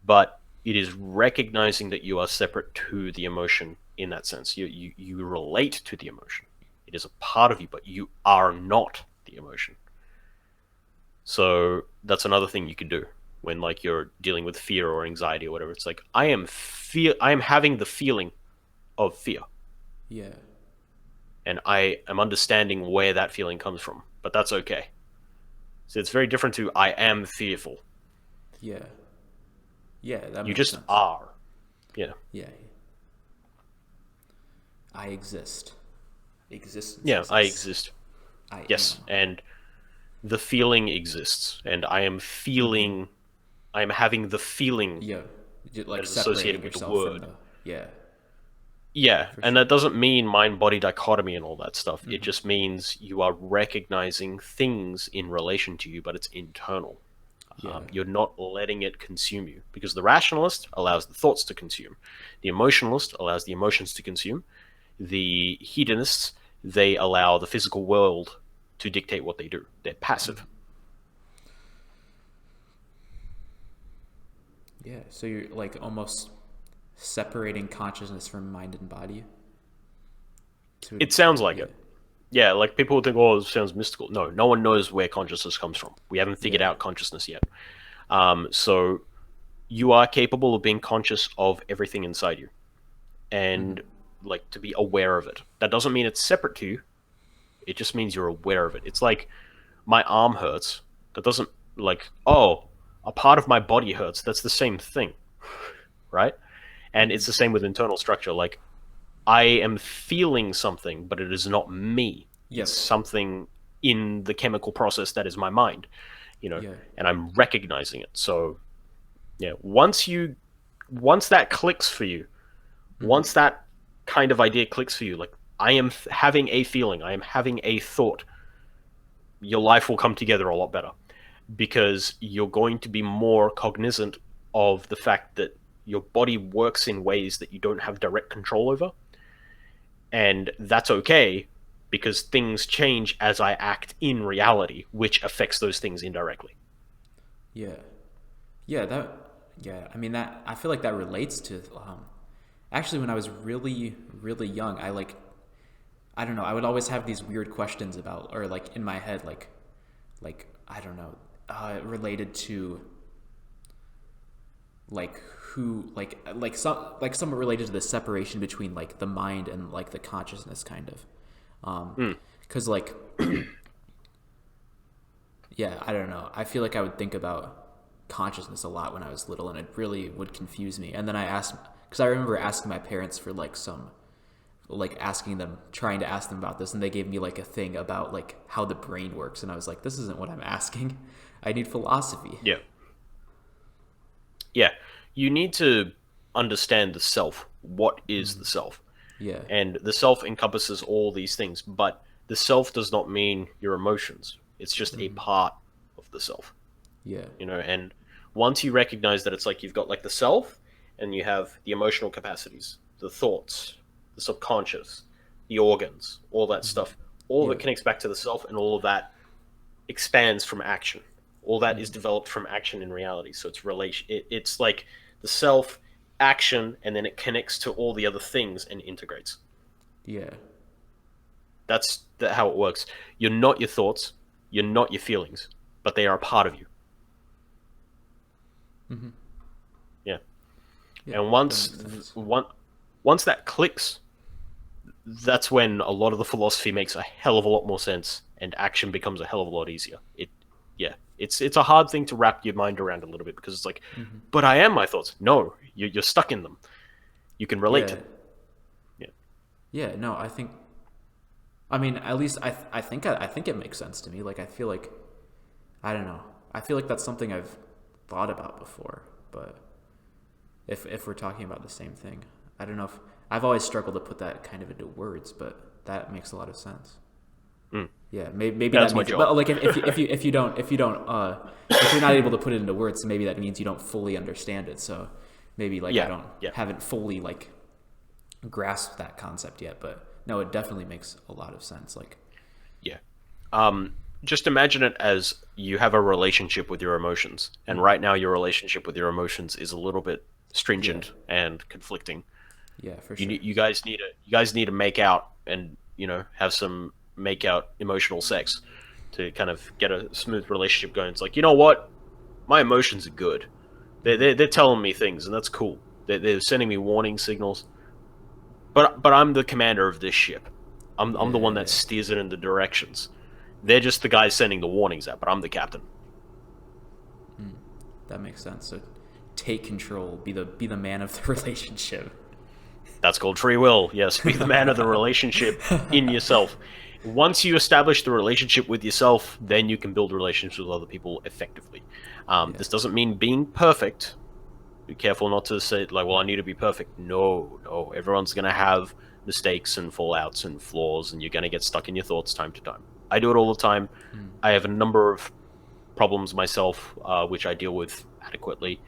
but it is recognizing that you are separate to the emotion in that sense. You relate to the emotion. It is a part of you, but you are not the emotion. So that's another thing you could do when like you're dealing with fear or anxiety or whatever. It's like I am having the feeling of fear, Yeah. and I am understanding where that feeling comes from. But that's okay. So it's very different to I am fearful. Yeah. Yeah, that You makes just sense. are. Yeah. Yeah. I exist. Existence Yeah, I exists. exist. I Yes, am. and the feeling exists, and I am Mm-hmm. feeling, I am having the feeling Yeah. that Like is separating associated with the yourself from word. the. Yeah, Yeah, for and sure. that doesn't mean mind body dichotomy and all that stuff. It Mm-hmm. just means you are recognizing things in relation to you, but it's internal. Yeah. You're not letting it consume you, because the rationalist allows the thoughts to consume, the emotionalist allows the emotions to consume, the hedonists, they allow the physical world to dictate what they do. They're passive. Yeah. So you're like almost separating consciousness from mind and body. To It sounds like yeah. it. Yeah, like people would think, oh, it sounds mystical. No, no one knows where consciousness comes from. We haven't figured Yeah. out consciousness yet. So you are capable of being conscious of everything inside you Mm-hmm. and like to be aware of it. That doesn't mean it's separate to you. It just means you're aware of it. It's like my arm hurts. That doesn't like, oh, a part of my body hurts. That's the same thing, right? And Mm-hmm. it's the same with internal structure. Like I am feeling something, but it is not me. It's Yep. something in the chemical process that is my mind, Yeah. and I'm recognizing it. So yeah, once that clicks for you, Mm-hmm. once that kind of idea clicks for you, like I am having a feeling, I am having a thought, your life will come together a lot better because you're going to be more cognizant of the fact that your body works in ways that you don't have direct control over, and that's okay because things change as I act in reality, which affects those things indirectly. Yeah. Yeah, yeah, I mean, that, I feel like that relates to, actually, when I was really, really young, I don't know, I would always have these weird questions about, or like in my head, I don't know, related to like who, somewhat related to the separation between like the mind and like the consciousness, kind of. Mm. Because yeah, I don't know. I feel like I would think about consciousness a lot when I was little, and it really would confuse me. And then I asked, because I remember asking my parents for like some, like asking them, trying to ask them about this, and they gave me like a thing about like how the brain works, and I was like, this isn't what I'm asking. I need philosophy. Yeah. Yeah. You need to understand the self. What is the self? Yeah, And the self encompasses all these things, but the self does not mean your emotions. It's just a part of the self, yeah, and once you recognize that it's like you've got like the self and you have the emotional capacities, the thoughts, the subconscious, the organs, all that stuff, all of yeah, it connects back to the self, and all of that expands from action. All that is developed from action in reality. So it's it's like the self, action, and then it connects to all the other things and integrates. yeah, That's how it works. You're not your thoughts, you're not your feelings, but they are a part of you. Yeah. yeah. And That makes sense. once that clicks, that's when a lot of the philosophy makes a hell of a lot more sense, and action becomes a hell of a lot easier. Yeah, it's a hard thing to wrap your mind around a little bit, because it's like, but I am my thoughts. No, you're stuck in them. You can relate to Yeah, them. Yeah, yeah. No, I think. I mean, at least I think it makes sense to me. Like, I feel like, I don't know. I feel like that's something I've thought about before, but if we're talking about the same thing, I don't know if I've always struggled to put that kind of into words, but that makes a lot of sense. mm. Yeah, maybe That's that my means, job. but like if you don't if you're not able to put it into words, maybe that means you don't fully understand it. So maybe like I Yeah, don't yeah, haven't fully like grasped that concept yet, but no, it definitely makes a lot of sense. Like, yeah. Just imagine it as you have a relationship with your emotions, and right now your relationship with your emotions is a little bit yeah, stringent and conflicting. yeah, for sure. You guys need to make out, and have some make out emotional sex to kind of get a smooth relationship going. It's like, you know what, my emotions are good. They're telling me things, and that's cool. They're sending me warning signals. But I'm the commander of this ship. I'm the Yeah, one that yeah, steers it in the directions. They're just the guys sending the warnings out, but I'm the captain. that makes sense. So take control, be the man of the relationship. That's called free will. Yes, be the man of the relationship in yourself. Once you establish the relationship with yourself, then you can build relationships with other people effectively. Yeah, This doesn't mean being perfect. Be careful not to say like, "Well, I need to be perfect." No, no. Everyone's gonna have mistakes and fallouts and flaws, and you're gonna get stuck in your thoughts time to time. I do it all the time. I have a number of problems myself, which I deal with adequately,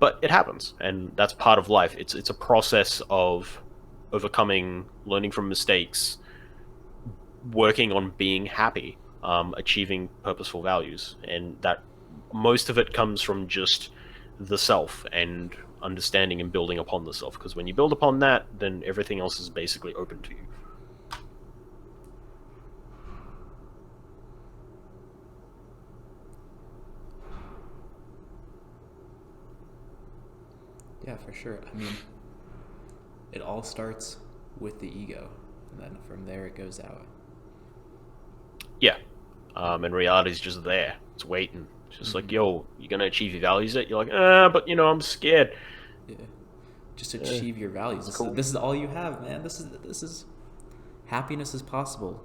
but it happens, and that's part of life. It's a process of overcoming, learning from mistakes, working on being happy, achieving purposeful values, and that most of it comes from just the self and understanding and building upon the self. Because when you build upon that, then everything else is basically open to you. yeah, for sure. I mean, it all starts with the ego, and then from there it goes out. Yeah, and reality is just there. It's waiting. It's just like, yo, you're gonna achieve your values yet? You're like, but I'm scared. Yeah, just achieve your values. Cool. This is all you have, man. This is happiness is possible.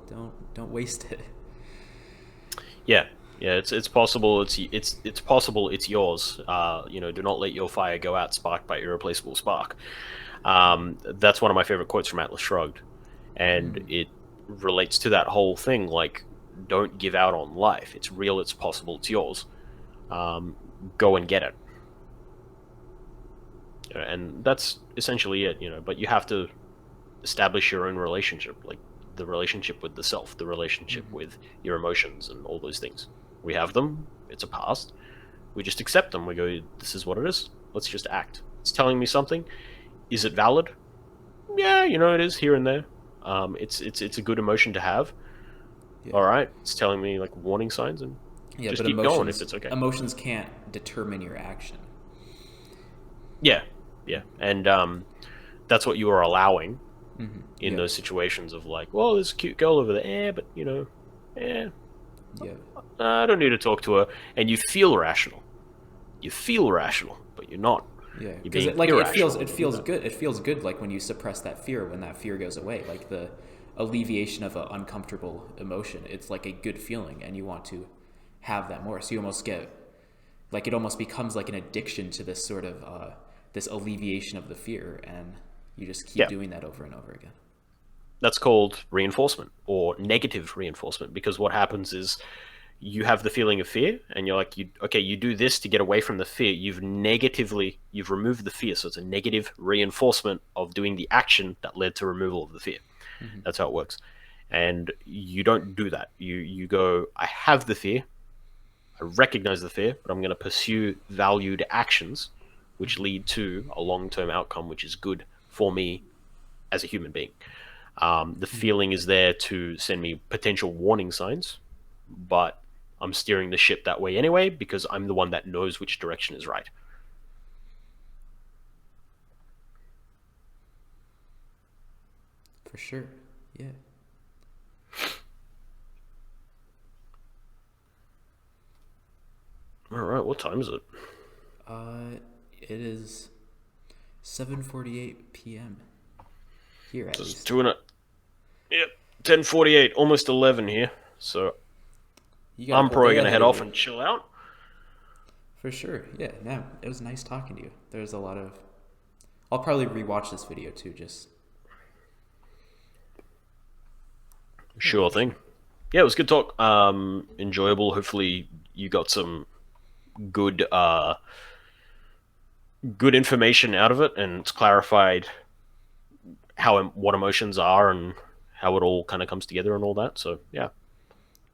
Don't waste it. Yeah, yeah, it's possible. It's possible. It's yours. Do not let your fire go out, sparked by irreplaceable spark. That's one of my favorite quotes from Atlas Shrugged, and it relates to that whole thing. Like, don't give out on life. It's real. It's possible. It's yours. Um, Go and get it. And that's essentially it. But you have to establish your own relationship, like the relationship with the self, the relationship with your emotions, and all those things. We have them. It's a past. We just accept them. We go, this is what it is. Let's just act. It's telling me something. Is it valid? Yeah, it is here and there. It's a good emotion to have. Yeah. All right, it's telling me like warning signs, and just keep going if it's okay. Emotions can't determine your action. Yeah, and that's what you are allowing in those situations of like, well, there's a cute girl over there, but I don't need to talk to her, and you feel rational. You feel rational, but you're not. Yeah, because it feels good. It feels good, like when you suppress that fear, when that fear goes away, like the alleviation of an uncomfortable emotion. It's like a good feeling, and you want to have that more. So you almost get, like, it almost becomes like an addiction to this sort of this alleviation of the fear, and you just keep doing that over and over again. That's called reinforcement or negative reinforcement, because what happens is you have the feeling of fear, and you're like, you do this to get away from the fear. You've removed the fear, so it's a negative reinforcement of doing the action that led to removal of the fear. That's how it works. And you don't do that. You go, I have the fear, I recognize the fear, but I'm going to pursue valued actions which lead to a long-term outcome which is good for me as a human being. The feeling is there to send me potential warning signs, but I'm steering the ship that way anyway because I'm the one that knows which direction is right. For sure, yeah. All right, what time is it? It is 7:48 p.m. here at least. 10:48, almost 11 here. So I'm probably gonna head off and chill out. For sure, yeah. No, it was nice talking to you. There's a lot of. I'll probably rewatch this video too. Just. Sure thing. Yeah, it was good talk. Enjoyable. Hopefully, you got some good information out of it, and it's clarified what emotions are and how it all kind of comes together and all that. So yeah.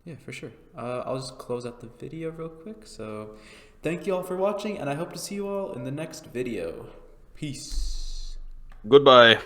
Yeah, for sure. I'll just close out the video real quick. So thank you all for watching, and I hope to see you all in the next video. Peace. Goodbye.